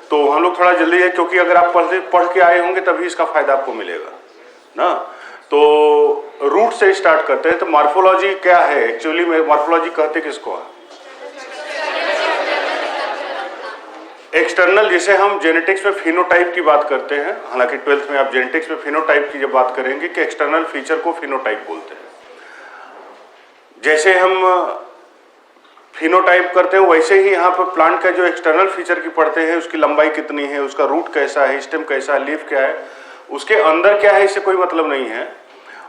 तो हम लोग थोड़ा जल्दी है, क्योंकि अगर आप पढ़ के आए होंगे तभी इसका फायदा आपको मिलेगा ना। तो रूट से स्टार्ट करते हैं। तो मॉर्फोलॉजी क्या है एक्चुअली में? मॉर्फोलॉजी कहते किसको है? एक्सटर्नल, जिसे हम जेनेटिक्स में फिनोटाइप की बात करते हैं। हालांकि 12th में आप जेनेटिक्स में फिनोटाइप की जब बात करेंगे कि एक्सटर्नल फीचर को फिनोटाइप बोलते हैं। जैसे हम फिनोटाइप करते हैं वैसे ही यहाँ पर प्लांट का जो एक्सटर्नल फीचर की पढ़ते हैं, उसकी लंबाई कितनी है, उसका रूट कैसा है, स्टेम कैसा है, लीफ क्या है, उसके अंदर क्या है, इससे कोई मतलब नहीं है।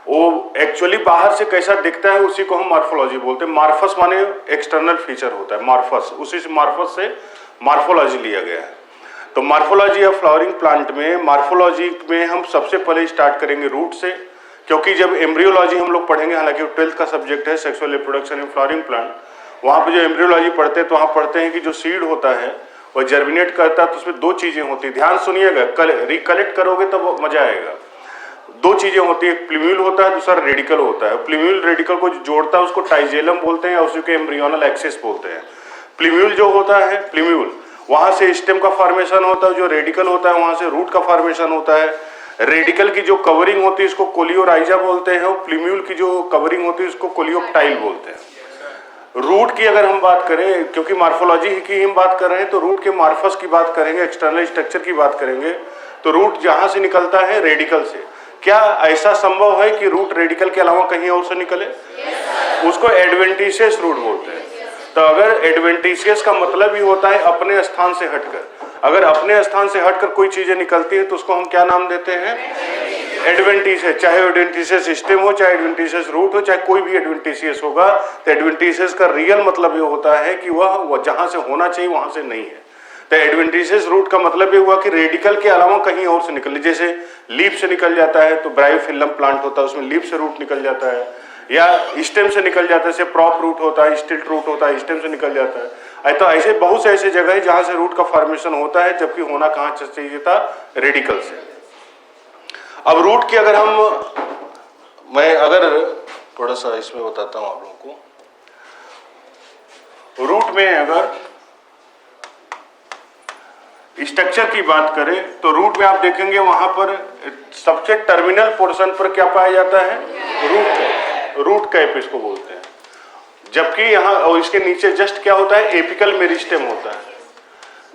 वो एक्चुअली बाहर से कैसा दिखता है उसी को हम मॉर्फोलॉजी बोलते हैं। मॉर्फस माने एक्सटर्नल फीचर होता है, मॉर्फस, उसी से मॉर्फस से मॉर्फोलॉजी लिया गया है। तो मॉर्फोलॉजी ऑफ फ्लावरिंग प्लांट में, मॉर्फोलॉजी में हम सबसे पहले स्टार्ट करेंगे रूट से, क्योंकि जब एम्ब्रियोलॉजी हम लोग पढ़ेंगे, हालांकि 12th का सब्जेक्ट है sexual reproduction in flowering plant, वहाँ पे जो एम्ब्रियोलॉजी पढ़ते हैं तो वहाँ पढ़ते हैं कि जो सीड होता है वह जर्मिनेट करता है, तो उसमें दो चीजें होती है। ध्यान सुनिएगा, रिकलेक्ट करोगे तब मजा आएगा। दो चीजें होती है, प्लीम्यूल होता है, दूसरा रेडिकल होता है। प्लीम्यूल रेडिकल को जोड़ता है उसको टाइजेलम बोलते हैं, या उसी को एम्ब्रियोनल एक्सिस बोलते हैं। प्लीम्यूल जो होता है, प्लीम्यूल वहां से स्टेम का फॉर्मेशन होता है, जो रेडिकल होता है वहां से रूट का फॉर्मेशन होता है। रेडिकल की जो कवरिंग होती है इसको कोलियोराइजा बोलते हैं, और प्लीम्यूल की जो कवरिंग होती है इसको कोलियोप्टाइल बोलते हैं। रूट की अगर हम बात करें, क्योंकि मॉर्फोलॉजी की हम बात कर रहे हैं, तो रूट के मॉर्फस की बात करेंगे, एक्सटर्नल स्ट्रक्चर की बात करेंगे। तो रूट जहां से निकलता है रेडिकल से। क्या ऐसा संभव है कि रूट रेडिकल के अलावा कहीं और से निकले? उसको एडवेंटिशियस रूट बोलते हैं। तो अगर एडवेंटिशियस का मतलब ही होता है अपने स्थान से हटकर, अगर अपने स्थान से हटकर कोई चीजें निकलती है तो उसको हम क्या नाम देते हैं? एडवेंटिशियस। चाहे एडवेंटिशियस स्टेम हो, चाहे एडवेंटिशियस रूट हो, चाहे कोई भी एडवेंटिशियस होगा, तो एडवेंटिशियस का रियल मतलब ये होता है कि वह जहां से होना चाहिए वहां से नहीं है। तो एडवेंटिशियस रूट का मतलब ये हुआ कि रेडिकल के अलावा कहीं और से निकले। जैसे लीफ से निकल जाता है तो ब्रायोफिल्लम प्लांट होता है, उसमें लीफ से रूट निकल जाता है, या स्टेम से निकल जाता है, जैसे प्रॉप रूट होता है, स्टिल्ट रूट होता है, स्टेम से निकल जाता है। तो ऐसे बहुत से ऐसे जगह है जहां से रूट का फॉर्मेशन होता है, जबकि होना कहां से चाहिए था? रेडिकल से। अब रूट की अगर मैं अगर थोड़ा सा इसमें बताता हूं आप लोगों को, रूट में अगर स्ट्रक्चर की बात करें तो रूट में आप देखेंगे वहां पर सबसे टर्मिनल पोर्शन पर क्या पाया जाता है? रूट कैप इसको बोलते हैं। जबकि यहाँ और इसके नीचे जस्ट क्या होता है? एपिकल मेरिस्टेम होता है।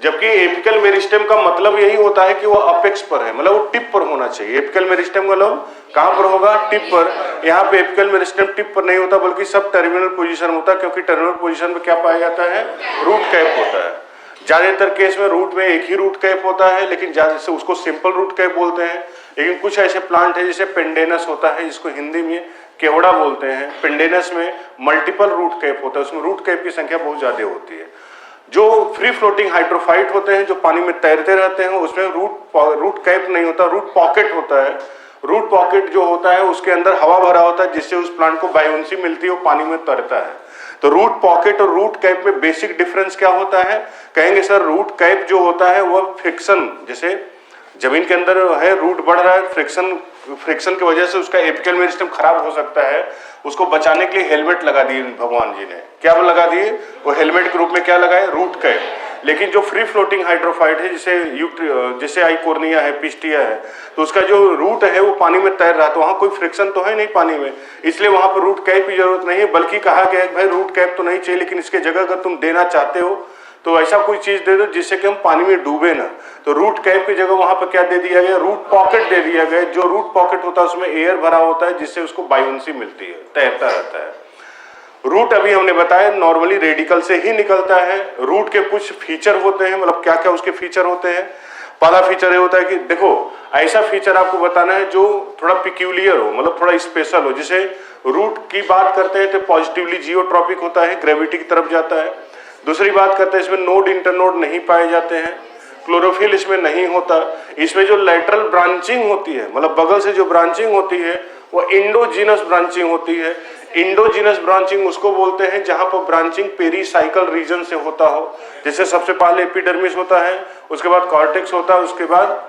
जबकि एपिकल मेरिस्टेम का मतलब यही होता है कि वो अपेक्स पर है, मतलब वो टिप पर होना चाहिए। एपिकल मेरिस्टेम मतलब कहां पर होगा? टिप पर। यहाँ पे एपिकल मेरिस्टेम टिप पर नहीं होता, बल्कि सब टर्मिनल पोजीशन होता है, क्योंकि टर्मिनल पोजीशन में क्या पाया जाता है? रूट कैप होता है। ज्यादातर केस में रूट में एक ही रूट कैप होता है, लेकिन ज्यादा से उसको सिंपल रूट कैप बोलते हैं। लेकिन कुछ ऐसे प्लांट है जैसे पेंडेनस होता है, जिसको हिंदी में केवड़ा बोलते हैं। पेंडेनस में मल्टीपल रूट कैप होता है, उसमें रूट कैप की संख्या बहुत ज्यादा होती है। जो फ्री फ्लोटिंग हाइड्रोफाइट होते हैं, जो पानी में तैरते रहते हैं, उसमें रूट कैप नहीं होता, रूट पॉकेट होता है। रूट पॉकेट जो होता है उसके अंदर हवा भरा होता है, जिससे उस प्लांट को बायोन्सी मिलती है, वो पानी में तैरता है। तो रूट पॉकेट और रूट कैप में बेसिक डिफरेंस क्या होता है? कहेंगे सर रूट कैप जो होता है वह फ्रिक्शन, जैसे जमीन के अंदर है, रूट बढ़ रहा है, फ्रिक्शन की वजह से उसका एपिकल मेरिस्टेम खराब हो सकता है। उसको बचाने के लिए हेलमेट लगा दिए भगवान जी ने। क्या लगा दिए? वो हेलमेट के रूप में क्या लगाए? Root cap. लेकिन जो फ्री फ्लोटिंग हाइड्रोफाइट है, जैसे आइकोर्निया है, पिस्टिया है, तो उसका जो रूट है वो पानी में तैर रहा है, तो वहां कोई फ्रिक्शन तो है नहीं पानी में, इसलिए वहां पर रूट कैप की जरूरत नहीं है। बल्कि कहा गया है भाई रूट कैप तो नहीं चाहिए, लेकिन इसके जगह अगर तुम देना चाहते हो तो ऐसा कोई चीज दे दो जिससे कि हम पानी में डूबे ना। तो रूट कैप की जगह वहां पर क्या दे दिया गया? रूट पॉकेट दे दिया गया। जो रूट पॉकेट होता है उसमें एयर भरा होता है, जिससे उसको बायोन्सी मिलती है, तैरता रहता है। रूट अभी हमने बताया नॉर्मली रेडिकल से ही निकलता है। रूट के कुछ फीचर होते हैं, मतलब क्या क्या उसके फीचर होते हैं। पहला फीचर ये होता है कि देखो ऐसा फीचर आपको बताना है जो थोड़ा पिक्यूलियर हो, मतलब थोड़ा स्पेशल हो। जैसे रूट की बात करते हैं तो पॉजिटिवली जियोट्रॉपिक होता है, ग्रेविटी की तरफ जाता है। दूसरी बात करते हैं इसमें नोड इंटरनोड नहीं पाए जाते हैं, क्लोरोफिल इसमें नहीं होता। इसमें जो लेटरल ब्रांचिंग होती है, मतलब बगल से जो ब्रांचिंग होती है, वो इंडोजीनस ब्रांचिंग होती है। इंडोजीनस ब्रांचिंग उसको बोलते हैं जहां पर ब्रांचिंग पेरीसाइकल रीजन से होता हो। जैसे सबसे पहले एपिडर्मिस होता है, उसके बाद कॉर्टेक्स होता है, उसके बाद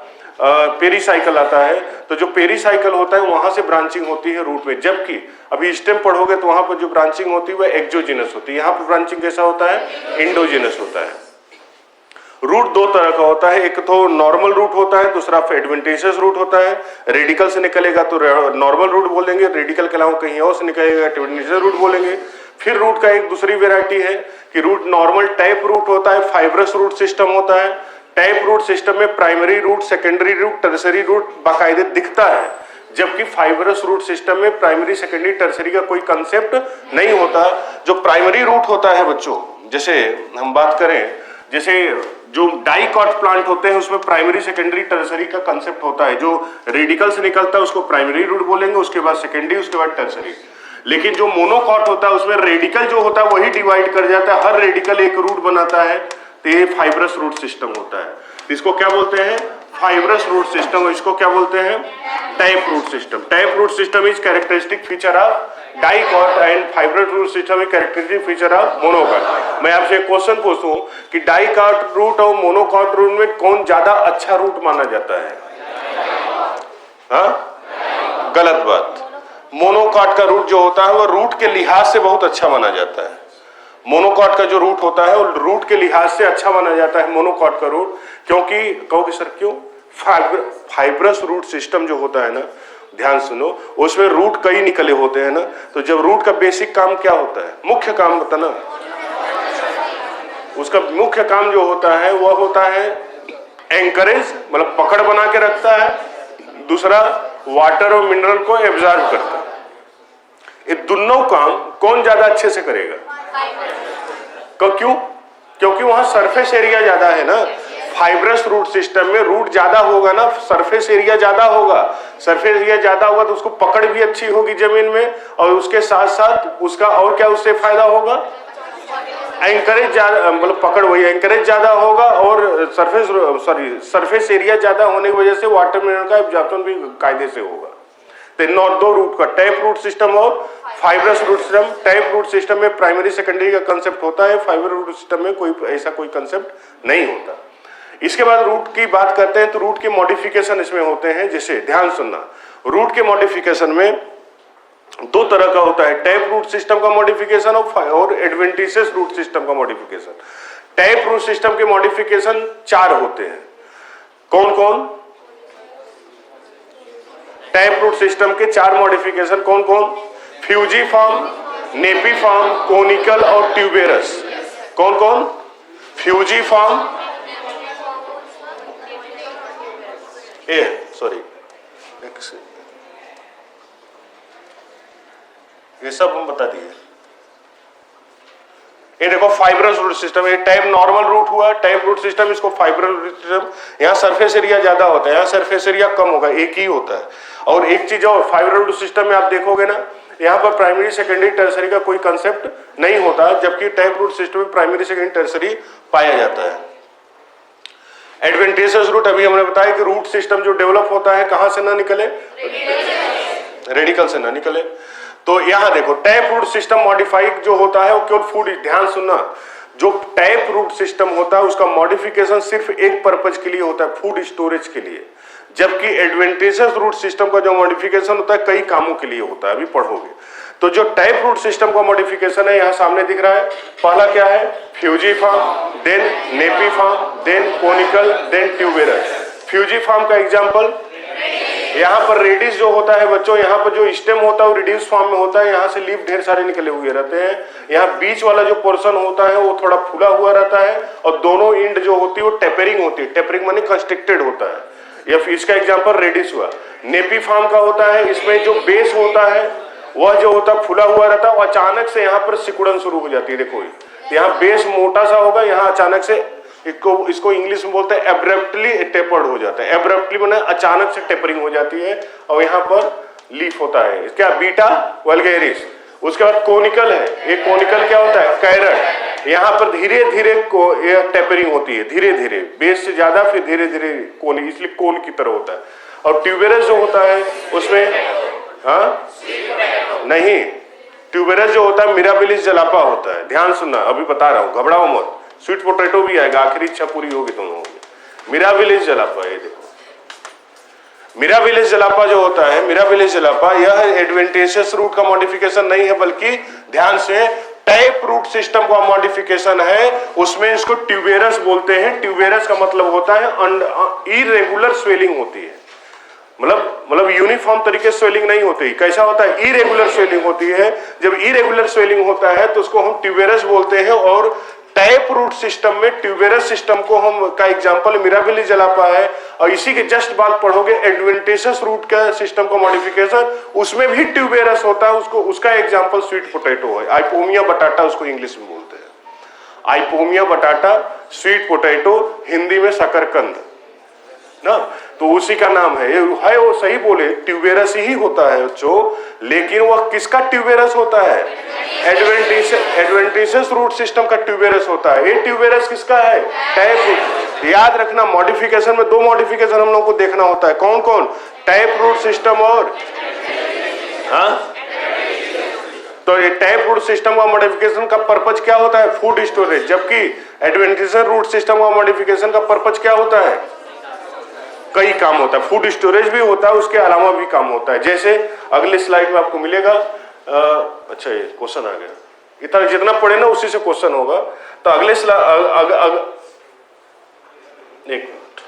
पेरीसाइकल आता है। तो जो पेरीसाइकल होता है वहां से ब्रांचिंग होती है रूट में। जबकि अभी स्टेम पढ़ोगे तो वहां पर जो ब्रांचिंग होती है वह एक्सोजीनस होती है। यहाँ पर ब्रांचिंग कैसा होता है? इंडोजीनस होता है। रूट दो तरह का होता है, एक तो नॉर्मल रूट होता है, दूसरा एडवेंटिशियस रूट होता है। रेडिकल से निकलेगा तो नॉर्मल रूट बोलेंगे, रेडिकल के अलावा कहीं और से निकलेगा एडवेंटिशियस रूट बोलेंगे। फिर रूट का एक दूसरी वेराइटी है कि रूट नॉर्मल टाइप रूट होता है, फाइब्रस रूट सिस्टम होता है। टाइप रूट सिस्टम में primary root, secondary root, tertiary root बाकायदे दिखता है, जबकि फाइब्रस रूट सिस्टम में प्राइमरी, सेकेंडरी, टर्सरी का कोई कंसेप्ट नहीं होता। जो प्राइमरी रूट होता है बच्चों, जैसे हम बात करें, जैसे जो डाइकॉट प्लांट होते हैं उसमें प्राइमरी, सेकेंडरी, टर्सरी का कंसेप्ट होता है। जो रेडिकल से निकलता है उसको प्राइमरी रूट बोलेंगे, उसके बाद सेकेंडरी, उसके बाद टर्सरी। लेकिन जो मोनोकॉट होता है उसमें रेडिकल जो होता है वही डिवाइड कर जाता है, हर रेडिकल एक रूट बनाता है, तो ये फाइब्रस रूट सिस्टम होता है। इसको क्या बोलते हैं? Fibrous root system. इसको क्या बोलते हैं? Type root system. Type root system is characteristic feature of dicot and fibrous root system is characteristic feature of monocot. मैं आपसे एक क्वेश्चन पूछूं कि डाइकॉट रूट और मोनोकॉट रूट में कौन ज्यादा अच्छा रूट माना जाता है? हाँ, गलत बात। मोनोकॉट का रूट जो होता है वो रूट के लिहाज से बहुत अच्छा माना जाता है। मोनोकॉट का जो रूट होता है वो रूट के लिहाज से अच्छा माना जाता है मोनोकॉट का रूट। क्योंकि कहोगे सर क्यों? फाइब्रस रूट सिस्टम जो होता है ना, ध्यान सुनो, उसमें रूट कई निकले होते हैं ना, तो जब रूट का बेसिक काम क्या होता है, मुख्य काम होता ना, उसका मुख्य काम जो होता है वह होता है एंकरेज, मतलब पकड़ बना के रखता है। दूसरा वाटर और मिनरल को एब्जॉर्ब करता है। ये दोनों काम कौन ज्यादा अच्छे से करेगा? क्यों? क्योंकि वहां सरफेस एरिया ज्यादा है ना। फाइब्रस रूट सिस्टम में रूट ज्यादा होगा ना, सरफेस एरिया ज्यादा होगा। सरफेस एरिया ज्यादा होगा तो उसको पकड़ भी अच्छी होगी जमीन में, और उसके साथ साथ उसका और क्या उससे फायदा होगा? एंकरेज ज्यादा, मतलब पकड़ वही एंकरेज ज्यादा होगा, और सरफेस एरिया ज्यादा होने की वजह से वाटर मिनरल का एब्जॉर्प्शन भी कायदे से होगा। तो दो रूट का, टाइप रूट सिस्टम और fibrous root system. Type root system में प्राइमरी, सेकेंडरी का कंसेप्ट होता है, फाइबर रूट सिस्टम में कोई ऐसा कोई कंसेप्ट नहीं होता। इसके बाद रूट की बात करते हैं तो रूट के मॉडिफिकेशन इसमें होते हैं। जैसे ध्यान सुनना, रूट के मॉडिफिकेशन में दो तरह का होता है, टाइप रूट सिस्टम का मॉडिफिकेशन और एडवेंटिशियस रूट सिस्टम का मॉडिफिकेशन। टाइप रूट सिस्टम के मॉडिफिकेशन 4 होते हैं। कौन कौन? टाइप रूट सिस्टम के 4 मॉडिफिकेशन कौन कौन? फ्यूजीफॉर्म, नेपीफॉर्म, कोनिकल और ट्यूबेरस। कौन कौन? फ्यूजीफॉर्म, ये सब हम बता दिए। ये देखो फाइब्रस रूट सिस्टम, ये टाइप नॉर्मल रूट हुआ, टाइप रूट सिस्टम, इसको फाइब्रस रूट सिस्टम। यहाँ सरफेस एरिया ज्यादा होता है, यहाँ सरफेस एरिया कम होगा, एक ही होता है। और एक चीज और, फाइब्रस रूट सिस्टम में आप देखोगे ना, यहाँ पर प्राइमरी, सेकेंडरी, टर्सरी का कोई कंसेप्ट नहीं होता, जबकि टाइप रूट सिस्टम में प्राइमरी, सेकेंडरी, टर्सरी पाया जाता है। एडवेंटिशियस रूट, अभी हमने बताया कि रूट सिस्टम जो डेवलप होता है कहां से ना निकले? रेडिकल से ना निकले। तो यहां देखो, टाइप रूट सिस्टम मॉडिफाइड जो होता है वो केवल फूड, ध्यान सुनना, जो टाइप रूट सिस्टम होता है उसका मॉडिफिकेशन सिर्फ एक पर्पज के लिए होता है, फूड स्टोरेज के लिए। जबकि एडवेंटिशियस रूट सिस्टम का जो मॉडिफिकेशन होता है कई कामों के लिए होता है, अभी पढ़ोगे। तो जो टाइप रूट सिस्टम का मॉडिफिकेशन है यहाँ सामने दिख रहा है। पहला क्या है? Fusiform, then napiform, then conical, then tuberous. Fusiform का एग्जांपल, यहाँ पर रेडिस जो होता है बच्चों, यहाँ पर जो स्टेम होता है वो रिड्यूस फॉर्म में होता है, यहाँ से लीफ ढेर सारे निकले हुए रहते हैं। यहाँ बीच वाला जो पोर्शन होता है वो थोड़ा फूला हुआ रहता है, और दोनों एंड जो होती है वो टेपरिंग होती है। टेपरिंग माने कंस्ट्रिक्टेड होता है, या फिर इसका एग्जाम्पल रेडिस हुआ। नेपीफॉर्म का होता है, इसमें जो बेस होता है वह जो होता है फूला हुआ रहता है, और अचानक से यहाँ पर सिकुड़न शुरू हो जाती है। देखो यहाँ बेस मोटा सा होगा, यहाँ अचानक से इसको इंग्लिश में बोलते हैं एब्रप्टली टेपर्ड हो जाता है। एब्रप्टली माने अचानक से टेपरिंग हो जाती है, और यहाँ पर लीफ होता है, क्या? Beta vulgaris. उसके बाद कोनिकल है, ये कोनिकल क्या होता है? कैरेट। यहाँ पर धीरे धीरे टेपरिंग होती है, धीरे धीरे, बेस से ज्यादा, फिर धीरे धीरे कोन, इसलिए कोन की तरह होता है। और ट्यूबेरस जो होता है उसमें, हाँ नहीं, ट्यूबेरस जो होता है मिराबिलिस जलापा होता है। ध्यान सुनना, अभी बता रहा हूँ, घबराओ मत। स्वीट पोटैटो भी आएगा, आखिरी इच्छा पूरी होगी तुम लोगों की। मिराबिलिस जलापा, ये देखो मिराबिलिस जलापा जो होता है, मिराबिलिस जलापा, यह एडवेंटिशियस रूट का मॉडिफिकेशन नहीं है, बल्कि ध्यान से टैप रूट सिस्टम का मॉडिफिकेशन है, उसमें इसको ट्यूबेरस बोलते हैं। ट्यूबेरस का मतलब होता है इरेगुलर स्वेलिंग होती है, मतलब यूनिफॉर्म तरीके से स्वेलिंग नहीं होती। कैसा होता है? इरेगुलर स्वेलिंग होती है। जब इरेगुलर स्वेलिंग होता है तो उसको हम ट्यूबेरस बोलते हैं। और टैप रूट सिस्टम में ट्यूबेरस सिस्टम को हम का एग्जांपल मिराबिली जलापा है, और इसी के जस्ट बाद पढ़ोगे एडवेंटिशियस रूट का सिस्टम का मॉडिफिकेशन, उसमें भी ट्यूबेरस होता है। उसका एग्जांपल स्वीट पोटैटो है, आइपोमिया बटाटा उसको इंग्लिश में बोलते हैं। आइपोमिया बटाटा, स्वीट पोटैटो, हिंदी में शकरकंद ना, तो उसी का नाम है वो सही बोले, ट्यूबेरस ही होता है बच्चों। लेकिन वह किसका ट्यूबेरस होता है? एडवेंटिशियस रूट सिस्टम का ट्यूबेरस होता है। ये ट्यूबेरस किसका है? Tap root. याद रखना, मॉडिफिकेशन में दो मॉडिफिकेशन हम लोग को देखना होता है। कौन कौन? टैप रूट सिस्टम और तो ये टैप रूट सिस्टम का मॉडिफिकेशन का पर्पज क्या होता है? Food storage. जबकि एडवेंटिशियस रूट सिस्टम का मॉडिफिकेशन का पर्पज क्या होता है? कई काम होता है, फूड स्टोरेज भी होता है, उसके अलावा भी काम होता है। जैसे अगले स्लाइड में आपको मिलेगा। अच्छा, ये क्वेश्चन आ गया, इतना जितना पढ़े ना उसी से क्वेश्चन होगा। तो अगले स्लाइड एक मिनट।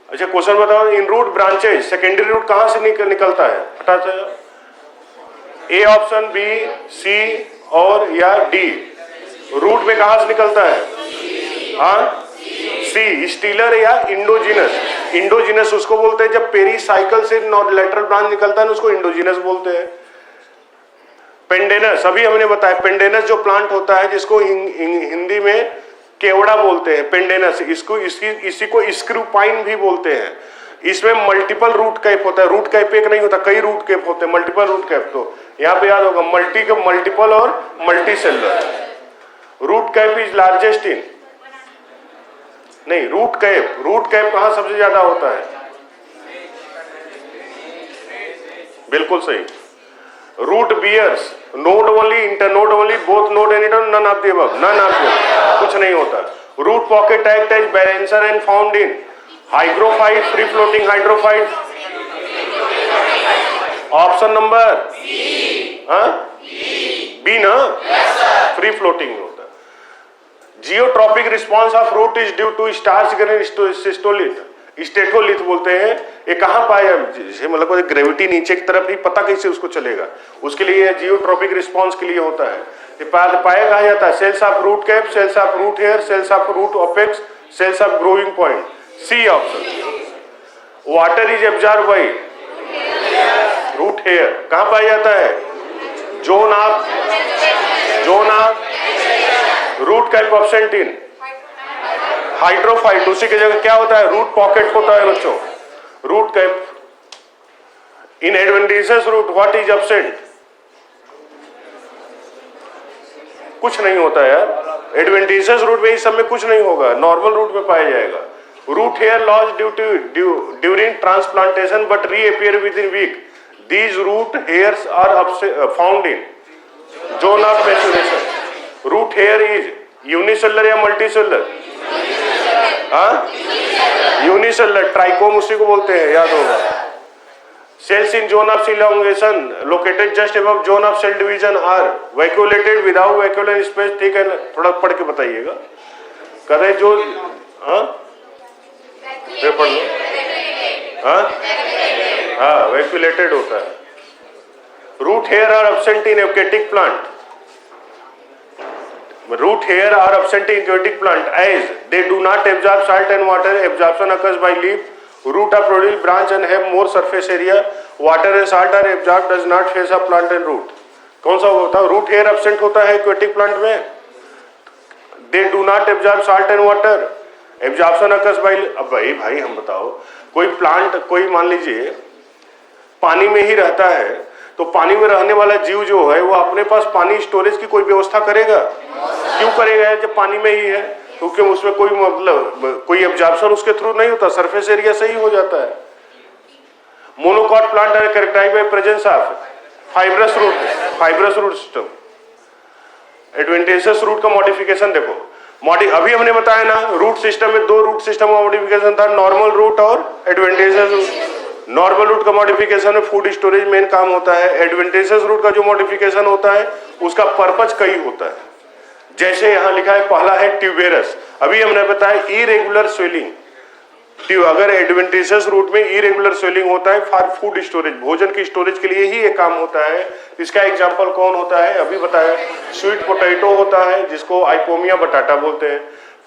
अच्छा, क्वेश्चन बताओ। इन रूट ब्रांचेज सेकेंडरी रूट कहां से निकलता है? हटा ए ऑप्शन, बी, सी और या डी। रूट में कहां से निकलता है? सी, स्टीलर या इंडोजिनस। इंडोजिनस उसको बोलते हैं जब पेरीसाइकिल से लेटरल ब्रांच निकलता है, उसको इंडोजिनस बोलते हैं। पेंडेनस, अभी हमने बताया, पेंडेनस जो प्लांट होता है जिसको हिंदी में केवड़ा बोलते हैं, पेंडेनस, इसी को स्क्रूपाइन भी बोलते हैं। इसमें मल्टीपल रूट कैप होता है। रूट कैप एक नहीं होता, कई रूट कैप होते हैं, मल्टीपल रूट कैप। तो यहाँ पे याद होगा, मल्टीपल और multicellular. Root cap is largest in, नहीं, रूट कैप कहां सबसे ज्यादा होता है? बिल्कुल सही। Root bears node only, internode only, both node and inter, none of the above, कुछ नहीं होता। Root pocket act as balancer and found in hydrophyte, free floating hydrophyte. Option number B ना, फ्री फ्लोटिंग होता है। Geotropic response of root is due to starch grain cystolith, statolith बोलते हैं। ये कहां पाया? मतलब ग्रेविटी नीचे की तरफ ही, पता कैसे उसको चलेगा? उसके लिए जियोट्रॉपिक रिस्पॉन्स के लिए होता है। ये पाया कहा जाता है? Cells of root cap, cells of root hair, cells of root apex, cells of growing point. C option. Water is absorb by root hair, कहां पाया जाता है? Zone of root cap absent in hydrophyte. उसी की जगह क्या होता है? रूट पॉकेट होता है बच्चों, root cap. In adventitious root what is absent? कुछ नहीं होता यार। एडवेंटिशियस रूट में इस सब में कुछ नहीं होगा, नॉर्मल रूट में पाया जाएगा। Root hair loss during transplantation but reappear within week. These root hairs are found in zone of maturation. Root hair is unicellular या मल्टीसेलर? यूनिसेलर। ट्राइकोम उसी को बोलते हैं, याद होगा। Cells in zone of elongation located just above zone of cell division are vacuolated without vacuolar space. ठीक है, थोड़ा पढ़ के बताइएगा। कदे जो पढ़ लो। वैक्यूलेटेड होता है। Root hair are absent in aquatic plant. Root hair are absent in aquatic plant as they do not absorb salt and water. Absorption occurs by leaf. Root are produced branch and have more surface area. Water and salt are absorbed, does not face a plant and root. कौन सा होता है? Root hair absent होता है aquatic plant में। They do not absorb salt and water. Absorption occurs by, अब भाई हम बताओ, कोई प्लांट, कोई मान लीजिए पानी में ही रहता है, तो पानी में रहने वाला जीव जो है वो अपने पास पानी स्टोरेज की कोई व्यवस्था करेगा? क्यों करेगा जब पानी में ही है? क्योंकि उसमें कोई मतलब कोई एब्जॉर्प्शन उसके थ्रू नहीं होता, सरफेस एरिया से ही हो जाता है। Monocot plant are characterized by presence of fibrous root system. Adventitious root का मॉडिफिकेशन देखो, अभी हमने बताया ना, रूट सिस्टम में दो रूट सिस्टम का मॉडिफिकेशन था, नॉर्मल रूट और एडवेंटिशियस रूट। नॉर्मल रूट का मॉडिफिकेशन में फूड स्टोरेज मेन काम होता है। एडवेंटेशियस रूट का जो मॉडिफिकेशन होता है उसका पर्पज कई होता है। जैसे यहां लिखा है, पहला है ट्यूबेरस, अभी हमने बताया इरेगुलर स्वेलिंग। अगर एडवेंटेशियस रूट में इरेगुलर स्वेलिंग होता है फॉर फूड स्टोरेज, भोजन की स्टोरेज के लिए ही ये काम होता है। इसका एग्जांपल कौन होता है, अभी बताया, स्वीट पोटैटो होता है जिसको आइपोमिया बटाटा बोलते हैं।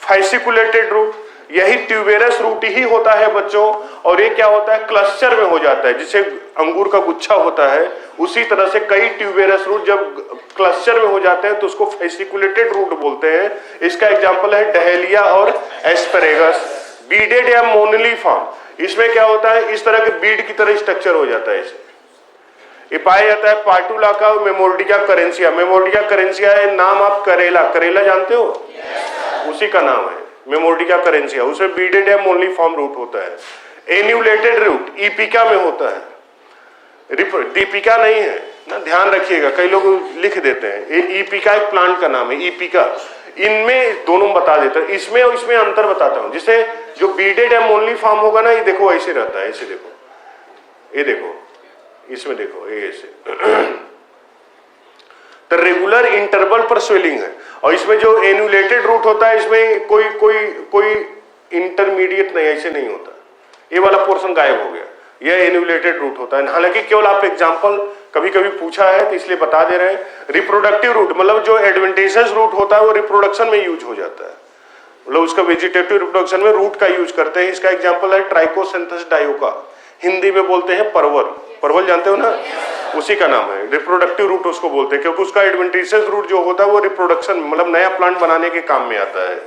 फाइसिकुलेटेड रूट, यही ट्यूबेरस रूट ही होता है बच्चों, और ये क्या होता है, क्लस्टर में हो जाता है, जिसे अंगूर का गुच्छा होता है उसी तरह से कई ट्यूबेरस रूट जब क्लस्टर में हो जाते हैं तो उसको फाइसिकुलेटेड रूट बोलते हैं। इसका एग्जांपल है डहेलिया और एस्परेगस। बीडेड या मोनली फॉर्म, इसमें क्या होता है, इस तरह के बीड की तरह स्ट्रक्चर हो जाता है। इसे ये पाया जाता है पार्टुला का मेमोर्डिया करेंसिया। मेमोर्डिया करेंसिया है नाम, आप करेला, करेला जानते हो, उसी का नाम है मेमोर्डिया करेंसिया। उसमें बीडेड या मोनली फॉर्म रूट होता है। एन्यूलेटेड रूट इपिका में होता है, दीपिका नहीं है ना, ध्यान रखिएगा, कई लोग लिख देते हैं। ये इपिका एक प्लांट का नाम है, इपिका। इनमें दोनों बता देता हूं, इसमें और इसमें अंतर बताता हूं। जिसे जो बीडेड या मोनली फॉर्म होगा ना, ये देखो ऐसे रहता है, ऐसे देखो, ये देखो, इसमें देखो ये ऐसे तो रेगुलर इंटरवल पर स्वेलिंग है। और इसमें जो एन्यूलेटेड रूट होता है इसमें कोई इंटरमीडिएट नहीं, ऐसे नहीं होता, ये वाला पोर्शन गायब हो गया, यह एन्यूलेटेड रूट होता है। हालांकि केवल आप एग्जांपल कभी कभी पूछा है तो इसलिए बता दे रहे हैं। रिप्रोडक्टिव रूट मतलब जो एडवेंटेशियस रूट होता है वो रिप्रोडक्शन में यूज हो जाता है, मतलब उसका वेजिटेटिव रिप्रोडक्शन में रूट का यूज करते हैं। इसका एग्जांपल है ट्राइकोसिंथेसिस डायोका, हिंदी में बोलते हैं परवल, परवल जानते हो ना, उसी का नाम है। रिप्रोडक्टिव रूट उसको बोलते हैं क्योंकि उसका एडवेंटेशियस रूट जो होता है वो रिप्रोडक्शन मतलब नया प्लांट बनाने के काम में आता है।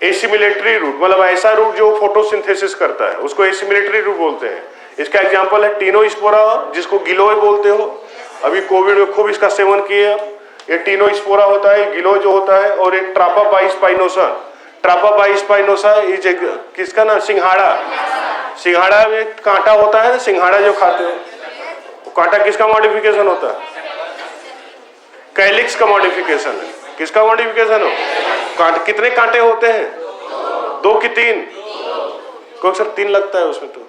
एसिमिलेटरी रूट मतलब ऐसा रूट जो फोटोसिंथेसिस करता है उसको एसिमिलेटरी रूट बोलते हैं। इसका एग्जांपल है टीनोस्पोरा, जिसको गिलोय बोलते हो, अभी कोविड में खूब इसका सेवन किए। ये टीनोस्पोरा होता है, गिलोय जो होता है, और एक ट्रापाबाई स्पाइनोसा, ट्रापाबाई स्पाइनोसा ये किसका ना, सिंघाड़ा, सिंघाड़ा में कांटा होता है ना, सिंघाड़ा जो खाते हो, कांटा किसका मॉडिफिकेशन होता है, कैलिक्स का मॉडिफिकेशन है। किसका मॉडिफिकेशन हो, कांटे, कितने कांटे होते हैं, 2 कि 3, कोई सर 3 लगता है उसमें, तो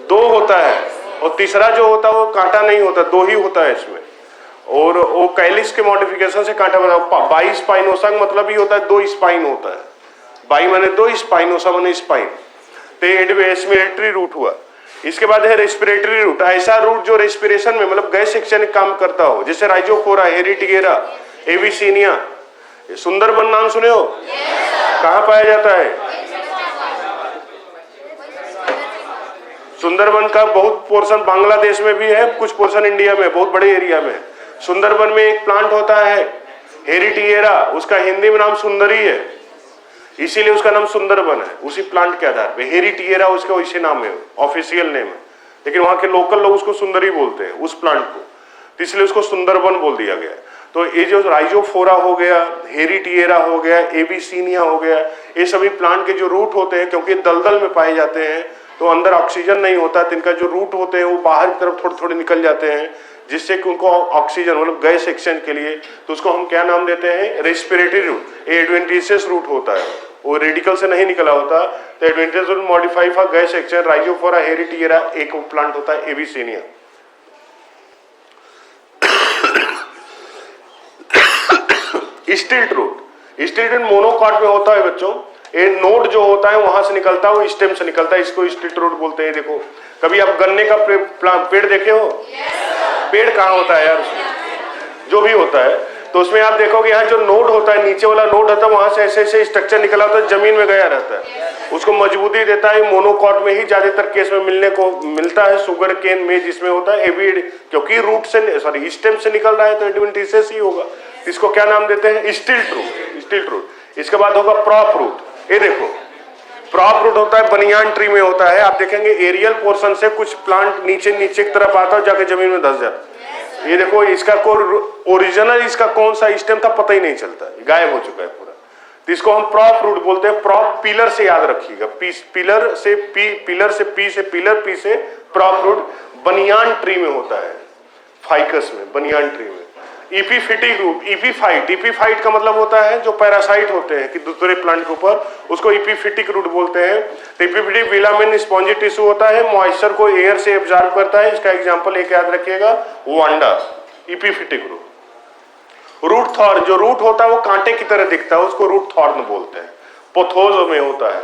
2 होता है, और तीसरा जो होता है वो कांटा नहीं होता, 2 ही होता है इसमें, और वो कैलिक्स के मॉडिफिकेशन से कांटा बना। बाई स्पाइनोसा का मतलब ही होता है 2 स्पाइन होता है, बाई माने 2, स्पाइनोसा माने स्पाइन, तो एस्पिरेटरी रूट हुआ। इसके बाद है रेस्पिरेटरी रूट, ऐसा रूट जो रेस्पिरेशन में मतलब गैस सेक्शन काम करता हो, जैसे राइजोफोरा, हेरिटिगेरा, एविसीनिया। सुंदरबन नाम सुने हो, कहाँ पाया जाता है, सुंदरबन का बहुत पोर्शन बांग्लादेश में भी है, कुछ पोर्शन इंडिया में, बहुत बड़े एरिया में। सुंदरबन में एक प्लांट होता है हेरिटिगेरा, उसका हिंदी में नाम सुंदरी है, इसीलिए उसका नाम सुंदरबन है, उसी प्लांट के आधार पे। हेरिटिगेरा उसका वैसे नाम है, ऑफिशियल नेम है, लेकिन वहां के लोकल लोग उसको सुंदरी बोलते हैं उस प्लांट को, तो इसलिए उसको सुंदरबन बोल दिया गया। तो ये जो राइजोफोरा हो गया, हेरिटिगेरा हो गया, एविसीनिया हो गया, ये सभी प्लांट के जो रूट होते हैं, क्योंकि दलदल में पाए जाते हैं तो अंदर ऑक्सीजन नहीं होता, तो इनका जो रूट होते हैं वो बाहर की तरफ थोड़े थोड़े निकल जाते हैं, जिससे कि उनको ऑक्सीजन मतलब गैस सेक्शन के लिए, तो उसको हम क्या नाम देते हैं, रेस्पिरेटरी रूट। एडवेंटिशियस रूट होता है, वो रेडिकल से नहीं निकला होता, तो adventitious root modify for gas section. Rhizophora, heritiera एक प्लांट होता है, एविसीनिया। स्टिल्ट रूट, स्टिल्ट रूट मोनोकॉट में होता है बच्चों, ये नोड जो होता है वहां से निकलता है, वो स्टेम से निकलता है, इसको स्टिल्ट रूट बोलते हैं। देखो कभी आप गन्ने का पेड़ देखे हो, पेड़ कहाँ होता है यार, जो भी होता है, तो उसमें आप देखोगे यहाँ जो नोड होता है, नीचे वाला नोड होता है, वहां से ऐसे ऐसे स्ट्रक्चर निकला होता है, जमीन में गया रहता है, उसको मजबूती देता है। मोनोकॉट में ही ज्यादातर केस में मिलता है, शुगर केन में जिसमें होता है एविड, क्योंकि रूट से सॉरी स्टेम से निकल रहा है तो एडवेंटिशियस ही होगा। इसको क्या नाम देते हैं, स्टिल्ट रूट, स्टिल्ट रूट। इसके बाद होगा प्रॉप रूट, ये देखो प्रॉप रूट होता है बनियान ट्री में होता है, आप देखेंगे एरियल पोर्शन से कुछ प्लांट नीचे नीचे की तरफ आता है, जाके जमीन में धस जाता है। ये देखो इसका ओरिजिनल इसका कौन सा स्टेम था पता ही नहीं चलता, गायब हो चुका है पूरा, तो इसको हम प्रॉप रूट बोलते हैं। प्रॉप पिलर से याद रखिएगा, पिलर से पी से पिलर, पी से प्रॉप रूट बनियान ट्री में होता है, फाइकस में, बनियान ट्री में। इपीफिटिक रूट, इपीफाइट का मतलब होता है जो पैरासाइट होते हैं कि दूसरे प्लांट के ऊपर, उसको इपीफिटिक रूट बोलते हैं। तो इपीफिटिक फिलामेंट स्पॉन्जी टिश्यू होता है, मॉइस्चर को एयर से एब्जॉर्ब करता है। इसका एग्जांपल एक याद रखिएगा, वांडा, इपीफिटिक रूट। रूट थॉर्न, जो रूट होता है वो कांटे की तरह दिखता है, उसको रूट थॉर्न बोलते हैं, पोथोज में होता है।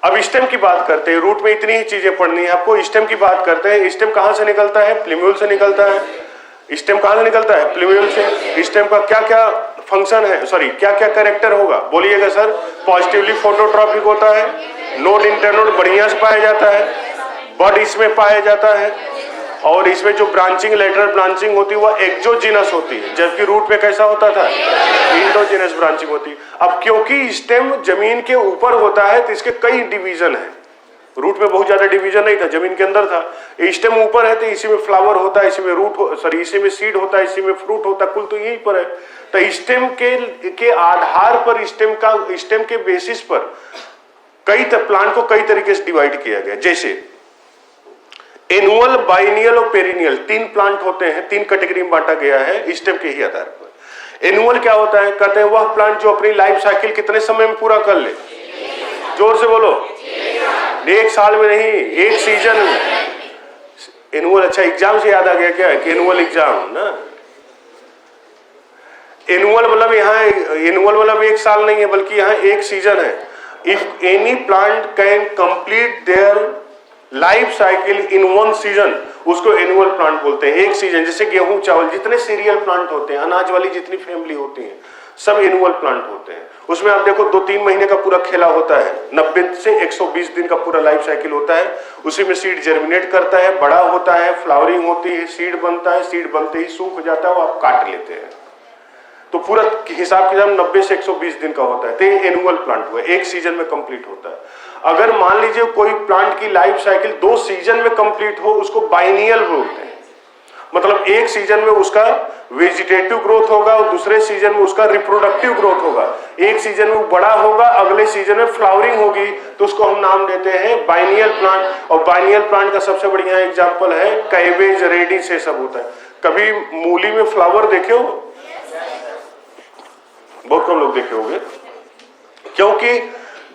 अब स्टेम की बात करते हैं, रूट में इतनी ही चीजें पढ़नी है आपको। स्टेम की बात करते हैं, स्टेम कहां से निकलता है? प्लूम्यूल से निकलता है। स्टेम कहां से निकलता है? प्लूम्यूल से। स्टेम का क्या क्या फंक्शन है, सॉरी क्या क्या कैरेक्टर होगा बोलिएगा सर? पॉजिटिवली फोटोट्रॉपिक होता है, नोड इंटरनोड बढ़िया से पाया जाता है, बड इसमें पाया जाता है, और इसमें जो ब्रांचिंग, लेटरल ब्रांचिंग होती है वह एक्सोजीनस होती है, जबकि रूट में कैसा होता था? इंडोजीनस ब्रांचिंग होती है। अब क्योंकि स्टेम जमीन के ऊपर होता है तो इसके कई डिवीजन है। रूट में बहुत ज्यादा डिवीजन नहीं था, जमीन के अंदर था। स्टेम ऊपर है तो इसी में फ्लावर होता है, इसी में रूट सॉरी इसी में सीड होता है, इसी में फ्रूट होता है, कुल तो यहीं पर है। तो स्टेम के आधार पर, स्टेम के बेसिस पर कई प्लांट को कई तरीके से डिवाइड किया गया। जैसे एनुअल, बाइनियल और पेरिनियल, तीन प्लांट होते हैं, तीन कैटेगरी में बांटा गया है स्टेम के ही आधार पर। एनुअल क्या होता है? कहते हैं वह प्लांट जो अपनी लाइफ साइकिल कितने समय में पूरा कर ले? जोर से बोलो। एक साल में नहीं, एक सीजन में। एनुअल, अच्छा एग्जाम से याद आ गया क्या कि एनुअल एग्जाम ना, एनुअल मतलब यहाँ एनुअल मतलब एक साल नहीं है बल्कि यहाँ एक सीजन है। If any plant can complete their life cycle in one season, उसको एनुअल प्लांट बोलते हैं। एक सीजन, जैसे गेहूं चावल जितने सीरियल प्लांट होते हैं, अनाज वाली जितनी फैमिली होती है, सब एनुअल प्लांट होते हैं। उसमें आप देखो 2-3 महीने का पूरा खेला होता है, 90 से 120 दिन का पूरा लाइफ साइकिल होता है। उसी में सीड जर्मिनेट करता है, बड़ा होता है, फ्लावरिंग होती है, सीड बनता है, सीड बनते ही सूख जाता है, वो आप काट लेते हैं। तो पूरा हिसाब किताब 90 से 120 दिन का होता है। तो ये एनुअल प्लांट हुआ, एक सीजन में कंप्लीट होता है। अगर मान लीजिए कोई प्लांट की लाइफ साइकिल 2 सीजन में कंप्लीट हो, उसको बाइनियल बोलते हैं। मतलब एक सीजन में उसका वेजिटेटिव ग्रोथ होगा और दूसरे सीजन में उसका रिप्रोडक्टिव ग्रोथ होगा। एक सीजन में बड़ा होगा, अगले सीजन में फ्लावरिंग होगी, तो उसको हम नाम देते हैं बाइनियल प्लांट। और बाइनियल प्लांट का सबसे बढ़िया एग्जांपल है कैबेज, रेडिश, ये सब होता है। कभी मूली में फ्लावर देखे हो? बहुत कम लोग देखे होंगे, क्योंकि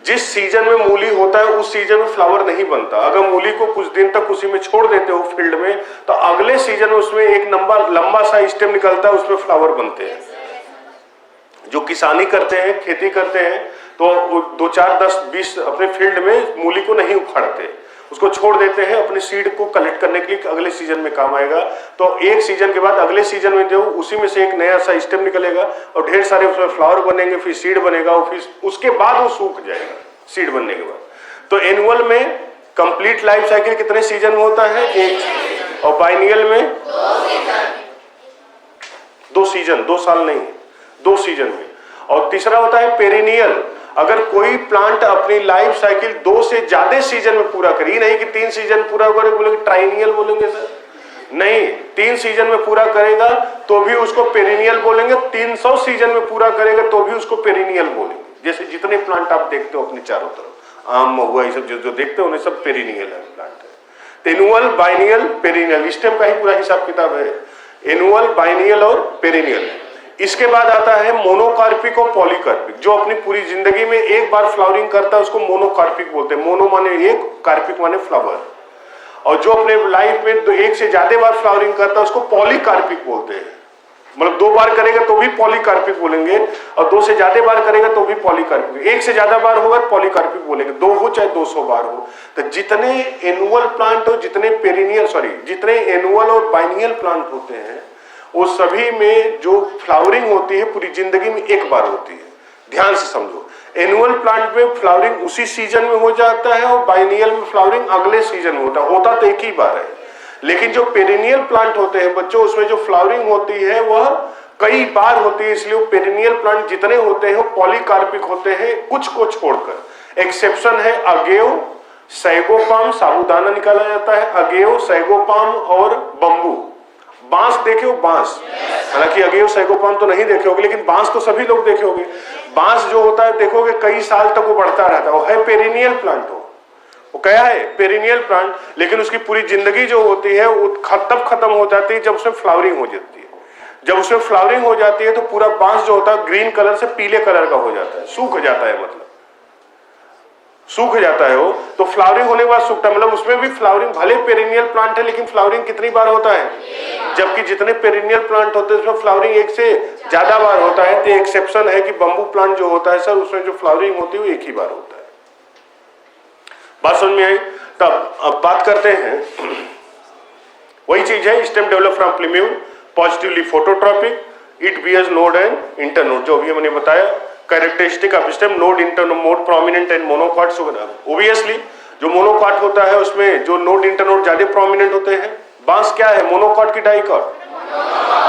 जिस सीजन में मूली होता है उस सीजन में फ्लावर नहीं बनता। अगर मूली को कुछ दिन तक उसी में छोड़ देते हो फील्ड में, तो अगले सीजन में उसमें एक लंबा सा स्टेम निकलता है, उसमें फ्लावर बनते हैं। जो किसानी करते हैं, खेती करते हैं, तो 2, 4, 10, 20 अपने फील्ड में मूली को नहीं उखाड़ते, उसको छोड़ देते हैं अपने सीड को कलेक्ट करने के लिए, अगले सीजन में काम आएगा। तो एक सीजन के बाद अगले सीजन में जो उसी में से एक नया सा स्टेम निकलेगा और ढेर सारे उसमें फ्लावर बनेंगे, फिर सीड बनेगा और फिर उसके बाद वो सूख जाएगा सीड बनने के बाद। तो एनुअल में कंप्लीट लाइफ साइकिल कितने सीजन में होता है? एक। और बाइनियल में 2 सीजन, 2 साल नहीं, 2 सीजन में। और तीसरा होता है पेरिनियल। अगर कोई प्लांट अपनी लाइफ साइकिल 2 से ज्यादा सीजन में पूरा करे, नहीं कि 3 सीजन पूरा करे बोलेंगे ट्राइनियल बोलेंगे सर, नहीं, 3 सीजन में पूरा करेगा तो भी उसको पेरिनियल बोलेंगे, 300 सीजन में पूरा करेगा तो भी उसको पेरिनियल बोलेंगे। जैसे जितने प्लांट आप देखते हो अपने चारों तरफ, आम, महुआ, ये सब जो देखते हो उन्हें सब पेरिनियल प्लांट है। एनुअल, बाइनियल, पेरिनियल, स्टेम का ही पूरा हिसाब किताब है, एनुअल, बाइनियल और पेरिनियल। इसके बाद आता है मोनोकार्पिक और पॉलीकार्पिक। जो अपनी पूरी जिंदगी में एक बार फ्लावरिंग करता है उसको मोनोकार्पिक बोलते हैं। मोनो माने एक, कार्पिक माने फ्लावर। और जो अपने लाइफ में 1 से ज्यादा बार फ्लावरिंग करता है उसको पॉलीकार्पिक बोलते हैं। मतलब 2 बार करेगा तो भी पॉलीकार्पिक बोलेंगे, और 2 से ज्यादा बार करेगा तो भी पॉलीकार्पिक। 1 से ज्यादा बार होगा पॉलीकार्पिक बोलेंगे, 2 हो चाहे 200 बार हो। तो जितने एनुअल प्लांट हो, जितने पेरिनियल जितने एनुअल और बाइनियल प्लांट होते हैं, वो सभी में जो फ्लावरिंग होती है पूरी जिंदगी में एक बार होती है। ध्यान से समझो, एनुअल प्लांट में फ्लावरिंग उसी सीजन में हो जाता है और बाइनियल में फ्लावरिंग अगले सीजन में होता तो एक ही बार है। लेकिन जो पेरिनियल प्लांट होते हैं बच्चों, उसमें जो फ्लावरिंग होती है वह कई बार होती है, इसलिए वो पेरिनियल प्लांट जितने होते हैं वो पॉलीकार्पिक होते हैं, कुछ को छोड़कर। एक्सेप्शन है अगेव, सैगोपाम, साबूदाना निकाला जाता है, अगेव, सैगोपाम और बंबू। बांस देखे हो? बांस, हालांकि अगेव सैगोपाम तो नहीं देखे होगे, लेकिन बांस तो सभी लोग देखे होंगे। बांस जो होता है देखोगे कई साल तक वो बढ़ता रहता है, वो है पेरिनियल प्लांट। वो क्या है? Perennial plant. लेकिन उसकी पूरी जिंदगी जो होती है वो तब खत्म हो जाती है जब उसमें फ्लावरिंग हो जाती है। जब उसमें फ्लावरिंग हो जाती है तो पूरा बांस जो होता है ग्रीन कलर से पीले कलर का हो जाता है, सूख जाता है, मतलब सूख जाता है वो। तो फ्लावरिंग होने के बाद सूखता है, मतलब उसमें भी फ्लावरिंग, भले पेरिनियल प्लांट है लेकिन फ्लावरिंग कितनी बार होता है, जबकि जितने पेरिनियल प्लांट होते हैं उसमें फ्लावरिंग एक से ज्यादा बार होता है। तो एक्सेप्शन है कि बंबू प्लांट जो होता है सर, उसमें जो फ्लावरिंग होती है वो एक ही बार होता है। बात समझ में आई? तब अब बात करते हैं, वही चीज है, stem develop from plumule, positively phototropic, it bears node and internode, जो अभी मैंने बताया। Characteristic of stem, node internode more prominent and monocots. Obviously जो मोनोकॉट होता है उसमें जो नोड इंटरनोड ज्यादा प्रोमिनेंट होते हैं। बांस क्या है, मोनोकॉट की डाइकॉट?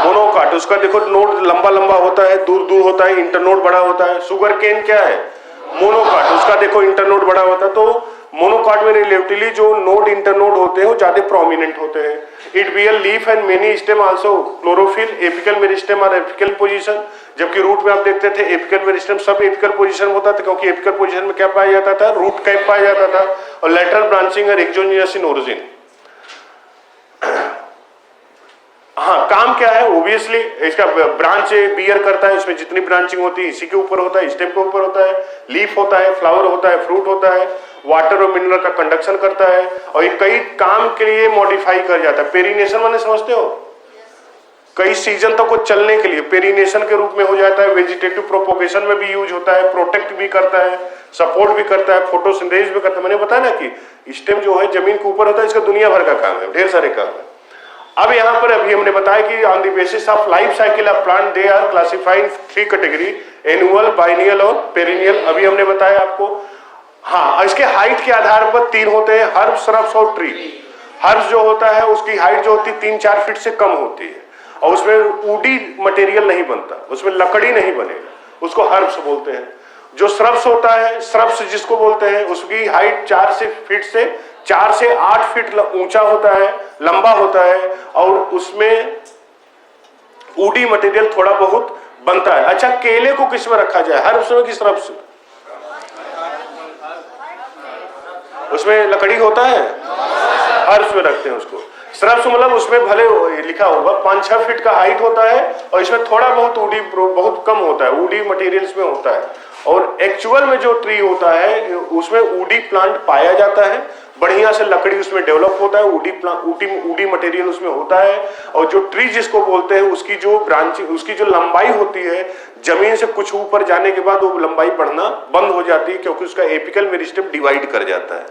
मोनोकॉट। उसका देखो नोड लंबा लंबा होता है, दूर दूर होता है, इंटरनोड बड़ा होता है। शुगर केन क्या है, मोनोकॉट, उसका देखो इंटरनोड बड़ा होता है। तो मोनोकॉट में रिलेटिवली जो नोड इंटरनोड होते हैं वो ज्यादा प्रोमिनेंट होते हैं। It bear leaf and many stem also chlorophyll, apical meristem और एपिकल पोजीशन, जबकि रूट में आप देखते थे apical meristem sub apical position होता था, क्योंकि एपिकल पोजीशन में क्या पाया जाता था, रूट कैप पाया जाता था। और लेटरल ब्रांचिंग और एक्सोजिनस इन ओरिजिन। हाँ, काम क्या है, ओबियसली इसका ब्रांच बियर करता है, इसमें जितनी ब्रांचिंग होती है इसी के ऊपर होता है, स्टेम के ऊपर होता है, लीफ होता है, फ्लावर होता है, फ्रूट होता है, वाटर और मिनरल का कंडक्शन करता है, और ये कई काम के लिए मॉडिफाई कर जाता है। पेरिनेशन माने समझते हो, कई सीजन तक वो चलने के लिए पेरिनेशन के रूप में हो जाता है। वेजिटेटिव प्रोपोगेशन में भी यूज होता है, प्रोटेक्ट भी करता है, सपोर्ट भी करता है, फोटोसिंथेसिस भी करता है। मैंने बताया ना कि स्टेम जो है जमीन के ऊपर होता है, इसका दुनिया भर का काम है, ढेर सारे काम है। अब यहाँ पर अभी हमने बताया कि on the basis of life cycle of plant they are classified 3 category, annual, biennial और पेरिनियल। अभी हमने बताया आपको। हाँ, इसके हाइट के आधार पर 3 होते हैं, हर्ब, श्रब्स और ट्री। हर्ब जो होता है उसकी हाइट जो होती है 3-4 फीट से कम होती है, और उसमें वुडी मटेरियल नहीं बनता, उसमें लकड़ी नहीं बनेगा, उसको हर्ब्स बोलते हैं। जो श्रब्स होता है, श्रब्स जिसको बोलते हैं, उसकी हाइट 4 से 8 फीट ऊंचा होता है, लंबा होता है, और उसमें वुडी मटेरियल थोड़ा बहुत बनता है। अच्छा, केले को किस में रखा जाए, हर्ब्स में कि श्रब्स में? उसमें लकड़ी होता है, हर्ब्स में रखते हैं उसको। श्रब्स मतलब उसमें भले लिखा होगा 5-6 फीट का हाइट होता है, और इसमें थोड़ा बहुत वुडी बहुत कम होता है, वुडी मटेरियल्स में होता है। और एक्चुअल में जो ट्री होता है उसमें वुडी प्लांट पाया जाता है, बढ़िया से लकड़ी उसमें डेवलप होता है, वुडी मटेरियल उसमें होता है। और जो ट्री जिसको बोलते हैं उसकी जो ब्रांचिंग, उसकी जो लंबाई होती है जमीन से कुछ ऊपर जाने के बाद वो लंबाई बढ़ना बंद हो जाती है, क्योंकि उसका एपिकल मेरिस्टेम डिवाइड कर जाता है।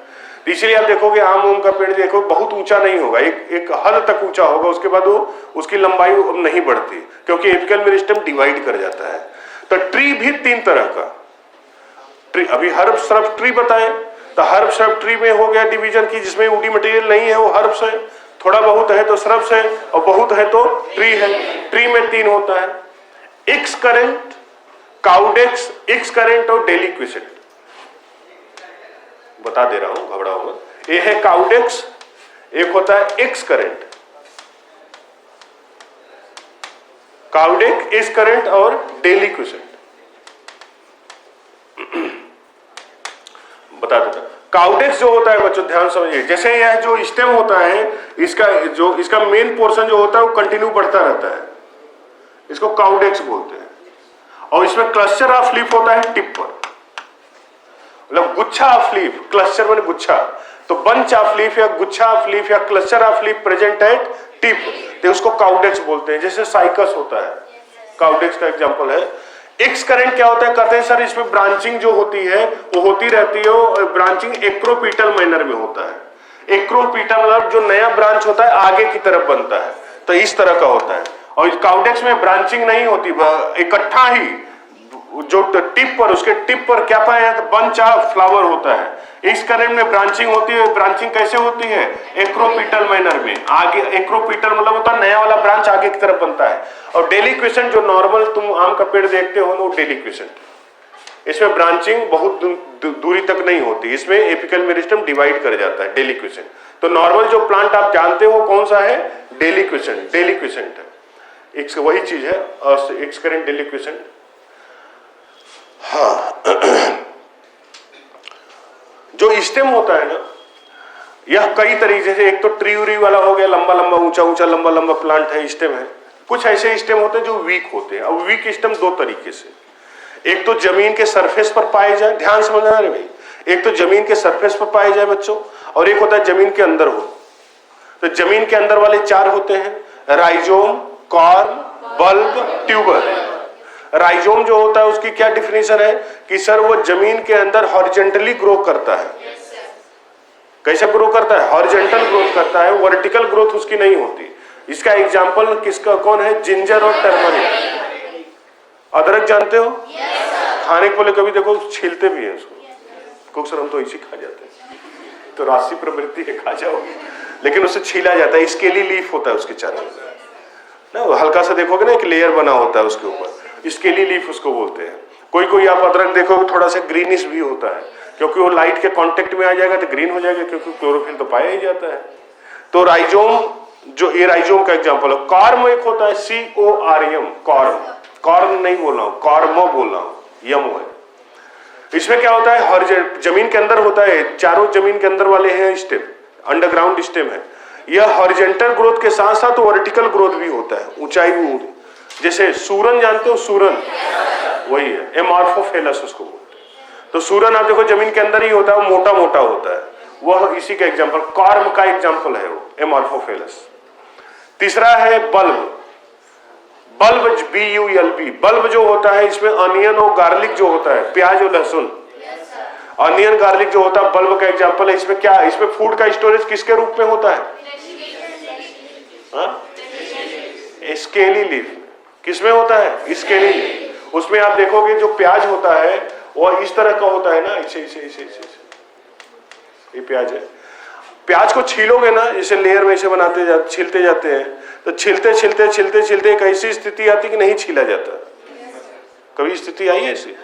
इसलिए आप देखोगे आम का पेड़ देखो बहुत ऊंचा नहीं होगा, एक हद तक ऊंचा होगा, उसके बाद वो उसकी लंबाई नहीं बढ़ती, क्योंकि एपिकल मेरिस्टेम डिवाइड कर जाता है। तो ट्री भी 3 तरह का ट्री, अभी हर्ब श्रब ट्री बताएं, तो हर्ब श्रब ट्री में हो गया डिवीजन की, जिसमें वुडी मटेरियल नहीं है वो हर्ब्स है, थोड़ा बहुत है तो श्रब्स है, और बहुत है तो ट्री है। ट्री में 3 होता है, एक्स करेंट, काउडेक्स, एक्स करेंट और डेलिक्विसेंट। बता दे रहा हूं, घबराओ मत। ये है काउडेक्स, एक होता है एक्स करेंट, काउडेक, एक्स करेंट और डेलिक्विसेंट। बता देता, काउडेक्स जो होता है बच्चों ध्यान समझिए, जैसे यह जो स्टेम होता है इसका मेन पोर्शन जो होता है वो कंटिन्यू बढ़ता रहता है, इसको काउडेक्स बोलते हैं। और इसमें क्लस्टर ऑफ लीफ होता है टिप पर, मतलब गुच्छा ऑफ लीफ, क्लस्टर माने गुच्छा, तो बंच ऑफ लीफ या गुच्छा ऑफ लीफ या cluster of leaf present at tip, तो उसको काउडेक्स बोलते हैं। जैसे साइकस होता है, काउडेक्स का एग्जांपल है। एक्स करंट क्या होता है, कहते हैं सर इसमें ब्रांचिंग जो होती है वो होती रहती है, और ब्रांचिंग एक्रोपीटल मैनर में होता है। एक्रोपीटल मतलब जो नया ब्रांच होता है आगे की तरफ बनता है, तो इस तरह का होता है। और इस काउडेक्स में ब्रांचिंग नहीं होती, इकट्ठा ही जो टिप पर, उसके टिप पर क्या पाया जाता है, बंच ऑफ फ्लावर होता है। इस करंट में ब्रांचिंग होती है, ब्रांचिंग कैसे होती है, एक्रोपीटल मैनर में, आगे। एक्रोपीटल मतलब होता है नया वाला ब्रांच आगे की तरफ बनता है। और डेलिक्विसेंट जो नॉर्मल तुम आम का पेड़ देखते हो वो डेलिक्विसेंट, इसमें ब्रांचिंग बहुत दूरी तक नहीं होती, इसमें एपिकल मेरिस्टेम डिवाइड कर जाता है, डेलिक्विसेंट। तो नॉर्मल जो प्लांट आप जानते हो कौन सा है, डेलिक्विसेंट, डेलिक्विसेंट है, एक वही चीज है, एक्स करंट डेलिक्विसेंट। हाँ, जो स्टेम होता है ना, यह कई तरीके से, एक तो ट्री उरी वाला हो गया, लंबा लंबा ऊंचा ऊंचा लंबा लंबा प्लांट है, स्टेम है। कुछ ऐसे स्टेम होते हैं जो वीक होते हैं। अब वीक स्टेम दो तरीके से, एक तो जमीन के सरफेस पर पाए जाए, ध्यान समझना रे भाई, एक तो जमीन के सरफेस पर पाए जाए बच्चों, और एक होता है जमीन के अंदर हो। तो जमीन के अंदर वाले चार होते हैं, rhizome, corm, bulb, tuber. Rhizome जो होता है उसकी क्या डिफिनेशन है कि सर वो जमीन के अंदर हॉरिजॉन्टली ग्रो करता है। कैसे ग्रो करता है? हॉरिजॉन्टल ग्रोथ करता है, वर्टिकल ग्रोथ उसकी नहीं होती। इसका एग्जांपल किसका कौन है? जिंजर और टर्मरिक। अदरक जानते हो? खाने के पहले कभी देखो छीलते भी है उसको, क्योंकि सर हम तो इसी खा जाते हैं, तो राशि प्रवृत्ति है, खा जाओ, लेकिन उसे छीला जाता है। स्केली लीफ होता है उसके चारों ना, हल्का सा देखोगे ना एक लेयर बना होता है उसके ऊपर, स्केली लीफ उसको बोलते हैं। कोई कोई आप अदरक देखोगे थोड़ा सा ग्रीनिश भी होता है, क्योंकि वो लाइट के कांटेक्ट में आ जाएगा तो ग्रीन हो जाएगा, क्योंकि क्लोरोफिल तो पाया ही जाता है। तो राइजोम, जो ये राइजोम का एग्जांपल है। कॉर्म एक होता है, CORM, कॉर्म, कॉर्म नहीं बोल रहा हूं, कॉर्मो बोल रहा हूं, यम है। इसमें क्या होता है? हर जमीन के अंदर होता है, चारों जमीन के अंदर वाले हैं स्टेम, अंडरग्राउंड स्टेम है। यह हॉरिजॉन्टल ग्रोथ के साथ साथ वर्टिकल ग्रोथ भी होता है, ऊंचाई भी। जैसे सूरन जानते हो? सूरन वही है, एमॉर्फोफेलस उसको बोलते हैं। तो सूरन आप देखो जमीन के अंदर ही होता है, मोटा मोटा होता है, वह इसी का एग्जांपल, कॉर्म का एग्जांपल है वो, एमॉर्फोफेलस। तीसरा है बल्ब। बल्ब, BULB, बल्ब जो होता है इसमें अनियन और गार्लिक जो होता है, प्याज और लहसुन, अनियन गार्लिक जो होता है बल्ब का एग्जांपल है। इसमें क्या, इसमें फूड का स्टोरेज किसके रूप में होता है? Scaly leaf. किसमें होता है? Scaly leaf. उसमें आप देखोगे जो प्याज होता है वो इस तरह का होता है ना, इसे ये प्याज है। प्याज को छीलोगे ना, जैसे लेयर में इसे छीलते जाते हैं, तो छीलते छीलते छीलते छीलते एक ऐसी स्थिति आती कि नहीं छीला जाता। कभी स्थिति आई है ऐसी?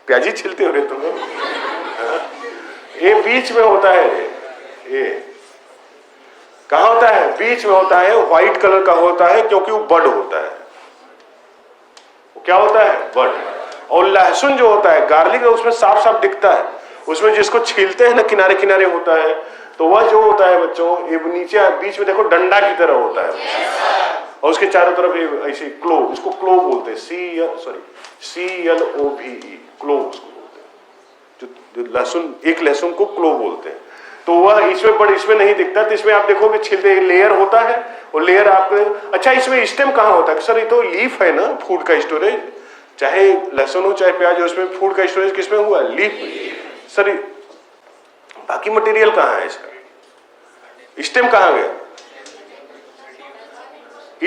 प्याज ही छीलते हो रहे तुम लोग। ये बीच में होता है, ये कहाँ होता है? बीच में होता है, व्हाइट कलर का होता है, क्योंकि वो बड होता है। वो क्या होता है? बड। और लहसुन जो होता है, गार्लिक, उसमें साफ साफ दिखता है, उसमें जिसको छीलते हैं ना किनारे किनारे होता है, तो वह जो होता है बच्चों, ये नीचे बीच में देखो डंडा की तरह होता है, और उसके चारों तरफ ये ऐसे क्लोव, उसको क्लोव बोलते हैं, CLOVE, क्लोव उसको बोलते हैं। जो लहसुन, एक लहसुन को क्लोव बोलते हैं। तो वह इसमें बड़, इसमें नहीं दिखता, तो इसमें आप देखोगे छिलते लेयर होता है, और लेयर आपको, अच्छा इसमें स्टेम कहाँ होता है? सर ये तो लीफ है ना, फूड का स्टोरेज, चाहे लहसुन हो चाहे प्याज हो, उसमें फूड का स्टोरेज किसमें हुआ? लीफ। सर बाकी मटेरियल कहाँ है इसका? स्टेम कहाँ गया?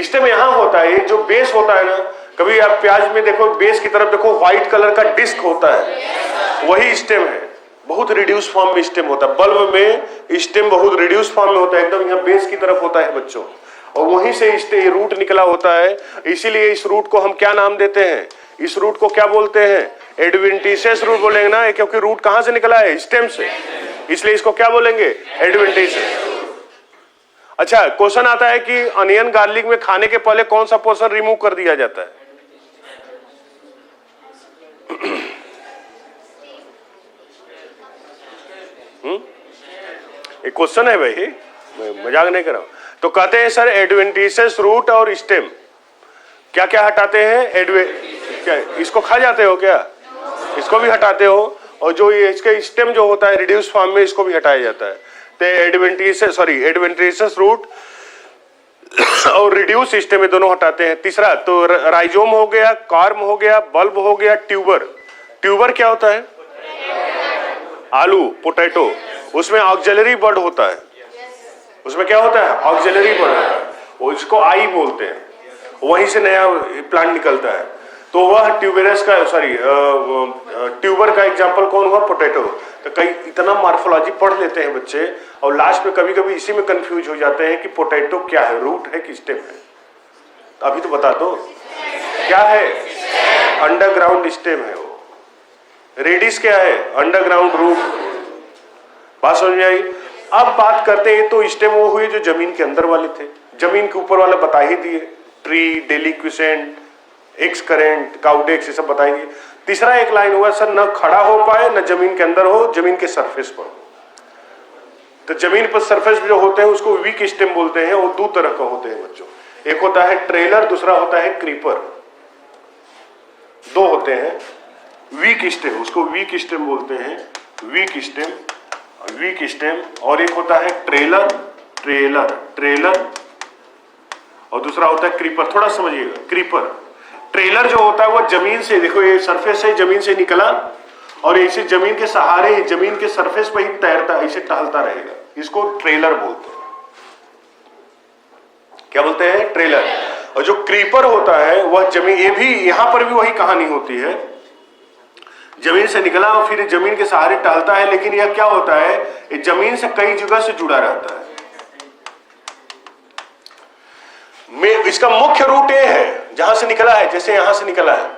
स्टेम यहाँ होता है, जो बेस होता है ना, कभी आप प्याज में देखो बेस की तरफ देखो, व्हाइट कलर का डिस्क होता है, वही स्टेम है। बहुत रिड्यूस फॉर्म में स्टेम होता है। बल्ब में स्टेम बहुत रिड्यूस फॉर्म में होता है, एकदम यहाँ बेस की तरफ होता है बच्चों, और वहीं से रूट निकला होता है। इसीलिए इस रूट को हम क्या नाम देते हैं? इस रूट को क्या बोलते हैं? एडवेंटिशियस रूट बोलेंगे ना, क्योंकि रूट कहां से निकला है? स्टेम से, इसलिए इसको क्या बोलेंगे? एडवेंटिशियस। अच्छा, क्वेश्चन आता है कि अनियन गार्लिक में खाने के पहले कौन सा पोर्शन रिमूव कर दिया जाता है? एक क्वेश्चन है भाई, मैं मजाक नहीं कर रहा हूं। तो कहते हैं सर एडवेंटिशियस रूट और स्टेम क्या क्या हटाते हैं? क्या इसको खा जाते हो क्या? इसको भी हटाते हो, और जो ये इसके स्टेम जो होता है रिड्यूस फॉर्म में, इसको भी हटाया जाता है। तो एडवेंटिशियस रूट और रिड्यूस स्टेम में दोनों हटाते हैं। तीसरा तो राइजोम हो गया, कॉर्म हो गया, बल्ब हो गया, ट्यूबर। ट्यूबर क्या होता है? आलू, पोटैटो, उसमें ऑक्सिलरी बड होता है। उसमें क्या होता है? ऑक्सिलरी बड, वो इसको आई बोलते हैं, वहीं से नया प्लांट निकलता है। तो वह ट्यूबरस का, ट्यूबर का एग्जांपल कौन हुआ? पोटैटो। तो कई इतना मार्फोलॉजी पढ़ लेते हैं बच्चे, और लास्ट में कभी कभी इसी में कंफ्यूज हो जाते हैं कि पोटैटो क्या है, रूट है कि स्टेम है। अभी तो बता दो क्या है? अंडरग्राउंड स्टेम है वो। रेडिस क्या है? Underground root. बात समझ में आई? अब बात करते हैं, तो स्टेम वो हुए जो जमीन के अंदर वाले थे, जमीन के ऊपर वाले बता ही दिए, ट्री, डेलिक्विसेंट, एक्स करेंट, काउडेक्स, ये सब बताई दिए। तीसरा एक लाइन हुआ सर, न खड़ा हो पाए, न जमीन के अंदर हो, जमीन के सरफेस पर हो। तो जमीन पर सरफेस जो होते हैं उसको वीक स्टेम बोलते हैं, वो दो तरह का होते हैं बच्चों। एक होता है ट्रेलर, दूसरा होता है क्रीपर। दो होते हैं। वीक स्टेम, उसको वीक स्टेम बोलते हैं, वीक स्टेम। और एक होता है ट्रेलर और दूसरा होता है क्रीपर। थोड़ा समझिएगा, क्रीपर ट्रेलर जो होता है वो जमीन से, देखो ये सरफेस से जमीन से निकला और इसे जमीन के सहारे, जमीन के सरफेस पर ही तैरता, इसे टहलता रहेगा, इसको ट्रेलर बोलते हैं। क्या बोलते हैं? ट्रेलर। और जो क्रीपर होता है वह जमीन, ये भी यहां पर भी वही कहानी होती है, जमीन से निकला और फिर जमीन के सहारे टहलता है, लेकिन यह क्या होता है, ये जमीन से कई जगह से जुड़ा रहता है। इसका मुख्य रूट ये है जहां से निकला है, जैसे यहां से निकला है,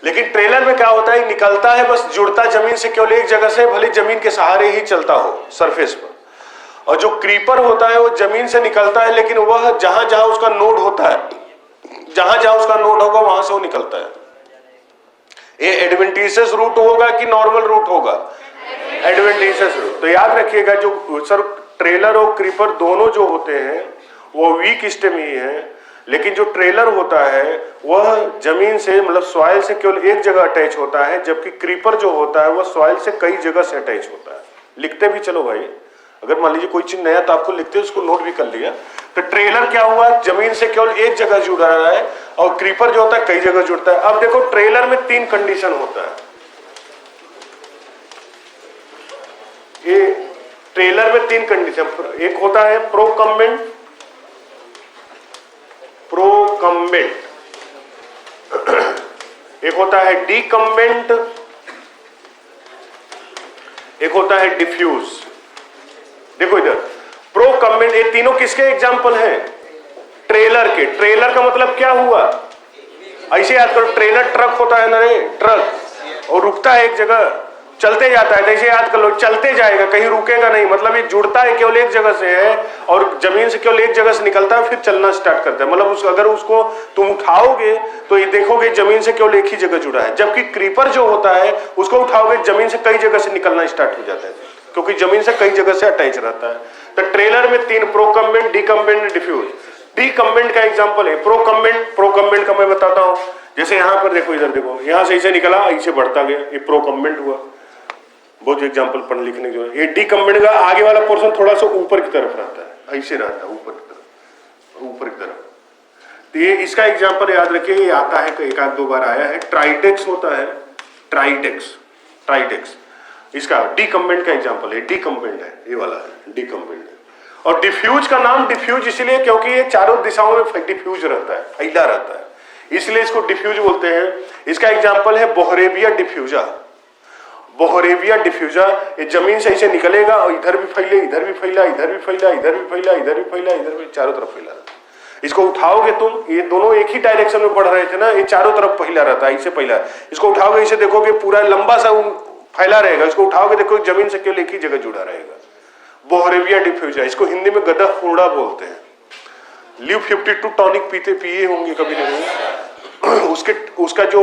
लेकिन ट्रेलर में क्या होता है, निकलता है बस जुड़ता जमीन से केवल एक जगह से, भले जमीन के सहारे ही चलता हो सरफेस पर। और जो क्रीपर होता है वो जमीन से निकलता है, लेकिन वह जहां जहां उसका नोड होता है, जहां जहां उसका नोड होगा वहां से वो निकलता है। ये एडवेंटिशियस रूट होगा कि नॉर्मल रूट होगा? Adventitious root. तो याद रखिएगा, जो सर ट्रेलर और क्रीपर दोनों जो होते हैं वो वीक स्टेम ही है, लेकिन जो ट्रेलर होता है वह जमीन से, मतलब सॉइल से केवल एक जगह अटैच होता है, जबकि क्रीपर जो होता है वह सॉइल से कई जगह से अटैच होता है। लिखते भी चलो भाई, अगर मान लीजिए कोई चीज नया तो आपको लिखते हैं, उसको नोट भी कर लिया। तो ट्रेलर क्या हुआ, जमीन से केवल एक जगह जुड़ा रहा है, और क्रीपर जो होता है कई जगह जुड़ता है। अब देखो ट्रेलर में 3 कंडीशन होता है। ये ट्रेलर में 3 कंडीशन, एक होता है प्रोकम्बेंट, एक होता है डीकम्बेंट, एक होता है डिफ्यूज। देखो इधर प्रोकम्बेंट, ये तीनों किसके एग्जाम्पल हैं? ट्रेलर के। ट्रेलर का मतलब क्या हुआ, ऐसे याद करो, ट्रेलर ट्रक होता है ना रे, ट्रक, और रुकता है एक जगह, चलते जाता है, तो ऐसे याद कर लो, चलते जाएगा, कहीं रुकेगा नहीं, मतलब ये जुड़ता है केवल एक जगह से है, और जमीन से केवल एक जगह से निकलता है, फिर चलना स्टार्ट करता है। मतलब अगर उसको तुम उठाओगे तो ये देखोगे जमीन से केवल एक ही जगह जुड़ा है, जबकि क्रीपर जो होता है उसको उठाओगे जमीन से कई जगह से निकलना स्टार्ट हो जाता है, क्योंकि जमीन से कई जगह से अटैच रहता है। तो ट्रेलर में 3, प्रोकम्बेंट, डीकम्बेंट, डिफ्यूज। डीकम्बेंट का एग्जांपल है प्रोकम्बेंट का मैं बताता हूं। जैसे यहां पर देखो, इधर देखो, यहां से ऐसे निकला, ऐसे बढ़ता गया, ये प्रोकम्बेंट हुआ। बहुत एग्जांपल पढ़ लिखने की जरूरत है। ये डीकम्बेंट का आगे वाला पोर्शन थोड़ा सा ऊपर की तरफ रहता है, ऐसे रहता है, ऊपर की तरफ। तो ये इसका एग्जांपल याद रखिए, ये आता है, एक आध दो बार आया है। ट्राइडेक्स होता है, ट्राइडेक्स इसका डीकम्बेंट का एग्जांपल है, डीकम्बेंट है, ये वाला है डीकम्बेंट। और डिफ्यूज का नाम डिफ्यूज इसलिए क्योंकि ये चारों दिशाओं में डिफ्यूज रहता है, फैला रहता है, इसलिए इसको डिफ्यूज बोलते हैं। इसका एग्जांपल है बोहरेविया डिफ्यूजा। बोहरेविया डिफ्यूजा, ये जमीन से ऐसे निकलेगा और इधर भी फैले, इधर भी फैला, इधर भी फैला, इधर भी फैला, इधर भी फैला, इधर भी, चारों तरफ फैला रहता है। इसको उठाओगे तुम, ये दोनों एक ही डायरेक्शन में बढ़ रहे थे ना, ये चारों तरफ फैला रहता है, ऐसे फैला। इसको उठाओगे, इसे देखोगे पूरा लंबा सा फैला रहेगा, इसको उठाओगे देखो जमीन से केवल एक ही जगह जुड़ा रहेगा। बोहरेविया डिफ्यूजा, इसको हिंदी में गदा फूड़ा बोलते हैं। लिव 52 टॉनिक पिए होंगे कभी नहीं, उसका जो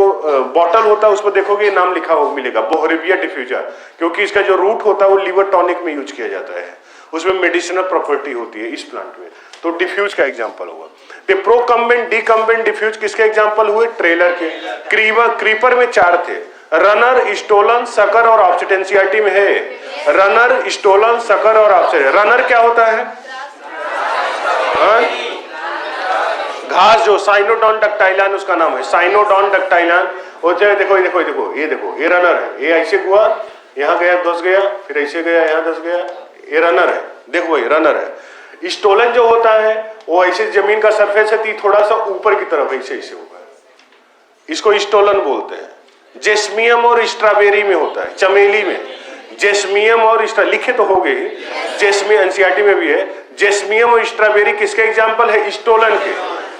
बॉटल होता है उस पर देखोगे नाम लिखा हो मिलेगा, बोहरेविया डिफ्यूजा, क्योंकि इसका जो रूट होता है वो लिवर टॉनिक में यूज किया जाता है, उसमें मेडिसिनल प्रॉपर्टी होती है इस प्लांट में। तो डिफ्यूज का एग्जांपल हुआ। प्रोकम्बेंट, डीकम्बेंट, डिफ्यूज किसके एग्जांपल हुए? ट्रेलर के। क्रीपर में 4 थे, रनर, स्टोलन, सकर और ऑफसेट। एनसीईआरटी में है रनर, स्टोलन, सकर और ऑफसेट। रनर क्या होता है? घास, जो साइनोडॉन डक्टाइलान उसका नाम है, साइनोडॉन डक्टाइलान। वो देखो ये रनर है, ये ऐसे हुआ, यहाँ गया, दस गया, फिर ऐसे गया, यहाँ 10 गया, ये रनर है। देखो ये रनर है। स्टोलन जो होता है वो ऐसे जमीन का सरफेस है, थोड़ा सा ऊपर की तरफ ऐसे होगा, इसको स्टोलन बोलते हैं। जेस्मियम और स्ट्रॉबेरी में होता है, चमेली में जेस्मियम और लिखे तो हो गए, जेस्मियम एनसीईआरटी में भी है। जेस्मियम और स्ट्रॉबेरी किसके एग्जाम्पल है? स्टोलन के।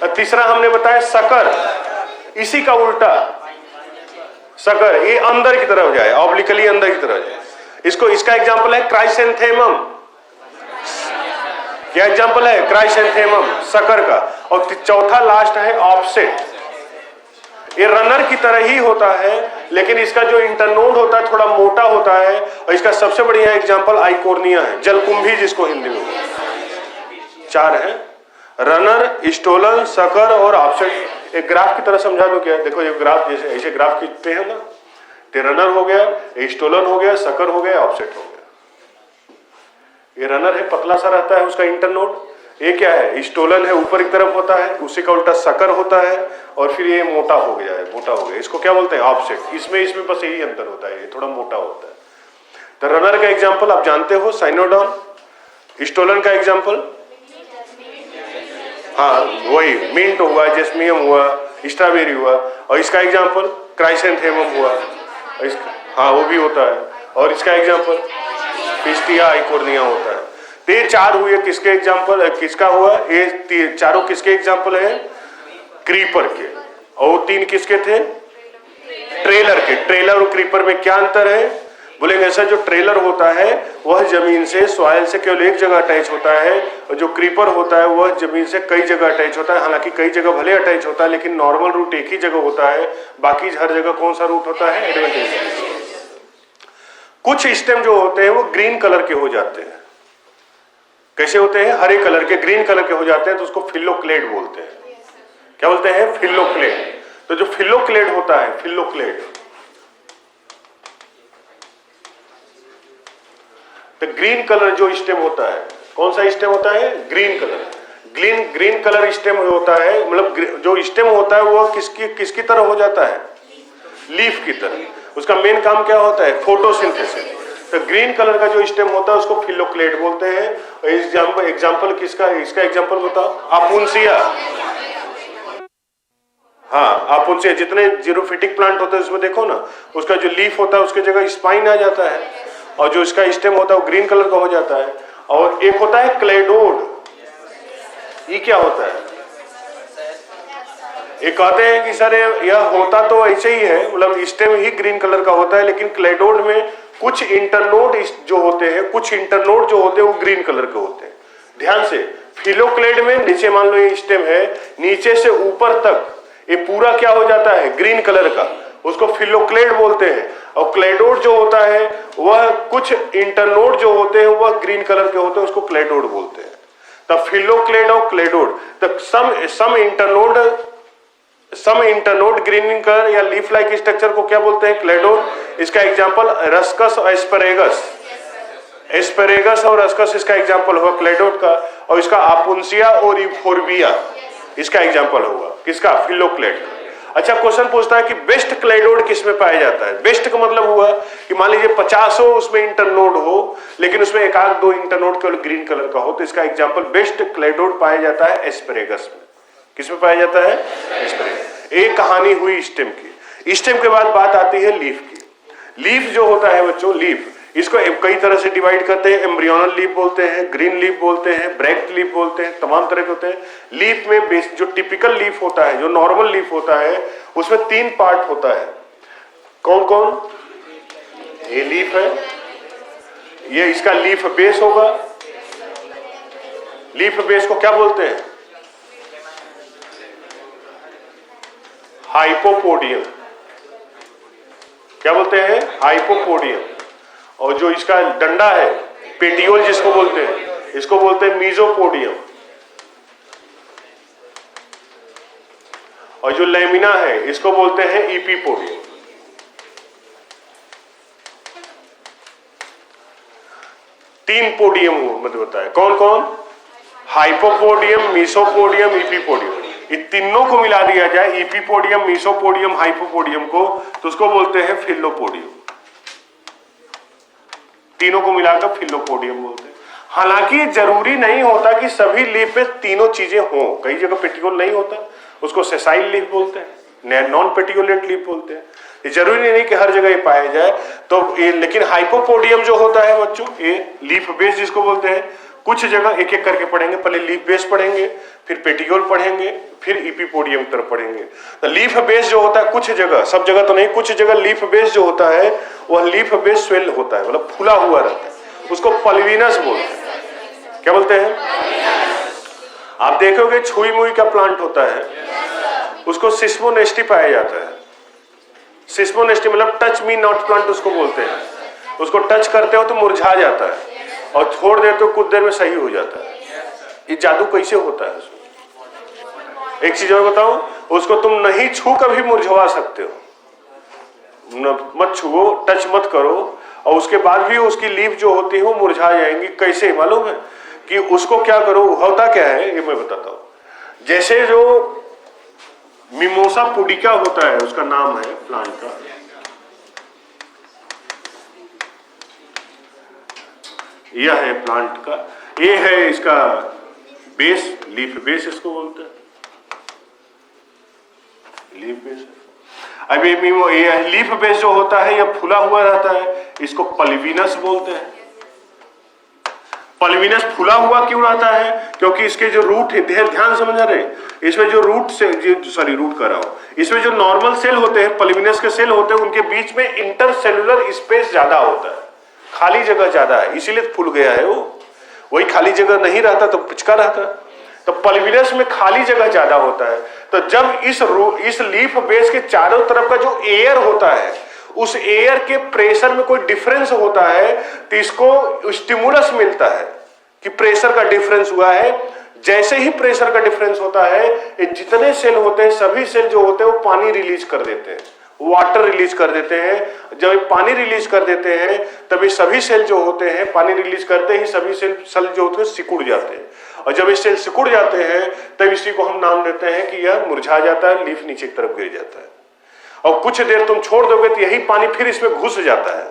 तीसरा हमने बताया सकर, इसी का उल्टा सकर, ये अंदर की तरफ जाए, ऑब्लिकली अंदर की तरफ जाए, इसका एग्जाम्पल है क्राइसेंथेमम। क्या एग्जाम्पल है? क्राइसेंथेमम, सकर का। और चौथा लास्ट है ऑफसेट। ये रनर की तरह ही होता है, लेकिन इसका जो इंटरनोड होता है थोड़ा मोटा होता है, और इसका सबसे बढ़िया एग्जाम्पल आइकोर्निया है, जलकुंभी जिसको हिंदी में। 4 है, रनर, स्टोलन, सकर और ऑफसेट। एक ग्राफ की तरह समझा दो क्या? देखो ये ग्राफ जैसे ऐसे ग्राफ खींचते हैं ना, तो रनर हो गया, स्टोलन हो गया, सकर हो गया, ऑफसेट हो गया। ये रनर है, पतला सा रहता है उसका इंटरनोड। ये क्या है? स्टोलन है, ऊपर की तरफ होता है, उसी का उल्टा सकर होता है, और फिर ये मोटा हो गया है, मोटा हो गया। इसको क्या बोलते हैं? ऑफसेट। इसमें बस यही अंतर होता है, ये थोड़ा मोटा होता है। तो रनर का एग्जाम्पल आप जानते हो, साइनोडॉन। स्टोलन का एग्जाम्पल, हाँ वही मिंट हुआ, जेस्मियम हुआ, स्ट्रॉबेरी हुआ। और इसका एग्जाम्पल क्राइसेंथेमम हुआ, हाँ वो भी होता है। और इसका एग्जाम्पल पिस्टिया आइकोर्निया होता है। तो ये चार हुए किसके एग्जाम्पल, किसका हुआ? ये चारों किसके एग्जाम्पल है? क्रीपर के। और तीन किसके थे? ट्रेलर के। ट्रेलर और क्रीपर में क्या अंतर है? बोलेंगे ऐसा, जो ट्रेलर होता है वह जमीन से, सॉइल से केवल एक जगह अटैच होता है, और जो क्रीपर होता है वह जमीन से कई जगह अटैच होता है। हालांकि कई जगह भले अटैच होता है, लेकिन नॉर्मल रूट एक ही जगह होता है, बाकी हर जगह कौन सा रूट होता है? एडवेंटिशियस। कुछ स्टेम जो होते हैं वो ग्रीन कलर के हो जाते हैं। कैसे होते हैं? हरे कलर के, ग्रीन कलर के हो जाते हैं, तो उसको फिलोक्लेड बोलते हैं। क्या बोलते हैं? फिलोक्लेड। तो जो फिलोक्लेड होता है, फिलोक्लेड, तो ग्रीन कलर जो स्टेम होता है, कौन सा स्टेम होता है? Green colour. Green colour stem होता है, मतलब जो स्टेम होता है वो किसकी तरह हो जाता है? लीफ की तरह। उसका मेन काम क्या होता है? फोटोसिंथेसिस। तो ग्रीन कलर का जो स्टेम होता है उसको फिलोक्लेड बोलते हैं। एग्जाम्पल किसका? इसका एग्जाम्पल बताओ। आपुंसिया। हाँ आपुंसिया। जितने जीरोफिटिक प्लांट होते हैं उसमें देखो ना, उसका जो लीफ होता है उसके जगह स्पाइन आ जाता है, और जो इसका स्टेम होता है वो ग्रीन कलर का हो जाता है। और एक होता है क्लेडोड। ये क्या होता है? ये कहते हैं कि सर यह होता तो ऐसे ही है, मतलब स्टेम ही ग्रीन कलर का होता है, लेकिन क्लेडोड में कुछ इंटरनोड जो होते हैं, कुछ इंटरनोड जो होते हैं वो ग्रीन कलर के होते हैं। ध्यान से, फिलोक्लेड में नीचे मान लो ये स्टेम है, नीचे से ऊपर तक ये पूरा क्या हो जाता है? ग्रीन कलर का, उसको फिलोक्लेड बोलते हैं। और क्लेडोड जो होता है वह कुछ इंटरनोड जो होते हैं वह ग्रीन कलर के होते हैं, उसको क्लेडोड बोलते हैं। तब फिलोक्लेड और क्लेडोड, तब सम इंटरनोड ग्रीन कलर या लीफ लाइक स्ट्रक्चर को क्या बोलते हैं? क्लेडोड। इसका एग्जांपल रस्कस और एस्परेगस। एस्परेगस और रस्कस इसका एग्जांपल हुआ क्लेडोड का। और इसका आपुंसिया और यूफोर्बिया इसका एग्जांपल हुआ किसका? फिलोक्लेड। अच्छा, क्वेश्चन पूछता है कि बेस्ट क्लेडोड किस में पाया जाता है? बेस्ट का मतलब हुआ कि मान लीजिए 50 उसमें इंटरनोड हो, लेकिन उसमें एक आध दो इंटरनोड केवल ग्रीन कलर का हो, तो इसका एग्जांपल बेस्ट क्लेडोड पाया जाता है एस्परेगस में। किसमें पाया जाता है? एस्परेगस। एक कहानी हुई स्टेम की। स्टेम के बाद बात आती है लीफ की। लीफ जो होता है बच्चों, लीफ इसको कई तरह से डिवाइड करते हैं। एम्ब्रियोनल लीफ बोलते हैं, ग्रीन लीफ बोलते हैं, ब्रैक्ट लीफ बोलते हैं, तमाम तरह के होते हैं। लीफ में जो टिपिकल लीफ होता है, जो नॉर्मल लीफ होता है, उसमें 3 पार्ट होता है। कौन कौन? ये लीफ है, ये इसका लीफ बेस होगा। लीफ बेस को क्या बोलते हैं? हाइपोपोडियम। क्या बोलते हैं? हाइपोपोडियम। और जो इसका डंडा है, पेटियोल जिसको बोलते हैं, इसको बोलते हैं मीजोपोडियम। और जो लेमिना है इसको बोलते हैं इपीपोडियम। तीन पोडियम मतलब होता है। कौन कौन? हाइपोपोडियम, मीसोपोडियम, इपीपोडियम। ये तीनों को मिला दिया जाए, इपीपोडियम, मीसोपोडियम, हाइपोपोडियम को, तो उसको बोलते हैं फिलोपोडियम। तीनों को मिलाकर फिलोपोडियम बोलते हैं। हालांकि जरूरी नहीं होता कि सभी लीफ पे तीनों चीजें हों। कई जगह पेटियोल नहीं होता, उसको सेसाइल लीफ बोलते हैं, नॉन पेटियोलेट लीफ बोलते हैं। ये जरूरी नहीं कि हर जगह ये पाया जाए। तो ये, लेकिन हाइपोपोडियम जो होता है बच्चों, ये लीफ बेस जिसको बोलते हैं, कुछ जगह एक एक करके पढ़ेंगे। पहले लीफ बेस पढ़ेंगे, फिर पेटियोल पढ़ेंगे, फिर इपीपोडियम तरफ पढ़ेंगे। तो लीफ बेस जो होता है, कुछ जगह, सब जगह तो नहीं, कुछ जगह लीफ बेस जो होता है वह लीफ बेस स्वेल होता है, मतलब फूला हुआ रहता है, उसको पल्विनस बोलते हैं। क्या बोलते हैं? आप देखोगे छुई मुई का प्लांट होता है, उसको सिस्मोनेस्टी पाया जाता है। सिस्मोनेस्टी मतलब टच मी नॉट प्लांट उसको बोलते हैं। उसको टच करते हो तो मुरझा जाता है, और छोड़ देते हो कुछ देर में सही हो जाता है। ये जादू कैसे होता है? एक चीज और बताऊं, उसको तुम नहीं छू कभी मुरझवा सकते हो, मत छुओ, टच मत करो, और उसके बाद भी उसकी लीफ जो होती है वो मुरझा जाएंगी। कैसे मालूम है कि उसको क्या करो, होता क्या है ये मैं बताता हूं। जैसे जो मिमोसा पुडिका होता है, उसका नाम है प्लांट का, यह है प्लांट का, ये है इसका बेस, लीफ बेस इसको बोलते हैं, लीफ बेस। अब ये लीफ बेस जो होता है यह फूला हुआ रहता है, इसको पल्विनस बोलते हैं। पल्विनस फूला हुआ क्यों रहता है? क्योंकि इसके जो रूट है, ध्यान समझ रहे, इसमें जो रूट से, रूट कर रहा हूं, इसमें जो नॉर्मल सेल होते हैं, पल्विनस के सेल होते हैं, उनके बीच में इंटरसेलुलर स्पेस ज्यादा होता है, खाली जगह ज्यादा है, इसीलिए फूल गया है वो। वही खाली जगह नहीं रहता तो पिचका रहता। तो पल्विनस में खाली जगह ज्यादा होता है। तो जब इस लीफ बेस के चारों तरफ का जो एयर होता है, उस एयर के प्रेशर में कोई डिफरेंस होता है, तो इसको स्टिमुलस मिलता है कि प्रेशर का डिफरेंस हुआ है। जैसे ही प्रेशर का डिफरेंस होता है, ये जितने सेल होते हैं, सभी सेल जो होते हैं वो पानी रिलीज कर देते हैं, वाटर रिलीज कर देते हैं। जब ये पानी रिलीज कर देते हैं, तभी सभी सेल जो होते हैं, पानी रिलीज करते ही सभी सेल जो होते हैं सिकुड़ जाते हैं, और जब ये सेल सिकुड़ जाते हैं तब इसी को हम नाम देते हैं कि यह मुरझा जाता है, लीफ नीचे की तरफ गिर जाता है। और कुछ देर तुम छोड़ दोगे तो यही पानी फिर इसमें घुस जाता है।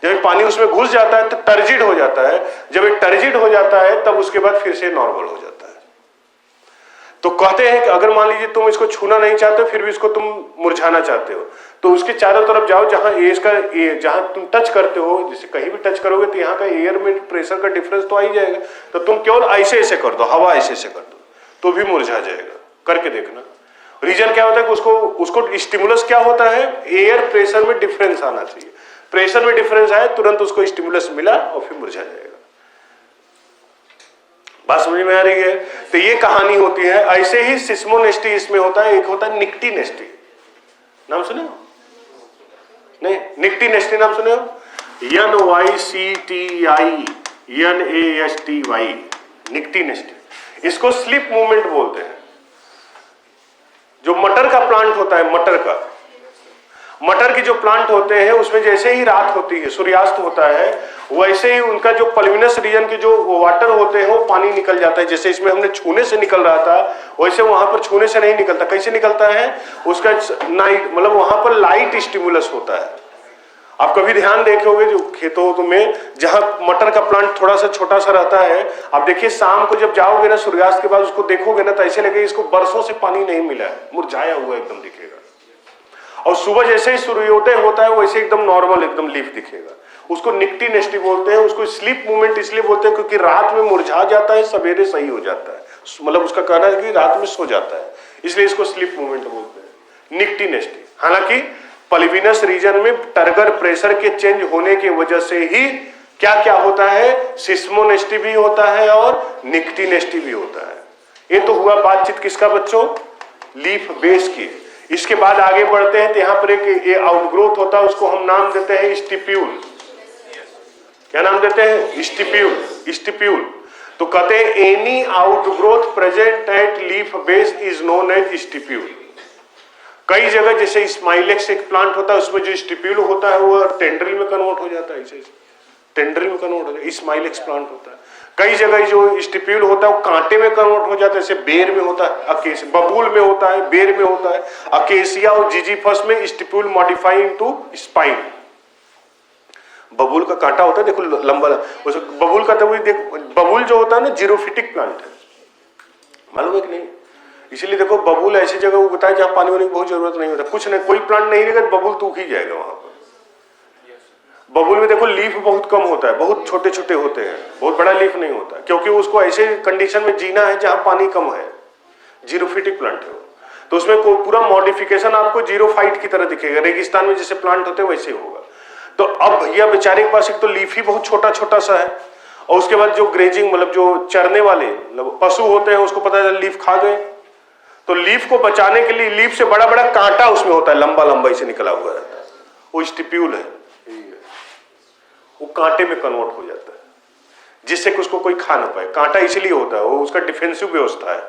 जब पानी उसमें घुस जाता है तो टर्जिड हो जाता है। जब ये टर्जिड हो जाता है तब उसके बाद फिर से नॉर्मल हो जाता है। तो कहते हैं कि अगर मान लीजिए तुम इसको छूना नहीं चाहते हो, फिर भी इसको तुम मुरझाना चाहते हो, तो उसके चारों तरफ जाओ, जहां तुम टच करते हो, जैसे कहीं भी टच करोगे तो यहाँ का एयर में प्रेशर का डिफरेंस तो आ ही जाएगा। तो तुम केवल ऐसे ऐसे कर दो, हवा ऐसे ऐसे कर दो, तो भी मुरझा जाएगा। करके देखना। रीजन क्या होता है कि उसको स्टिमुलस क्या होता है, एयर प्रेशर में डिफरेंस आना चाहिए। प्रेशर में डिफरेंस आए, तुरंत उसको स्टिमुलस मिला और फिर मुरझा जाएगा। बात समझ में आ रही है? तो ये कहानी होती है। ऐसे ही सिस्मोनेस्टी इसमें होता है, एक होता है निक्टीनेस्टी। नाम सुने हो? नहीं, निक्टीनेस्टी नाम सुने हो? NYCTINASTY, निक्टीनेस्टी। इसको स्लिप मूवमेंट बोलते हैं। जो मटर का प्लांट होता है, मटर के जो प्लांट होते हैं, उसमें जैसे ही रात होती है, सूर्यास्त होता है, वैसे ही उनका जो पल्विनस रीजन के जो वाटर होते हैं वो पानी निकल जाता है। जैसे इसमें हमने छूने से निकल रहा था, वैसे वहां पर छूने से नहीं निकलता। कैसे निकलता है? उसका नाइट, मतलब वहां पर लाइट स्टिमुलस होता है। आप कभी ध्यान देखोगे जो खेतों में जहां मटर का प्लांट थोड़ा सा छोटा सा रहता है, आप देखिए शाम को जब जाओगे ना, सूर्यास्त के बाद उसको देखोगे ना, तो ऐसे लगेगा इसको बरसों से पानी नहीं मिला है, मुरझाया हुआ एकदम दिखेगा। और सुबह जैसे ही सूर्योदय होता है वैसे एकदम नॉर्मल, एकदम लीफ दिखेगा। उसको निक्टीनेस्टी बोलते हैं। उसको स्लीप मूवमेंट इसलिए बोलते हैं क्योंकि रात में मुरझा जाता है, सवेरे सही हो जाता है। मतलब उसका कहना है कि रात में सो जाता है, इसलिए इसको स्लीप मूवमेंट बोलते हैं, निक्टीनेस्टी। हालांकि पल्विनस रीजन में टर्गर प्रेशर के चेंज होने की वजह से ही क्या क्या होता है, सिस्मोनेस्टी भी होता है और निक्टीनेस्टी भी होता है। ये तो हुआ बातचीत किसका बच्चों? लीफ बेस की। इसके बाद आगे बढ़ते हैं तो यहाँ पर एक आउटग्रोथ होता है, उसको हम नाम देते हैं स्टिप्यूल। क्या नाम देते हैं? स्टिप्यूल। तो कहते हैं any outgrowth present at leaf base is known as stipule. कई जगह जैसे स्माइलेक्स एक प्लांट होता है, उसमें जो स्टिप्यूल होता है वो टेंड्रिल में कन्वर्ट हो जाता है, ऐसे टेंड्रिल में कन्वर्ट हो जाता है, स्माइलेक्स प्लांट होता है। कई जगह जो स्टिप्यूल होता है वो कांटे में कन्वर्ट हो जाता है, जैसे बेर में होता है, अकेसिया, बबूल में होता है, बेर में होता है, अकेसिया और जिजीफस में स्टिप्यूल मॉडिफाई इनटू स्पाइन। बबूल का कांटा होता है, देखो लंबा, बबूल का तो बबूल जो होता है ना, जीरोफिटिक प्लांट है, मालूम है कि नहीं? इसीलिए देखो बबूल ऐसी जगह उगता है जहां पानी वानी की बहुत जरूरत नहीं होता। कुछ नहीं, कोई प्लांट नहीं रहेगा, बबूल तो उग ही जाएगा वहां पर। बबूल में देखो लीफ बहुत कम होता है, बहुत छोटे छोटे होते हैं, बहुत बड़ा लीफ नहीं होता, क्योंकि उसको ऐसे कंडीशन में जीना है जहां पानी कम है। जीरोफिटिक प्लांट है वो, तो उसमें पूरा मॉडिफिकेशन आपको जीरोफाइट की तरह दिखेगा। रेगिस्तान में जैसे प्लांट होते हैं वैसे होगा। तो अब भैया बेचारे के पास एक तो लीफ ही बहुत छोटा छोटा सा है, और उसके बाद जो ग्रेजिंग, मतलब जो चरने वाले मतलब पशु होते हैं, उसको पता चला लीफ खा गए, तो लीफ को बचाने के लिए लीफ से बड़ा बड़ा कांटा उसमें होता है, लंबा लंबा इसे निकला हुआ रहता है, वो स्टिप्यूल है। वो कांटे में कन्वर्ट हो जाता है जिससे कि उसको कोई खा ना पाए। कांटा इसलिए होता है, वो उसका डिफेंसिव व्यवस्था है।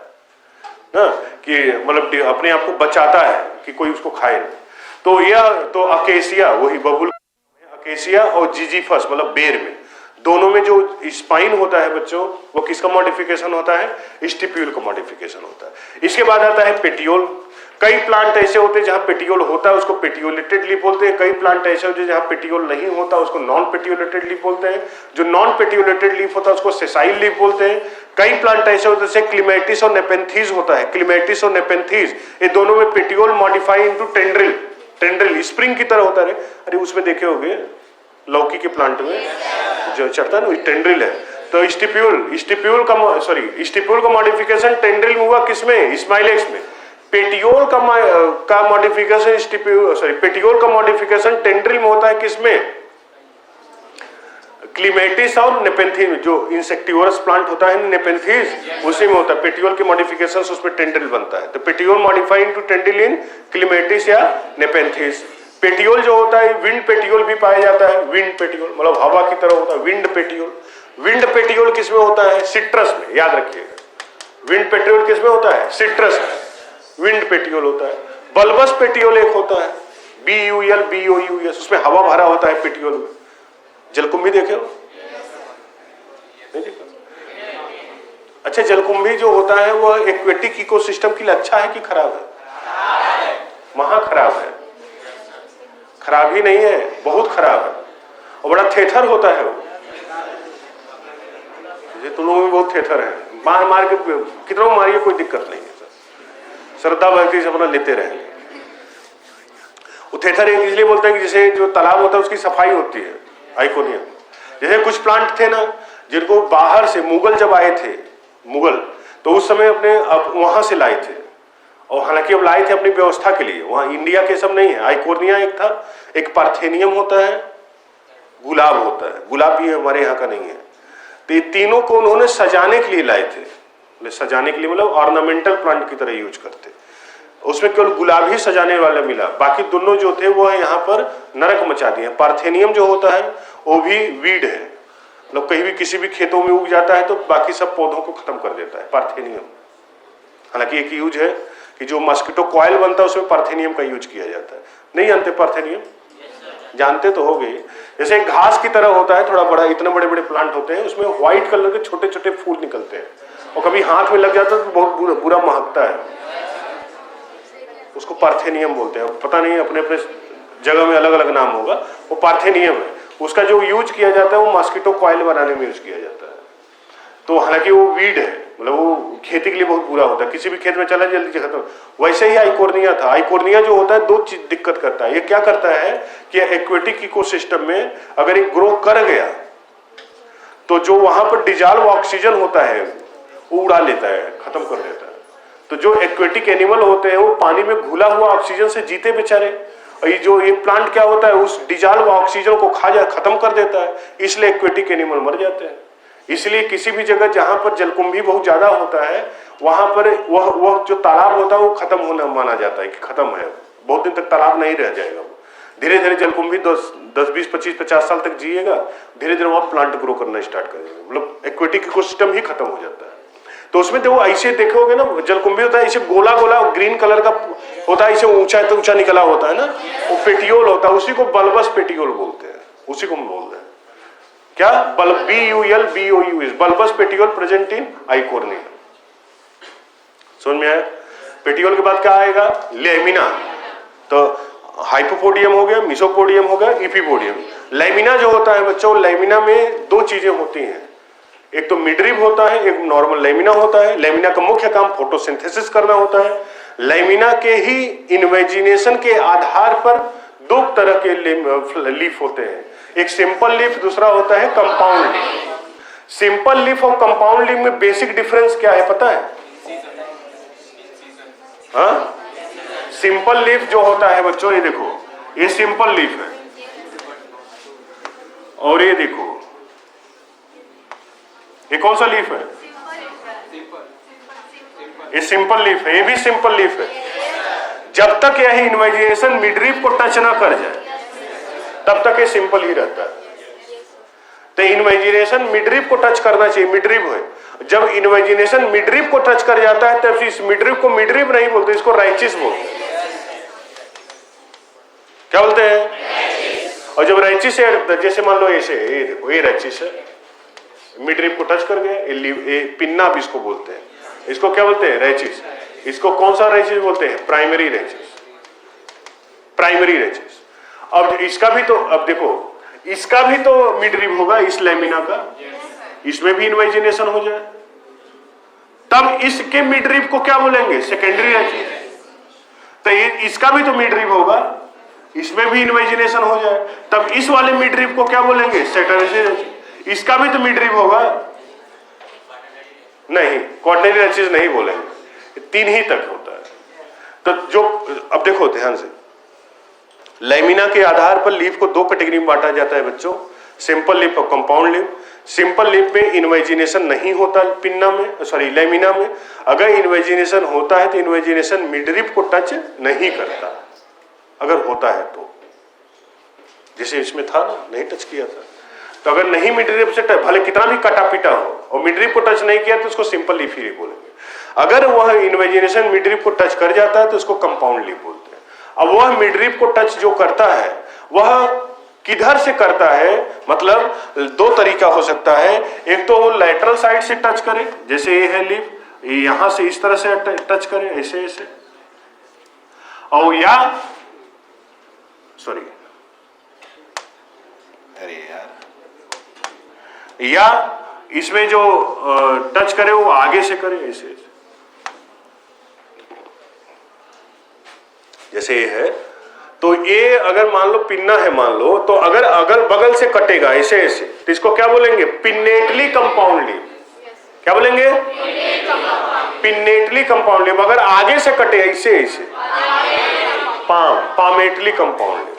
ना, कि मतलब अपने आप को बचाता है कि कोई उसको खाए नहीं। तो यह तो अकेसिया, वही बबुल अकेसिया और जिजीफस मतलब बेर में, दोनों में जो स्पाइन होता है बच्चों, वो किसका मॉडिफिकेशन होता है? स्टिप्यूल का मॉडिफिकेशन होता है। इसके बाद आता है पेटियोल। कई प्लांट ऐसे होते हैं जहां पेटियोल होता है, उसको पेटियोलेटेड लीफ बोलते हैं। कई प्लांट ऐसे होते हैं जहां पेटियोल नहीं होता, उसको नॉन पेटियोलेटेड लीफ बोलते हैं। जो नॉन पेटियोलेटेड लीफ होता है उसको सेसाइल लीफ बोलते हैं। कई प्लांट ऐसे होते हैं जैसे क्लिमेटिस और नेपेंथीज होता है, क्लिमेटिस और नेपेंथीज, ये दोनों में petiole modify into tendril, tendril spring की तरह होता है। अरे उसमें देखे होंगे लौकी के प्लांट में जो चढ़ता है ना, टेंड्रिल है। तो स्टिप्यूल का मॉडिफिकेशन टेंड्रिल में हुआ, किसमें? स्माइलेक्स में। पेटियोल का मॉडिफिकेशन पेटियोल का मॉडिफिकेशन टेंड्रिल में होता है, किसमें? क्लिमेटिस और नेपेंथीज में। जो इंसेक्टिवोरस प्लांट होता है नेपेंथीज, उसी में होता है। पेटियोल के मॉडिफिकेशन उसमें टेंड्रिल बनता है। तो पेटियोल मॉडिफाई इनटू टेंड्रिल इन क्लिमेटिस या नेपेंथीज। पेटियोल जो होता है विंड पेटियोल भी पाया जाता है। विंड पेटियोल मतलब हवा की तरह होता है, विंड पेटियोल। विंड पेटियोल किसमें होता है? सिट्रस में, याद रखिएगा। विंड पेटियोल किसमें होता है? सिट्रस में विंड पेटियोल होता है। बल्बस पेटियोल एक होता है, BULBOUS, उसमें हवा भरा होता है पेटियोल में। जलकुंभी देखे हो? नहीं देखा? अच्छा, जलकुंभी जो होता है वो एक्वेटिक इकोसिस्टम के लिए अच्छा है कि खराब है? महा खराब है। खराब ही नहीं है, बहुत खराब है और बड़ा थेथर होता है वो। ये तुम लोगों में बहुत थेथर है, मार मार के कितना मारिए कोई दिक्कत नहीं है, श्रद्धा भक्ति से अपना लेते रहेंगे। वो थेथर इसलिए बोलते हैं कि जैसे जो तालाब होता है उसकी सफाई होती है, आइकोनियम। जैसे कुछ प्लांट थे ना जिनको बाहर से मुगल जब आए थे, मुगल तो उस समय अपने अब वहां से लाए थे, और हालांकि अब लाए थे अपनी व्यवस्था के लिए, वहां इंडिया के सब नहीं है। आइकोनिया एक था, एक पार्थेनियम होता है, गुलाब होता है। गुलाब भी हमारे यहाँ का नहीं है। तो ये तीनों को उन्होंने सजाने के लिए लाए थे। सजाने के लिए मतलब ऑर्नामेंटल प्लांट की तरह यूज करते। उसमें केवल गुलाब ही सजाने वाला मिला, बाकी दोनों जो थे वो यहाँ पर नरक मचा दिए। पार्थेनियम जो होता है वो भी वीड है, मतलब कहीं भी किसी भी खेतों में उग जाता है तो बाकी सब पौधों को खत्म कर देता है पार्थेनियम। हालांकि एक यूज है कि जो मस्किटो कॉयल बनता है उसमें पार्थेनियम का यूज किया जाता है। नहीं जानते पार्थेनियम? जानते तो हो गए। जैसे घास की तरह होता है, थोड़ा बड़ा, इतने बड़े बड़े प्लांट होते हैं, उसमें व्हाइट कलर के छोटे छोटे फूल निकलते हैं और कभी हाथ में लग जाता है तो बहुत बुरा महकता है, उसको पार्थेनियम बोलते हैं। पता नहीं अपने अपने जगह में अलग अलग नाम होगा, वो पार्थेनियम है। उसका जो यूज किया जाता है वो मस्किटो कॉयल बनाने में यूज किया जाता है। तो हालांकि वो वीड है, मतलब वो खेती के लिए बहुत बुरा होता है, किसी भी खेत में चला जल्दी खत्म। वैसे ही आइकोर्निया था। आइकोर्निया जो होता है दो चीज दिक्कत करता है। ये क्या करता है कि एक्वेटिक इकोसिस्टम में अगर ये ग्रो कर गया तो जो वहां पर डिजॉल्व ऑक्सीजन होता है वो उड़ा लेता है, खत्म कर देता है। तो जो एक्वेटिक एनिमल होते हैं वो पानी में घुला हुआ ऑक्सीजन से जीते बेचारे, और ये प्लांट क्या होता है उस डिजॉल्व ऑक्सीजन को खत्म कर देता है, इसलिए एक्वेटिक एनिमल मर जाते हैं। इसलिए किसी भी जगह जहां पर जलकुंभी बहुत ज्यादा होता है वहां पर वह जो तालाब होता है वो खत्म होना माना जाता है कि खत्म है, बहुत दिन तक तालाब नहीं रह जाएगा। वो धीरे धीरे जलकुंभी 10, 20, 25, 50 साल तक जिएगा, धीरे धीरे वहां प्लांट ग्रो करना स्टार्ट करेगा, मतलब एक्वेटिक इकोसिस्टम ही खत्म हो जाता है। तो उसमें तो ऐसे देखोगे ना, जलकुंभी होता है ऐसे गोला गोला ग्रीन कलर का होता है, ऐसे ऊंचा तो ऊंचा निकला होता है ना, वो पेटियोल होता है, उसी को बल्बस पेटियोल बोलते हैं, उसी को हम बोल रहे हैं क्या? BULBOUS, bulbous petiole present in Eichhornia. समझ में आया? पेटियोल के बाद क्या आएगा? लेमिना। तो हाइपोपोडियम हो गया, मिसोपोडियम हो गया, इपीपोडियम। लेमिना जो होता है बच्चों, लेमिना में दो चीजें होती हैं, एक तो मिडरिब होता है, एक नॉर्मल लेमिना होता है। लेमिना का मुख्य काम फोटोसिंथेसिस करना होता है। लेमिना के ही इन्वेजिनेशन के आधार पर दो तरह के लीफ होते हैं, एक सिंपल लीफ, दूसरा होता है कंपाउंड लीफ। सिंपल लीफ और कंपाउंड लीफ में बेसिक डिफरेंस क्या है पता है? हाँ, सिंपल लीफ जो होता है बच्चों, ये देखो, ये सिंपल लीफ है, और ये देखो ये कौन सा लीफ है? ये सिंपल लीफ है, ये भी सिंपल लीफ है। जब तक यह इन्वेजिनेशन मिडरिब को टच ना कर जाए तब तक ये सिंपल ही रहता है। तो इन्वेजिनेशन मिडरिब को टच करना चाहिए, मिडरिब है। जब इन्वेजिनेशन मिडरिप को टच कर जाता है तब इस मिडरिप को मिडरिप नहीं बोलते, इसको राइचिस बोलते हैं। क्या बोलते हैं? और जब राइचिस है, जैसे मान लो ऐसे, ये देखो ये राइचिस है, मिडरिप को टच कर गए, पिन्ना भी इसको बोलते हैं। इसको क्या बोलते हैं? राइचिस। इसको कौन सा राइचिस बोलते हैं? प्राइमरी राइचिस। प्राइमरी राइचिस। अब इसका भी तो, अब देखो इसका भी तो मिडरिप होगा, इस लैमिना का, इसमें भी इन्वेजिनेशन हो जाए तब इसके मिडरिप को क्या बोलेंगे? सेकेंडरी राइचिस। तो इसका भी तो मिडरिप होगा, इसमें भी इन्वेजिनेशन हो जाए तब इस वाले मिडरिप को क्या बोलेंगे? सेकेंडरी राइचिस। इसका भी तो मिडरिप होगा, नहीं, क्वाटरनरी राइचिस नहीं बोलेंगे, 3 ही तक होता है। तो जो, अब देखो ध्यान से, लैमिना के आधार पर लीफ को 2 कैटेगरी में बांटा जाता है बच्चों, सिंपल लीफ और कंपाउंड लीफ। सिंपल लीफ में इन्वेजिनेशन नहीं होता पिन्ना में, सॉरी लैमिना में। अगर इन्वेजिनेशन होता है तो इन्वेजिनेशन मिडरिप को टच नहीं करता, अगर होता है तो, जैसे इसमें था ना, नहीं टच किया था। तो अगर नहीं मिडरिप से टच, भले कितना भी कटा पिटा हो और मिडरिप को टच नहीं किया तो उसको सिंपल लीफ ही बोलेंगे। अगर वह इन्वेजिनेशन मिडरिप को टच कर जाता है तो उसको कंपाउंड लीफ बोलते हैं। अब वह मिडरिप को टच जो करता है वह किधर से करता है, मतलब 2 तरीका हो सकता है। एक तो वो लैटरल साइड से टच करे, जैसे ये है लीफ, यहां से इस तरह से टच करे, ऐसे ऐसे, और या सॉरी अरे यार, या इसमें जो टच करे वो आगे से करे, ऐसे ऐसे, जैसे ये है। तो ये अगर मान लो पिन्ना है मान लो, तो अगर अगल बगल से कटेगा ऐसे ऐसे तो इसको क्या बोलेंगे? Pinnately compound leaf. क्या बोलेंगे? Pinnately compound leaf. अगर आगे से कटे ऐसे ऐसे, पामेटली कंपाउंड लीफ।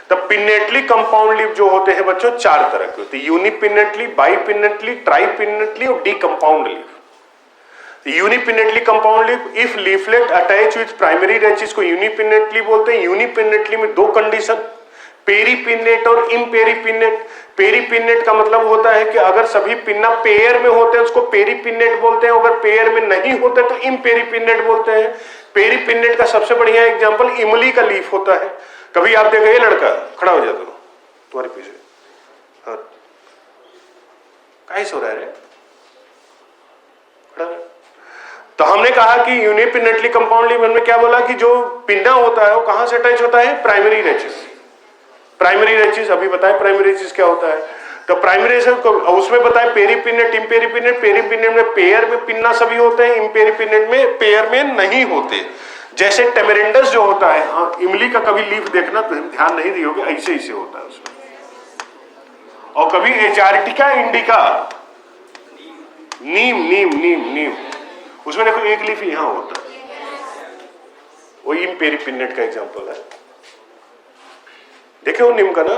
तब पिन्नेटली कंपाउंड लीफ जो होते हैं बच्चों 4 तरह के होते हैं, यूनिपिन्नेटली, बाइपिन्नेटली, ट्राइपिन्नेटली और decompound leaf. Unipinnately compound leaf, if leaflet attach with primary rachis को यूनिपिन्नेटली बोलते हैं। यूनिपिन्नेटली में 2 कंडीशन, पेरीपिन्नेट और इम्पेरीपिन्नेट। पेरीपिन्नेट का मतलब होता है कि अगर सभी पिन्ना पेयर में होते हैं उसको पेरीपिन्नेट बोलते हैं, अगर पेयर में नहीं होते तो इम्पेरीपिन्नेट बोलते हैं। पेरीपिन्नेट का सबसे बढ़िया एग्जांपल इमली का लीफ होता है। कभी आप देखो, ये लड़का खड़ा हो जाता तुम्हारे पीछे, हाँ कैसे हो रहा है, खड़ा है। तो हमने कहा कि यूनिपिन्नेटली कंपाउंड लीफ में क्या बोला कि जो पिन्ना होता है वो कहां से अटैच होता है? प्राइमरी राइचिस। प्राइमरी राइचिस अभी बताए प्राइमरी राइचिस क्या होता है। तो प्राइमरी राइचिस उसमें बताए पेरीपिन्नेट, इम्पेरीपिन्नेट। पेरीपिन्नेट में पेयर में पिन्ना सभी होते हैं, इम्पेरीपिन्नेट में पेयर में नहीं होते। जैसे टेमेरिंडस जो होता है, इमली का कभी लीफ देखना तो ध्यान नहीं दियोगे, ऐसे ऐसे होता है उसमें। और कभी एजार्टिका इंडिका, नीम नीम नीम नीम, उसमें देखो एक लीफ यहां होता है, वो इम्पेरीपिन्नेट का एग्जांपल है। देखे वो नीम का ना,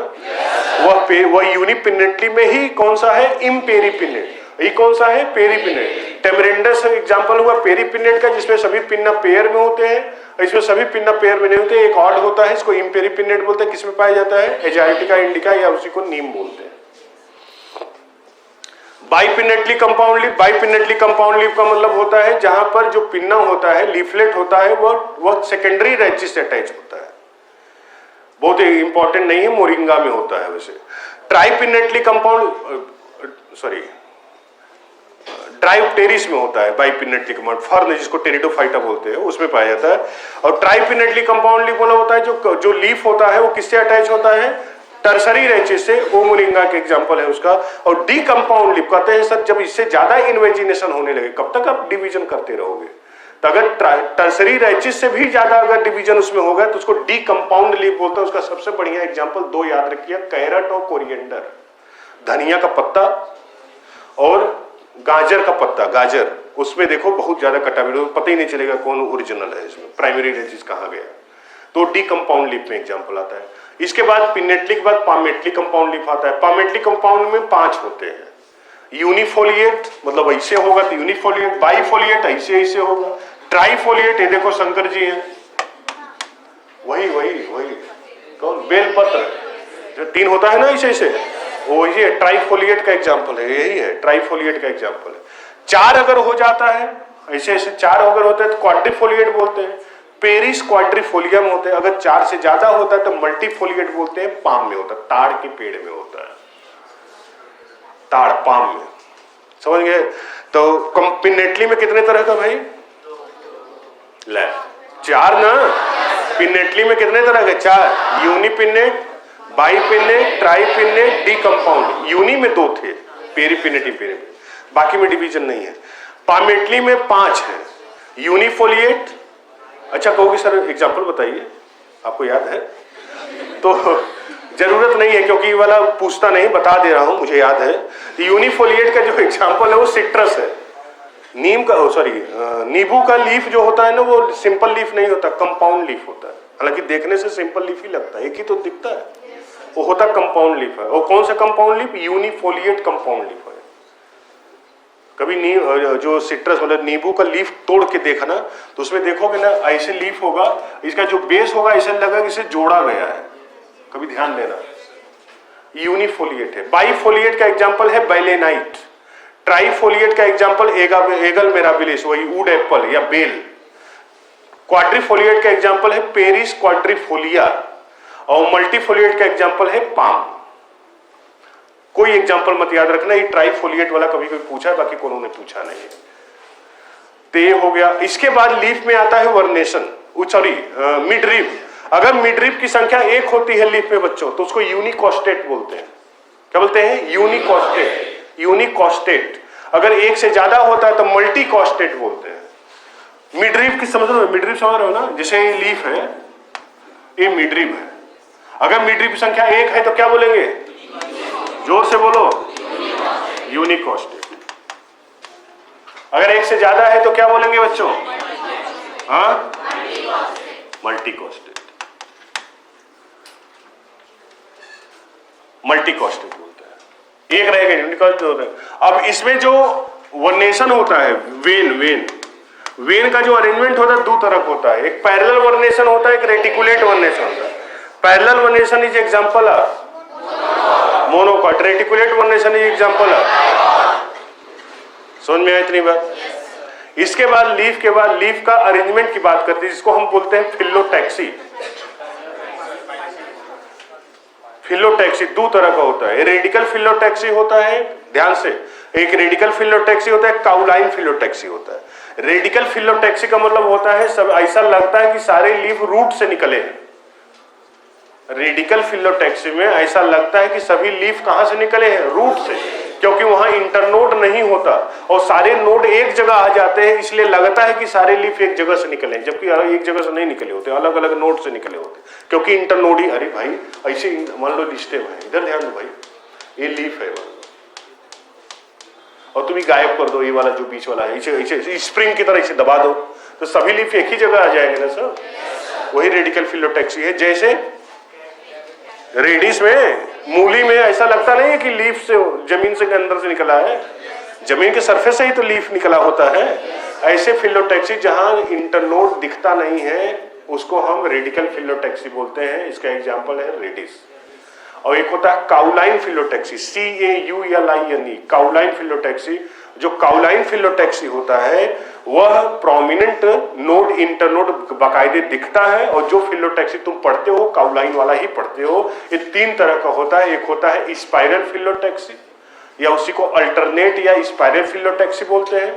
वह यूनिपिन्नेटली में ही कौन सा है? इम्पेरीपिन्नेट। ये कौन सा है? पेरीपिन्नेट। टेमेरिंडस एग्जांपल हुआ पेरीपिन्नेट का, जिसमें सभी पिन्ना पेयर में होते हैं, इसमें सभी पिन्ना पेयर में नहीं होते। एक ऑड होता है, इसको इम्पेरीपिन्नेट बोलते हैं। किसमें पाया जाता है? एजार्टिका इंडिका, या उसी को नीम बोलते हैं। बाइपिन्नेटली कंपाउंड लीफ, बाइपिन्नेटली कंपाउंड लीफ का मतलब होता है जहां पर जो पिन्ना होता है, लीफलेट होता है, वह सेकेंडरी राइचिस से अटैच होता है। बहुत इंपॉर्टेंट नहीं है, मोरिंगा में होता है वैसे। ट्राइपिन्नेटली कंपाउंड, सॉरी ट्राइप्टेरिस में होता है बाइपिन्नेटली कंपाउंड, फर्न जिसको टेरिडोफाइटा बोलते हैं, उसमें पाया जाता है। और ट्राइपिन्नेटली कंपाउंड लीफ वाला होता है जो लीफ होता है वो किससे अटैच होता है? टर्सरी राइचिस से। वो मोरिंगा के एग्जांपल है उसका। और डी कंपाउंड लीफ कहते हैं सर जब इससे ज्यादा इन्वेजिनेशन होने लगे, कब तक आप डिवीजन करते रहोगे? तो अगर टर्सरी राइचिस से भी ज्यादा अगर डिवीजन उसमें होगा तो उसको डी कंपाउंड लीफ बोलते हैं। उसका सबसे बढ़िया एग्जांपल 2 याद रखिए, कैरट और कोरिएंडर। धनिया का पत्ता और गाजर का पत्ता, गाजर, उसमें देखो बहुत ज्यादा कटा हुआ, पता ही नहीं चलेगा कौन ओरिजिनल है, इसमें प्राइमरी राइचिस कहां गया। तो डी कंपाउंड लीफ में एग्जांपल आता है। इसके बाद पिन्नेटली के बाद पामेटली कंपाउंड लीफ आता है। पामेटली कंपाउंड में 5 होते हैं। यूनिफोलिएट मतलब ऐसे होगा तो यूनिफोलिएट, बाइफोलिएट ऐसे ऐसे होगा, ट्राइफोलिएट, ये देखो शंकर जी हैं, वही वही वही कौन, बेलपत्र जो 3 होता है ना ऐसे ऐसे, वो ये ट्राइफोलिएट का एग्जांपल है, यही है ट्राइफोलिएट का एग्जांपल है। 4 अगर हो जाता है, ऐसे ऐसे 4 अगर होते हैं तो क्वाड्रिफोलिएट बोलते हैं, पेरिस क्वाड्रिफोलियम होते हैं। अगर 4 से ज्यादा होता है तो मल्टीफोलिएट बोलते हैं, पाम में होता है, ताड़ के पेड़ में होता है, ताड़ पाम में, समझ गए। तो पिनेटली में कितने तरह का भाई? ले 4 ना, पिनेटली में कितने तरह के? 4, यूनिपिनेट, बाईपिनेट, ट्राईपिनेट, डी कंपाउंड। यूनि में 2 थे, पेरीपिनेटी पेरीपिनेट, बाकी में डिवीजन नहीं है। पामेटली में 5 है, यूनिफोलिएट। अच्छा कहोगे सर एग्जांपल बताइए, आपको याद है? तो जरूरत नहीं है क्योंकि ये वाला पूछता नहीं, बता दे रहा हूं, मुझे याद है। यूनिफोलिएट का जो एग्जांपल है वो सिट्रस है। नीम का नींबू का लीफ जो होता है ना, वो सिंपल लीफ नहीं होता, कंपाउंड लीफ होता है। हालांकि देखने से सिंपल लीफ ही लगता है, एक ही तो दिखता है, वो होता कंपाउंड लीफ है। और कौन सा कंपाउंड लीफ? यूनिफोलिएट कंपाउंड लीफ है। कभी जो सिट्रस मतलब नींबू का लीफ तोड़ के देखना तो उसमें देखोगे ना ऐसे लीफ होगा, इसका जो बेस होगा ऐसा लगेगा इसे जोड़ा गया है, कभी ध्यान देना। यूनिफोलिएट है। बाईफोलिएट का एग्जांपल है बैलेनाइट। ट्राईफोलिएट का एग्जांपल एगल मिराबिलिस, वही वुड एप्पल या बेल। क्वाड्रिफोलिएट का एग्जांपल है पेरिस क्वाड्रिफोलिया, और मल्टीफोलिएट का एग्जांपल है पाम। कोई एग्जांपल मत याद रखना, ये ट्राईफोलिएट वाला कभी कोई पूछा है, बाकी कोई ने पूछा नहीं है। तो ये हो गया। इसके बाद लीफ में आता है वर्नेशन, सॉरी मिडरीफ। अगर मिडरीफ की संख्या 1 होती है लीफ में बच्चों तो उसको यूनिकॉस्टेट बोलते हैं। क्या बोलते हैं? यूनिकॉस्टेट। यूनिकॉस्टेट। अगर 1 से ज्यादा होता है तो मल्टीकॉस्टेट बोलते हैं। मिडरीफ की समझ रहे हो? मिडरीफ समझ रहे हो ना? जैसे ये लीफ है, ये मिडरीफ है। अगर मिडरीफ की संख्या 1 है तो क्या बोलेंगे? जोर से बोलो, यूनिकॉस्टेट। अगर 1 से ज्यादा है तो क्या बोलेंगे बच्चों? हाँ, मल्टीकॉस्टेट। मल्टीकॉस्टेट बोलते हैं। एक रहेगा यूनिकॉस्टेट होता है। अब इसमें जो वर्नेशन होता है, वेन का जो अरेंजमेंट होता है 2 तरह होता है। एक पैरेलल वर्नेशन होता है, एक रेटिकुलेट वर्नेशन होता है। Parallel venation is example of monocot, reticulate venation is example of. समझ में आया इतनी बात? इसके बाद लीफ का अरेंजमेंट की बात करते हैं, जिसको हम बोलते हैं फिलोटैक्सी। फिलोटैक्सी 2 तरह का होता है। रेडिकल फिलोटैक्सी होता है, ध्यान से, एक रेडिकल फिलोटैक्सी होता है, काउलाइन फिलोटैक्सी होता है। रेडिकल फिलोटैक्सी का मतलब होता है सब ऐसा लगता है कि सारे लीफ रूट से निकले हैं। रेडिकल फिलोटैक्सी में ऐसा लगता है कि सभी लीफ कहां से निकले हैं? रूट से, क्योंकि वहां इंटरनोड नहीं होता और सारे नोड एक जगह आ जाते हैं, इसलिए लगता है कि सारे लीफ एक जगह से निकले हैं, जबकि एक जगह से नहीं निकले होते, अलग अलग नोड से निकले होते, क्योंकि इंटरनोड ही। अरे भाई ऐसे मान लो लिस्टेम है, इधर ध्यान दो भाई, ये लीफ है और तुम गायब कर दो ये वाला जो बीच वाला है, इसे स्प्रिंग की तरह इसे दबा दो तो सभी लीफ एक ही जगह आ जाएंगे ना सर। वही रेडिकल फिलोटैक्सी है। जैसे रेडिस में, मूली में ऐसा लगता नहीं है कि लीफ से जमीन से अंदर से निकला है, जमीन के सरफेस से ही तो लीफ निकला होता है। ऐसे फिलोटैक्सी जहां इंटरनोड दिखता नहीं है उसको हम रेडिकल फिलोटैक्सी बोलते हैं। इसका एग्जांपल है रेडिस। और एक होता है काउलाइन फिलोटैक्सी, CAULINE, काउलाइन फिलोटैक्सी। जो काउलाइन फिलोटैक्सी होता है वह प्रोमिनेंट नोड इंटरनोड बाकायदे दिखता है, और जो फिलोटैक्सी तुम पढ़ते हो काउलाइन वाला ही पढ़ते हो। ये 3 तरह का होता है। एक होता है स्पाइरल फिलोटैक्सी, या उसी को अल्टरनेट या स्पाइरल फिलोटैक्सी बोलते हैं।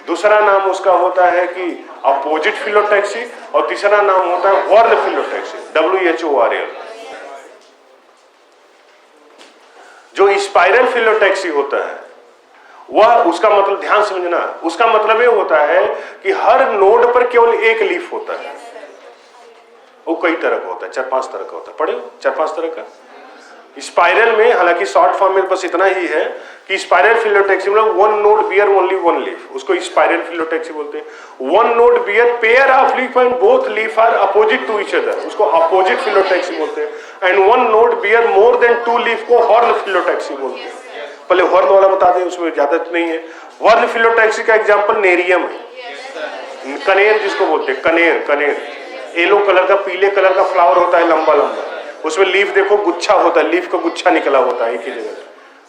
दूसरा नाम उसका होता है कि अपोजिट फिलोटैक्सी, और तीसरा नाम होता है व्हॉर्ल फिलोटैक्सी, WHORL। जो स्पाइरल फिलोटैक्सी होता है वह, उसका मतलब ध्यान समझना, उसका मतलब ये होता है कि हर नोड पर केवल एक लीफ होता है। वो कई तरह का होता है, 4-5 तरह का होता है, पढ़े 4-5 तरह का। स्पाइरल में हालांकि शॉर्ट फॉर्म में बस इतना ही है कि स्पाइरल फिलोटैक्सी मतलब 1 नोड बियर ओनली 1 लीफ, उसको स्पाइरल फिलोटैक्सी बोलते हैं। 1 node bear pair of leaf and both leaf are opposite to each other, उसको अपोजिट फिलोटैक्सी बोलते हैं। And 1 node bear more than 2 leaf को हॉर्न फिलोटैक्सी बोलते हैं। पहले हॉर्न वाला बता दें, उसमें ज्यादा नहीं है। हॉर्न फिलोटैक्सी का एग्जांपल नेरियम है, कनेर जिसको बोलते हैं, कनेर येलो कलर का, पीले कलर का फ्लावर होता है, लंबा लंबा, उसमें लीफ देखो गुच्छा होता है, लीफ का गुच्छा निकला होता है एक ही जगह।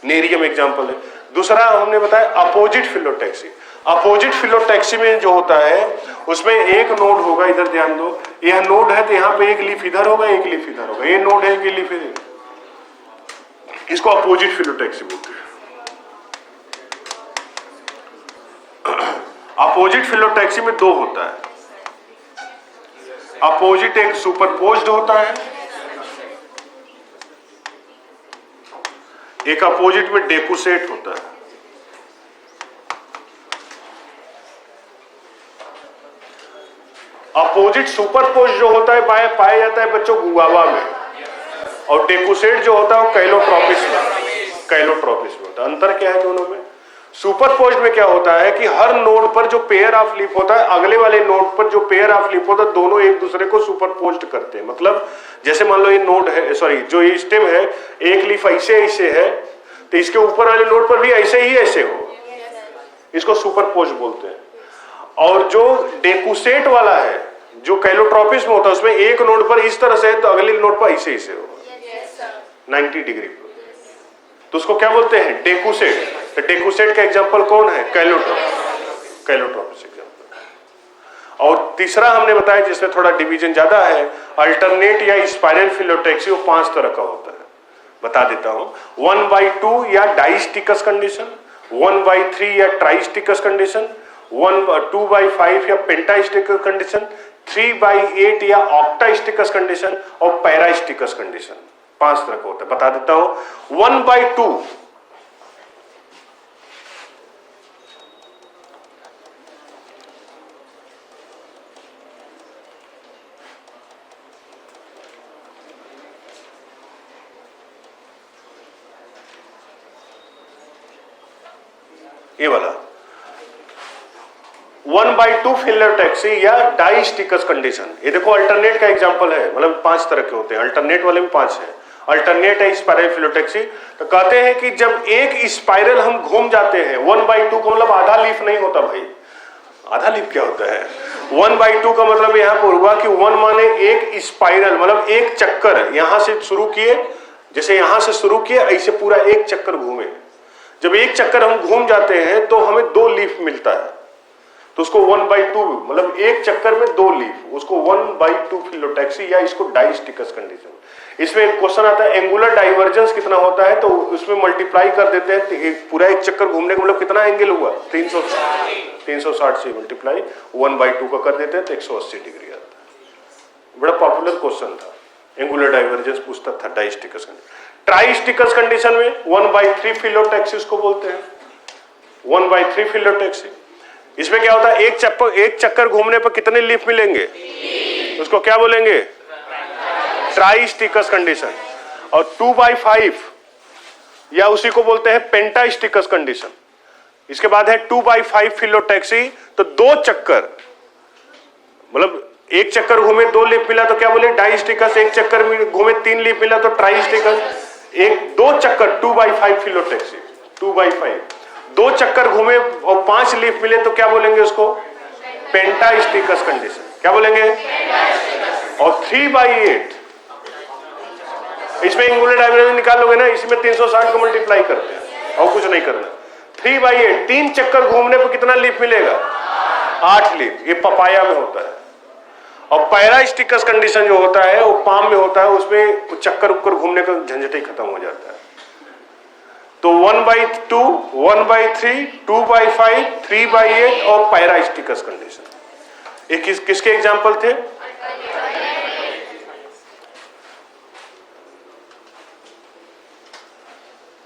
नेरियम एग्जांपल है। दूसरा हमने बताया अपोजिट फिलोटैक्सी। अपोजिट फिलोटैक्सी में जो होता है उसमें एक नोड होगा, इधर ध्यान दो, यह नोड है तो यहाँ पे एक लीफ इधर होगा, एक लीफ इधर होगा, ये नोड है, एक लीफ इधर, इसको अपोजिट फिलोटैक्सी बोलते हैं। अपोजिट फिलोटैक्सी में दो होता है, अपोजिट एक सुपरपोज्ड होता है, एक अपोजिट में डेकुसेट होता है। अपोजिट सुपरपोज जो होता है पाया जाता है बच्चों गुआवा में, और डेकुसेट जो होता है वो कैलोट्रोपिस में होता है। अंतर क्या है दोनों में? सुपरपोज में क्या होता है कि हर नोड पर जो पेयर ऑफ लीफ होता है, अगले वाले नोड पर जो पेयर ऑफ लीफ होता है, दोनों एक दूसरे को सुपरपोज्ड करते हैं। मतलब जैसे मान लो ये नोड है, सॉरी जो ये स्टेम है, एक लीफ ऐसे ऐसे है तो इसके ऊपर वाले नोड पर भी ऐसे ही ऐसे हो, इसको सुपरपोज बोलते हैं। और जो डेकुसेट वाला है, जो कैलोट्रोपिस में होता है, उसमें एक नोड पर इस तरह से है तो अगले नोड पर ऐसे ऐसे हो 90 डिग्री पर, तो उसको क्या बोलते हैं? डेकुसेट। तो डेकुसेट का एग्जांपल कौन है? Calotropis example. और तीसरा हमने बताया जिसमें थोड़ा डिवीजन ज्यादा है, अल्टरनेट या स्पाइरल फिलोटैक्सी, वो 5 तरह का होता है, बता देता हूं। 1/2 या डाइस्टिकस कंडीशन, 1/3 या ट्राइस्टिकस कंडीशन, 2/5 या पेंटास्टिकस कंडीशन, 3/8 या ऑक्टास्टिकस कंडीशन, और पैरास्टिकस कंडीशन। 5 तरह का होता है, बता देता हूं। 1/2 ये वाला 1/2 फिलोटैक्सी या डाइस्टिकस कंडीशन। ये देखो अल्टरनेट का एग्जांपल है, मतलब 5 तरह के होते हैं, अल्टरनेट वाले में 5 है। अल्टरनेट है स्पाइरल फिलोटैक्सी, तो कहते हैं कि जब एक स्पाइरल हम घूम जाते हैं, 1/2 का मतलब आधा लीफ नहीं होता भाई। आधा लीफ क्या होता है? 1/2 का मतलब यहां पर हुआ कि 1 माने एक स्पाइरल, मतलब एक चक्कर यहां से शुरू किए, जैसे यहां से शुरू किए ऐसे पूरा एक चक्कर घूमे। जब एक चक्कर हम घूम जाते हैं तो हमें 2 लीफ मिलता है, तो उसको 1/2 मतलब एक चक्कर में 2 लीफ, उसको 1/2 फिलोटैक्सी या इसको डाइस्टिकस कंडीशन। इसमें एक क्वेश्चन आता है एंगुलर डाइवर्जेंस कितना होता है, तो उसमें मल्टीप्लाई कर देते हैं, पूरा एक चक्कर घूमने का मतलब कितना एंगल हुआ? 360 से मल्टीप्लाई 1/2 का कर देते हैं तो 180 डिग्री आता है। बड़ा पॉपुलर क्वेश्चन था, एंगुलर डाइवर्जेंस पूछता था डाइस्टिकस कंडीशन। ट्राइस्टिकस कंडीशन में 1/3 फिलोटैक्सी को बोलते हैं, 1/3 फिलोटैक्सी। इसमें क्या होता है? एक चक्कर घूमने पर कितने लीफ मिलेंगे? उसको क्या बोलेंगे? ट्राइस्टिकस कंडीशन। और 2/5 या उसी को बोलते हैं पेंटास्टिकस कंडीशन। इसके बाद है 2/5 फिलोटैक्सी, तो 2 चक्कर, मतलब एक चक्कर घूमे 2 लीफ मिला तो क्या बोले? डाइस्टिकस। एक चक्कर में घूमे 3 लीफ मिला तो ट्राइस्टिकस। 2 चक्कर 2/5 फिलोटैक्सी, 2/5 2 चक्कर घूमे और 5 लीफ मिले तो क्या बोलेंगे उसको? पेंटास्टिकस कंडीशन। क्या बोलेंगे? और 3/8 इसमें एंगुलर डाइवर्जेंस निकाल लोगे ना, इसमें 360 को मल्टीप्लाई करते हैं और कुछ नहीं करना। 3/8 3 चक्कर घूमने पर कितना लीफ मिलेगा? 8 लीफ। ये पपाया में होता है। और पैरास्टिकस कंडीशन जो होता है वो पाम में होता है, उसमें चक्कर उक्कर घूमने का झंझट ही खत्म हो जाता है। तो 1/2, 1/3, 2/5, 3/8 और पैरास्टिकस कंडीशन। ये किसके एग्जाम्पल थे?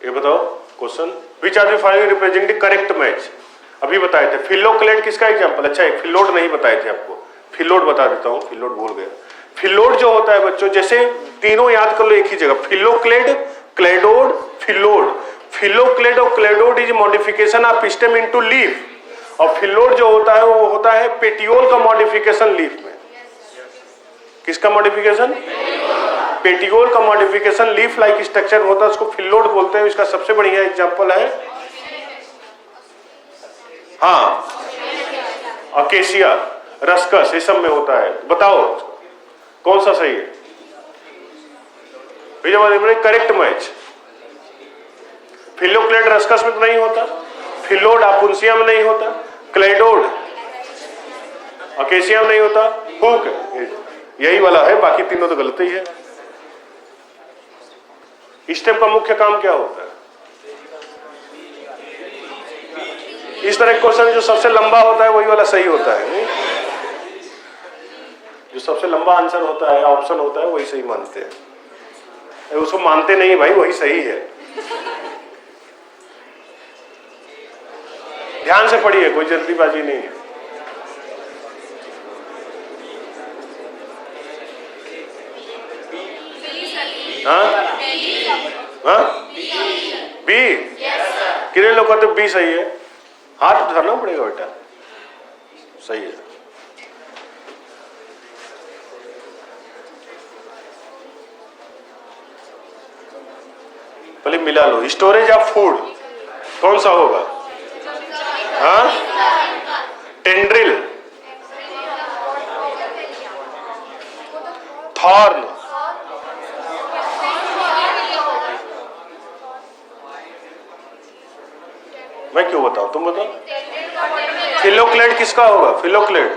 ये बताओ question, which are the following represent the correct match. अभी बताए थे। फिलोक्लेट किसका एग्जाम्पल? अच्छा एक फिलोड नहीं बताए थे आपको, फिलोड बता देता हूं, फिलोड भूल गया। फिलोड जो होता है बच्चों, जैसे तीनों याद कर लो एक ही जगह, फिलोक्लेड, क्लेडोड, फिलोड। फिलोक्लेड और cladode is modification of stem into leaf, और फिलोड जो होता है वो होता है पेटियोल का मॉडिफिकेशन लीफ में। किसका मॉडिफिकेशन? पेटियोल का मॉडिफिकेशन लीफ लाइक स्ट्रक्चर होता है, उसको फिलोड बोलते हैं। इसका सबसे बढ़िया एग्जांपल है अकेसिया, रस्कस, ये सब में होता है। बताओ कौन सा सही है? Correct match. फिलोक्लेड रस्कस में तो नहीं होता, फिलोड आपुंसिया में नहीं होता, क्लेडोड अकेसिया में नहीं होता, हुक यही वाला है, बाकी तीनों तो गलत ही है। स्टेम का मुख्य काम क्या होता है? इस तरह के क्वेश्चन जो सबसे लंबा होता है वही वाला सही होता है, जो सबसे लंबा आंसर होता है ऑप्शन होता है वही सही मानते हैं, उसको मानते नहीं भाई, वही सही है। ध्यान से पढ़िए, कोई जल्दीबाजी नहीं है। हाँ बी, कितने लोग कहते बी सही है? हाथ धरना पड़ेगा बेटा, सही है। पहले मिला लो, स्टोरेज ऑफ फूड कौन सा होगा? हाँ, टेंड्रिल, थॉर्न, मैं क्यों बताऊं, तुम बताओ। फिलोक्लेड किसका होगा? फिलोक्लेड,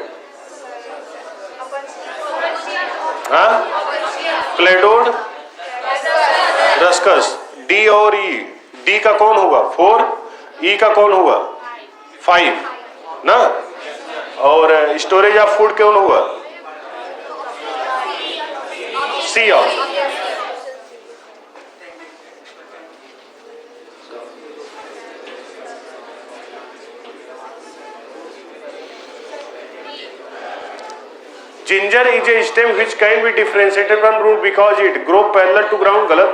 हाँ, क्लेडोड, रस्कस। डी और ई, डी का कौन होगा? 4, ई का कौन होगा? 5 ना, और स्टोरेज ऑफ फूड कौन होगा? C option. Ginger is a stem which can be differentiated from root because it grow parallel to ground, गलत।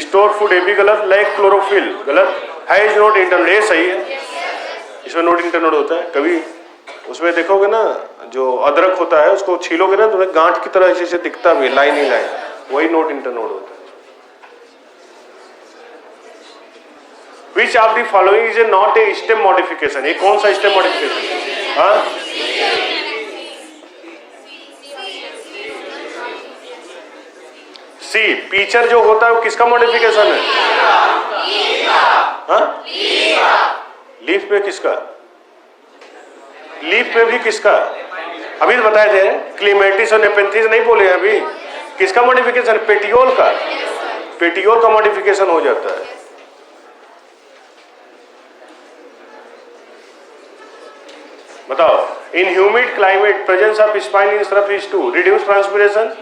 Store food ये भी गलत। Like chlorophyll, गलत। Has not internode, ये सही है, इसमें नोट इंटरनोड होता है। कभी उसमें देखोगे ना, जो अदरक होता है उसको छीलोगे ना तो गांठ की तरह ऐसे दिखता भी, लाइन ही लाइन, वही नोट इंटरनोड होता है। Which of the following is not a stem modification, ये कौन सा स्टेम मॉडिफिकेशन? हाँ, सी, पीचर जो होता है वो किसका मॉडिफिकेशन है? हाँ, लीफ पे किसका? लीफ पे भी किसका? अभी तो बताए थे, क्लीमेटिस और नेपेंथिस नहीं बोले अभी। किसका मॉडिफिकेशन? पेटियोल का, पेटियोल का मॉडिफिकेशन हो जाता है। बताओ, in humid climate presence of spine in shrub is to reduce transpiration,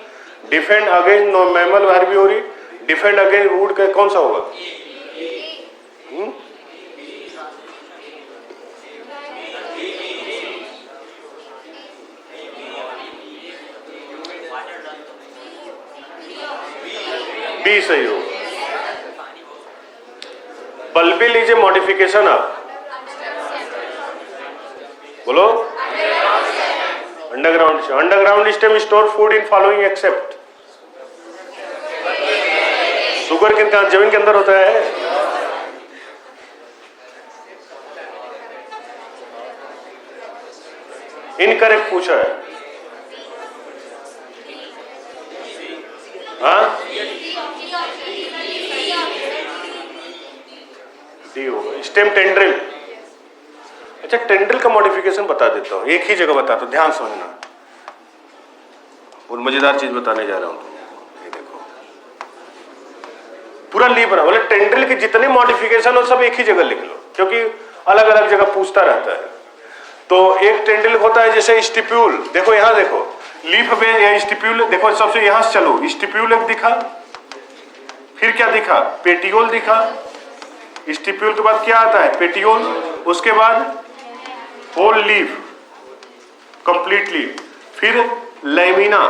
defend against mammal herbivory, defend against wood का कौन सा होगा? बी सही हो। Bulbil is a modification of, बोलो, underground. Underground stem store food in following except, sugarcane का जमीन के अंदर होता है? इनकरेक्ट पूछा है। हाँ, डी होगा। स्टेम टेंड्रिल, अच्छा टेंड्रिल का मॉडिफिकेशन बता देता हूँ, एक ही जगह बताता हूँ, ध्यान समझना, और मजेदार चीज बताने जा रहा हूँ। ये देखो, पूरा लीफ बना, बोले टेंड्रिल के जितने मॉडिफिकेशन हो सब एक ही जगह लिख लो, क्योंकि अलग अलग जगह पूछता रहता है। तो एक टेंड्रिल होता है जैसे स्टिप्यूल, देखो यहाँ देखो, लीफ पे या स्टिप्यूल, देखो सबसे यहां से चलो, स्टिप्यूल एक दिखा, फिर क्या दिखा? पेटियोल दिखा, स्टिप्यूल के बाद क्या आता है? पेटियोल, उसके बाद होल लीफ, कंप्लीट लीफ, फिर लैमिना,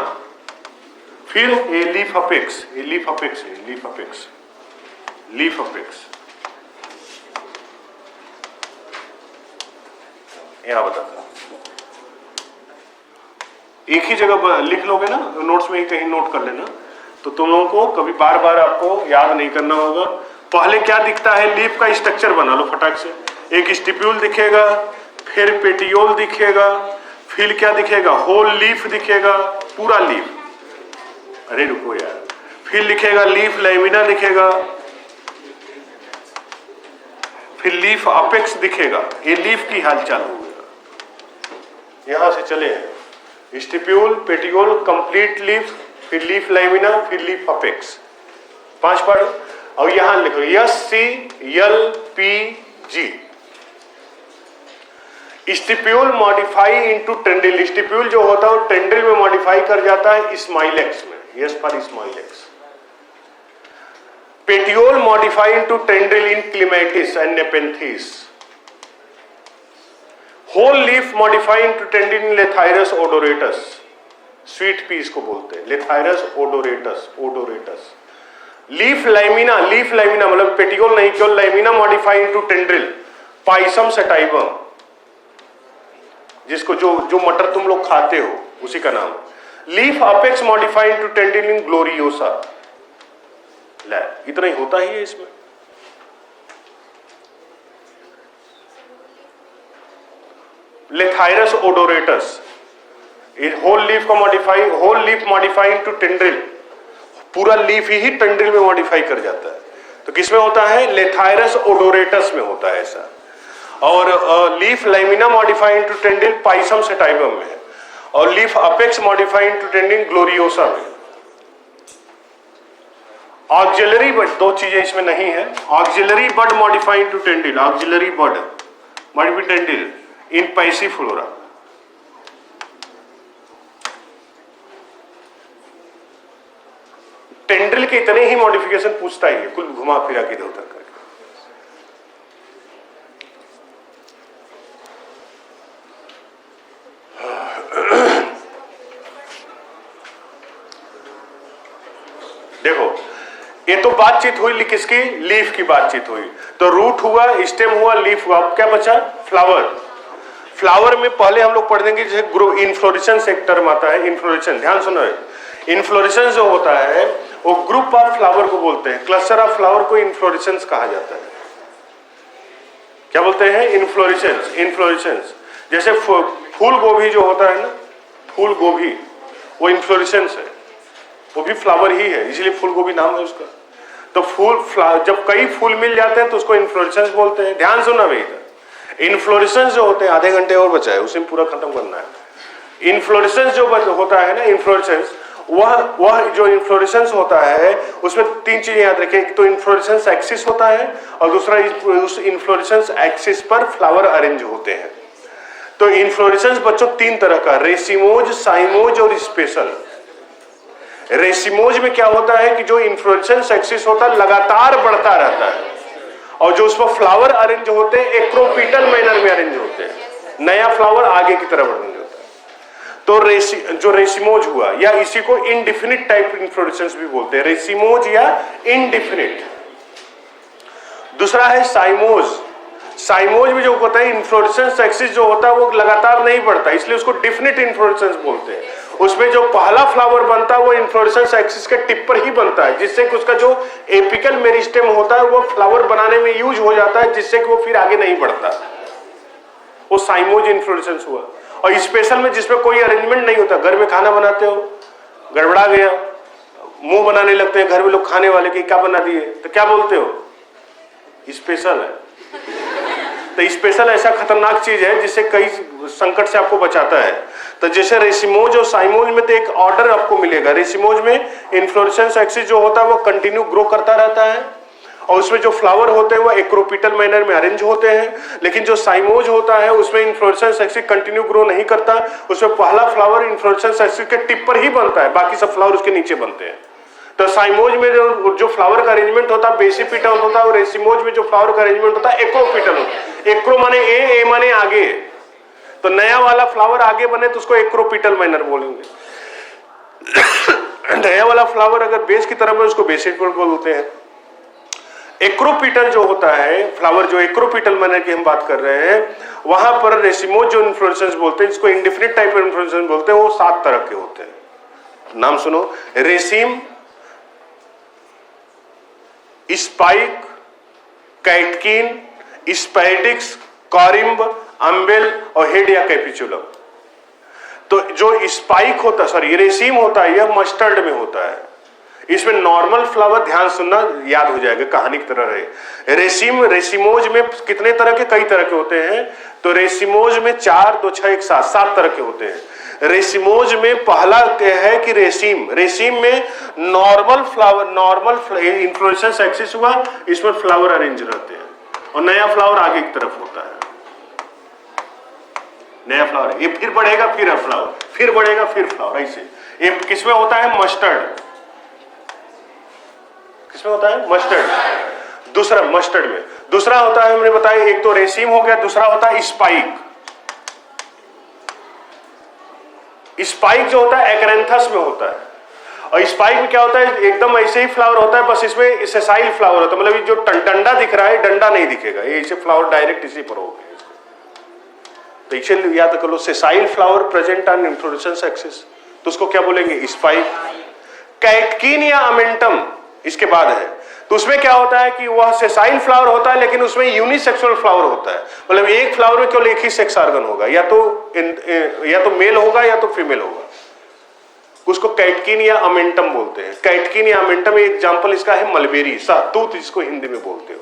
फिर a leaf apex, a leaf apex, a leaf apex, leaf apex. यहां बताता, एक ही जगह लिख लोगे ना, नोट्स में ही कहीं नोट कर लेना, तो तुम लोगों को कभी बार बार आपको याद नहीं करना होगा। पहले क्या दिखता है? लीफ का स्ट्रक्चर बना लो फटाक से। एक स्टिप्यूल दिखेगा, फिर पेटियोल दिखेगा, फिर क्या दिखेगा? होल लीफ दिखेगा, पूरा लीफ। अरे रुको यार, फिर लिखेगा लीफ लैमिना दिखेगा, फिर लीफ अपेक्स दिखेगा, ये लीफ की हालचाल होगा। यहां से चले स्टिप्यूल, पेटियोल, कंप्लीट लीफ, फिर लीफ लैमिना, फिर लीफ अपेक्स, 5 पार्ट। और यहां लिखो SCLPG। Stipule modify into tendril, stipule जो होता है वो टेंड्रिल में मॉडिफाई कर जाता है स्माइलेक्स में, yes for smilax. Petiole modify into tendril in clematis and nepenthes. Whole leaf modify into tendril in lathyrus odoratus, sweet pea इसको बोलते हैं, लेथाइरस ओडोरेटस। लीफ लैमिना मतलब पेटियोल नहीं, केवल lamina modify into tendril pisum sativum, जिसको जो मटर तुम लोग खाते हो उसी का नाम। Leaf apex modify into tendril in gloriosa. इतना ही होता ही है इसमें। Lathyrus odoratus, whole leaf modify into tendril, पूरा लीफ ही टेंड्रिल में मॉडिफाई कर जाता है। तो किसमें होता है? लेथाइरस ओडोरेटस में होता है ऐसा। और leaf lamina modify into tendril pisum sativum में, और leaf apex modify into tendril gloriosa में। ऑक्सिलरी बड, 2 चीजें इसमें नहीं है। ऑक्सिलरी बड मॉडिफाई इनटू टेंड्रिल, ऑक्सिलरी बड मॉडिफाई टेंड्रिल इन पैसिफ्लोरा। टेंड्रिल के इतने ही मॉडिफिकेशन पूछता ही है, कुल घुमा फिरा के इधर तक करके। देखो ये तो बातचीत हुई किसकी? लीफ की बातचीत हुई। तो रूट हुआ, स्टेम हुआ, लीफ हुआ, अब क्या बचा? फ्लावर। फ्लावर में पहले हम लोग पढ़ देंगे जैसे ग्रो इन्फ्लोरेसेंस एक टर्म आता है, इन्फ्लोरेसेंस, ध्यान सुनो। इन्फ्लोरेसेंस जो होता है वो ग्रुप ऑफ फ्लावर को बोलते हैं, क्लस्टर ऑफ फ्लावर को इन्फ्लोरेसेंस कहा जाता है। क्या बोलते हैं? इन्फ्लोरेसेंस। जैसे फूल गोभी जो होता है ना, फूल गोभी वो इन्फ्लोरेसेंस है, वो भी फ्लावर ही है, इसलिए फूल गोभी नाम है उसका। तो जब कई फूल मिल जाते हैं तो उसको इन्फ्लोरेसेंस बोलते हैं। ध्यान सुनना भाई, इन्फ्लोरेसेंस जो होते हैं, आधे घंटे और बचा है उसे पूरा खत्म करना है। इन्फ्लोरेसेंस जो होता है ना, इन्फ्लोरेसेंस, वह जो इन्फ्लोरेसेंस होता है उसमें 3 चीजें याद रखें। एक तो इन्फ्लोरेसेंस एक्सिस होता है, और दूसरा उस इन्फ्लोरेसेंस एक्सिस पर फ्लावर अरेंज होते हैं। तो इन्फ्लोरेसेंस बच्चों 3 तरह का, रेसिमोज, साइमोज और स्पेशल। रेसिमोज में क्या होता है कि जो इन्फ्लोरेसेंस एक्सिस होता है लगातार बढ़ता रहता है, और जो उसमें फ्लावर अरेंज होते हैं एक्रोपीटल मैनर में अरेंज होते हैं, नया फ्लावर आगे की तरफ अरेंज होता है। तो जो रेसिमोज हुआ, या इसी को इनडिफिनिट टाइप इन्फ्लोरेसेंस भी बोलते हैं, रेसिमोज या इनडिफिनिट। दूसरा है साइमोज। साइमोज में जो होता है इन्फ्लोरेसेंस एक्सिस जो होता है वो लगातार नहीं बढ़ता, इसलिए उसको डिफिनिट इन्फ्लोरेसेंस बोलते हैं। उसमें जो पहला फ्लावर बनता है वो इन्फ्लोरेसेंस एक्सिस के टिप पर ही बनता है, जिससे कि उसका जो एपिकल मेरिस्टेम होता है वो फ्लावर बनाने में यूज हो जाता है, जिससे कि वो फिर आगे नहीं बढ़ता। वो साइमोज इन्फ्लोरेसेंस हुआ। और स्पेशल में जिसमें कोई अरेंजमेंट नहीं होता, घर में खाना बनाते हो, गड़बड़ा गया, मुंह बनाने लगते हैं घर में लोग खाने वाले कि क्या बना दिए, तो क्या बोलते हो? स्पेशल है। तो स्पेशल ऐसा खतरनाक चीज है जिससे कई संकट से आपको बचाता है। तो जैसे रेसिमोज और साइमोज में तो एक ऑर्डर आपको मिलेगा। रेसिमोज में इन्फ्लोरेसेंस एक्सिस जो होता है वो कंटिन्यू ग्रो करता रहता है, और उसमें जो फ्लावर होते हैं वो एक्रोपिटल मैनर में अरेंज होते हैं। लेकिन जो साइमोज होता है उसमें इन्फ्लोरेसेंस एक्सिस कंटिन्यू ग्रो नहीं करता, उसमें पहला फ्लावर इन्फ्लोरेसेंस एक्सिस के टिप पर ही बनता है, बाकी सब फ्लावर उसके नीचे बनते हैं। तो साइमोज में जो फ्लावर का अरेंजमेंट होता है बेसिपिटल होता है, और रेसिमोज में जो फ्लावर का अरेंजमेंट होता है एक्रोपिटल होता है। एक्रो माने ए माने आगे, तो नया वाला फ्लावर आगे बने तो उसको एक्रोपिटल मैनर बोलेंगे। नया वाला फ्लावर अगर बेस की तरफ है उसको बेसिपिटल बोलते हैं। एक्रोपिटल जो होता है फ्लावर, जो एक्रोपिटल मैनर की हम बात कर रहे हैं, वहां पर रेसिमोज जो इन्फ्लोरेसेंस बोलते हैं, जिसको इंडिफिनिट टाइप इन्फ्लोरेसेंस बोलते हैं, वो 7 तरह के होते हैं। नाम सुनो, raceme, spike, catkin, spadix, corymb, umbel और हेड या कैपिचुलम। तो जो स्पाइक होता, सॉरी रेसिम होता है, यह मस्टर्ड में होता है। इसमें नॉर्मल फ्लावर, ध्यान सुनना, याद हो जाएगा, कहानी की तरह रहे। रेसिमोज में कितने तरह के, कई तरह के होते हैं। तो रेसिमोज में 4, 2, 6, 1, 7 तरह के होते हैं। रेसिमोज में पहला है कि रेसिम में नॉर्मल फ्लावर, इन्फ्लोरेसेंस एक्सिस हुआ, इसमें फ्लावर अरेंज रहते हैं और नया फ्लावर आगे की तरफ होता है। नया फ्लावर, ये फिर बढ़ेगा, फिर फ्लावर, फिर बढ़ेगा, फिर फ्लावर, ऐसे। ये किसमें होता है? मस्टर्ड। किसमें होता है? मस्टर्ड। दूसरा मस्टर्ड में दूसरा होता है, हमने बताया, एक तो रेसिम हो गया, दूसरा होता है स्पाइक। स्पाइक जो होता है एक्रेंथस में होता है, और स्पाइक में क्या होता है? एकदम ऐसे ही फ्लावर होता है, बस इसमें सेसाइल फ्लावर होता है, मतलब जो डंडा दिख रहा है, डंडा नहीं दिखेगा, ये इसे फ्लावर डायरेक्ट इसी पर होगा। तो इसे याद कर लो, sessile flower present on inflorescence axis, तो उसको क्या बोलेंगे? स्पाइक। कैटकिन या अमेंटम इसके बाद है, तो उसमें क्या होता है कि वह सेसाइल फ्लावर होता है, लेकिन उसमें यूनिसेक्सुअल फ्लावर होता है, मतलब एक फ्लावर में केवल एक ही सेक्स ऑर्गन होगा, या तो मेल होगा या तो फीमेल होगा। उसको कैटकिन या अमेंटम बोलते हैं। कैटकिन या अमेंटम, एग्जांपल इसका है मलबेरी, सहतूत जिसको हिंदी में बोलते हो।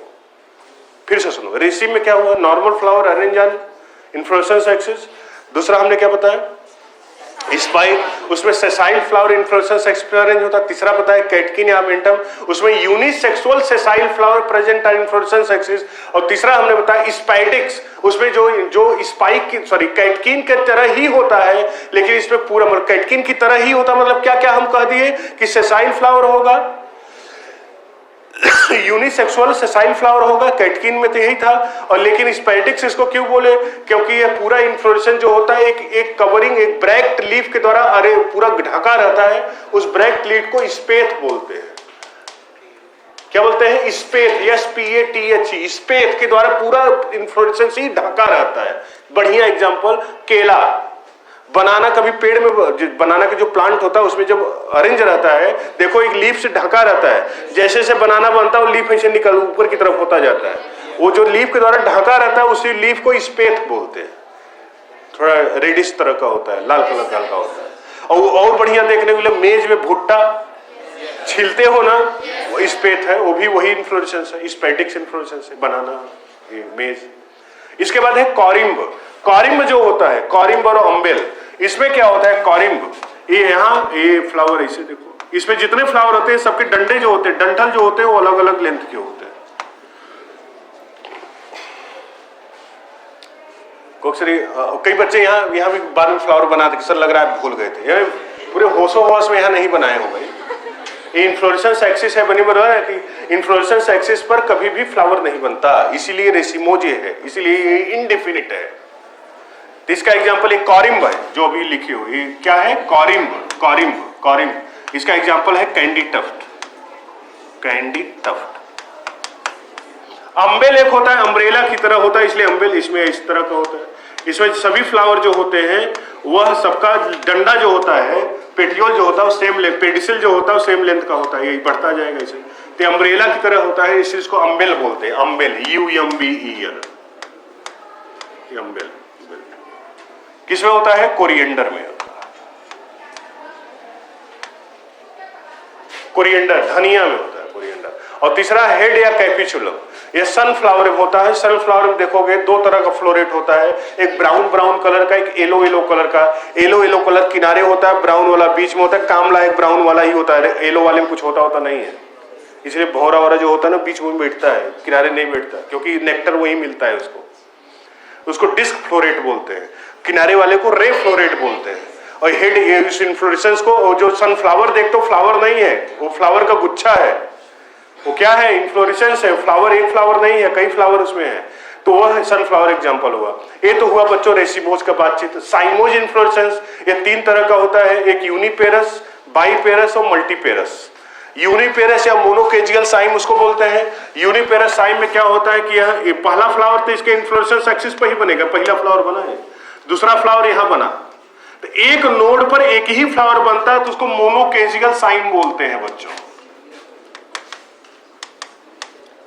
फिर से सुनो, रेसिम में क्या हुआ? Normal flower arrange on inflorescence axis. दूसरा हमने क्या बताया? स्पाइक, उसमें sessile flower inflorescence axis arrange होता है। तीसरा बताया कैटकिन या अमेंटम, उसमें unisexual sessile flower present on inflorescence axis. और तीसरा हमने बताया स्पाइडिक्स, उसमें जो स्पाइक की, सॉरी, कैटकिन के तरह ही होता है, लेकिन इसमें पूरा मतलब कैटकिन की तरह ही होता, मतलब क्या क्या हम कह दिए कि सेसाइल फ्लावर होगा, यूनिसेक्सुअल सेसाइल फ्लावर होगा, कैटकिन में तो यही था। और लेकिन स्पैटिक्स इसको क्यों बोले? क्योंकि ये पूरा इन्फ्लोरेसेंस जो होता है एक कवरिंग, एक ब्रैक्ट लीफ के द्वारा अरे पूरा ढका रहता है, उस ब्रैक्ट लीफ को स्पेथ बोलते हैं। क्या बोलते हैं? स्पेथ, SPATH, स्पेथ के द्वारा पूरा इन्फ्लोरेसेंस ही ढका रहता है। बढ़िया एग्जांपल, केला, बनाना, कभी पेड़ में बनाना का जो प्लांट होता है उसमें जब अरेंज रहता है, देखो एक लीफ से ढका रहता है, जैसे जैसे बनाना बनता है वो लीफ ऐसे निकल ऊपर की तरफ होता जाता है, वो जो लीफ के द्वारा ढका रहता है उसी लीफ को स्पेथ बोलते हैं। थोड़ा रेडिश तरह का होता है, लाल कलर का होता है। और बढ़िया देखने के लिए मेज में भुट्टा छिलते हो ना, वो स्पेथ है, वो भी वही इन्फ्लोरेसेंस है, स्पेटिक्स इन्फ्लोरेसेंस है, बनाना, मेज। इसके बाद है कॉरिम्ब। कॉरिम्ब जो होता है, कॉरिम्ब और अम्बेल, इसमें क्या होता है? कॉरिम्ब, ये यहाँ ये फ्लावर ऐसे देखो, इसमें जितने फ्लावर होते हैं सबके डंडे जो होते हैं, डंठल जो होते हैं वो अलग अलग लेंथ के होते हैं। कई बच्चे यहाँ भी बाद में फ्लावर बनाते, सर लग रहा है भूल गए थे, पूरे होशो होश में यहाँ नहीं बनाए हो भाई। ये इन्फ्लोरेसेंस एक्सिस है, बनी बता है कि इन्फ्लोरेसेंस एक्सिस पर कभी भी फ्लावर नहीं बनता, इसीलिए रेसिमोज है, इसीलिए ये इनडेफिनिट है। तो इसका एग्जांपल एक कॉरिम्ब है जो अभी लिखी हो, ये क्या है? कॉरिम्ब। इसका एग्जांपल है कैंडी टफ्ट। अम्बेल एक होता है, अम्ब्रेला की तरह होता है, इसलिए अम्बेल इसमें इस तरह का होता है। इसमें सभी फ्लावर जो होते हैं वह सबका डंडा जो होता है, पेटियोल जो होता है सेम लेंथ, पेडिसिल जो होता है सेम लेंथ का होता है, यही बढ़ता जाएगा इसे। तो अम्ब्रेला की तरह होता है, इसलिए इसको अम्बेल बोलते हैं। Humble, UMBEL, humble. किसमें होता है? कोरिएंडर में होता है, कोरिएंडर, धनिया में होता है कोरिएंडर। और तीसरा हेड या कैपिचुलम, ये सनफ्लावर में होता है। सनफ्लावर में देखोगे दो तरह का फ्लोरेट होता है, एक ब्राउन कलर का, एक येलो कलर का। येलो कलर किनारे होता है, ब्राउन वाला बीच में होता है। कामला एक ब्राउन वाला ही होता है, येलो वाले में कुछ होता नहीं है, इसलिए भौरा वाला जो होता है ना बीच में बैठता है, किनारे नहीं बैठता, क्योंकि नेक्टर वही मिलता है उसको डिस्क फ्लोरेट बोलते हैं। किनारे वाले को रे फ्लोरेट बोलते हैं। और हेड, इस इन्फ्लोरेसेंस को, जो सनफ्लावर देखते हो फ्लावर नहीं है, वो फ्लावर का गुच्छा है। वो क्या है? इन्फ्लोरेसेंस है। फ्लावर एक फ्लावर नहीं है, कई फ्लावर उसमें है, तो वह सनफ्लावर एग्जांपल हुआ। ये तो हुआ बच्चों रेसिमोज का बातचीत। साइमोज इन्फ्लोरेसेंस ये 3 तरह का होता है, एक यूनिपेरस, बाईपेरस और मल्टीपेरस। यूनिपेरस या मोनोकेजियल साइम उसको बोलते हैं। यूनिपेरस साइम में क्या होता है कि यह पहला फ्लावर तो इसके इन्फ्लोरेसेंस एक्सिस पर ही बनेगा, पहला फ्लावर बना है, दूसरा फ्लावर यहां बना, तो एक नोड पर एक ही फ्लावर बनता है, तो उसको मोनोकेजियल साइम बोलते हैं बच्चों।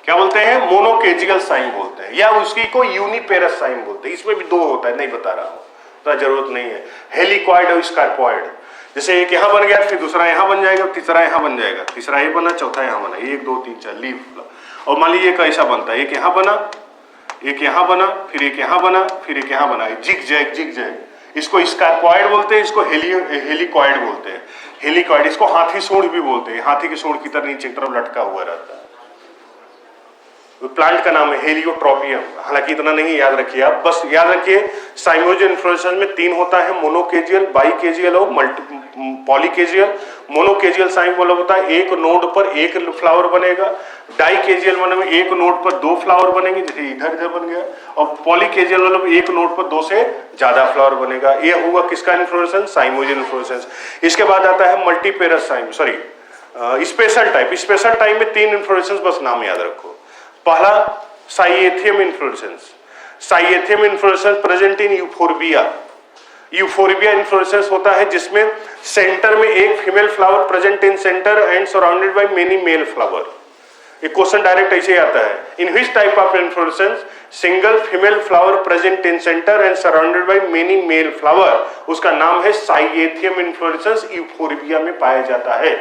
क्या बोलते हैं? मोनोकेजियल साइम बोलते हैं, या उसकी को यूनिपेरस साइम बोलते हैं। इसमें भी 2 होता है, नहीं बता रहा हूं, तो जरूरत नहीं है। हेलिकॉइड और स्कार्पॉइड, जैसे एक यहाँ बन गया, फिर दूसरा यहाँ बन जाएगा, तीसरा यहाँ बन जाएगा, तीसरा ये बना, चौथा यहाँ बना, 1 2 3 4 लीफ। और मान लीजिए कैसा बनता है, एक यहाँ बना, एक यहाँ बना, फिर एक यहाँ बना, फिर एक यहाँ बना, जिग जैग। इसको स्कार्पॉइड बोलते हैं, इसको हेलिकॉइड बोलते हैं। हेलिकॉइड, इसको हाथी सूंड भी बोलते हैं। हाथी की सूंड की तरह नीचे की तरफ लटका हुआ रहता है। प्लांट का नाम है हेलियोट्रोपियम। हालांकि इतना नहीं याद रखिए आप, बस याद रखिए साइमोइडल इन्फ्लोरेसेंस में 3 होता है, मोनोकेजियल, बाइकेजियल और पॉलीकेजियल। मोनोकेजियल साइम मतलब होता है एक नोड पर एक फ्लावर बनेगा। डाइकेजियल मतलब में एक नोड पर 2 फ्लावर बनेंगे, जैसे इधर बन गया। और पॉलीकेजियल मतलब एक नोड पर 2 से ज्यादा फ्लावर बनेगा। ये हुआ किसका इन्फ्लोरेसेंस? साइमोइडल इन्फ्लोरेसेंस। इसके बाद आता है multiparous cyme, special type. Special type में 3 इन्फ्लोरेसेंस, बस नाम याद रखो। पहला cyathium inflorescence. Cyathium inflorescence present in euphorbia. Euphorbia inflorescence होता है जिसमें सेंटर में एक female flower present in centre and surrounded by many male flower. ये क्वेश्चन डायरेक्ट ऐसे ही आता है, in which type of inflorescence single female flower present in centre and surrounded by many male flower. उसका नाम है साइएथियम इन्फ्लोरेसेंस, यूफोर्बिया में पाया जाता है।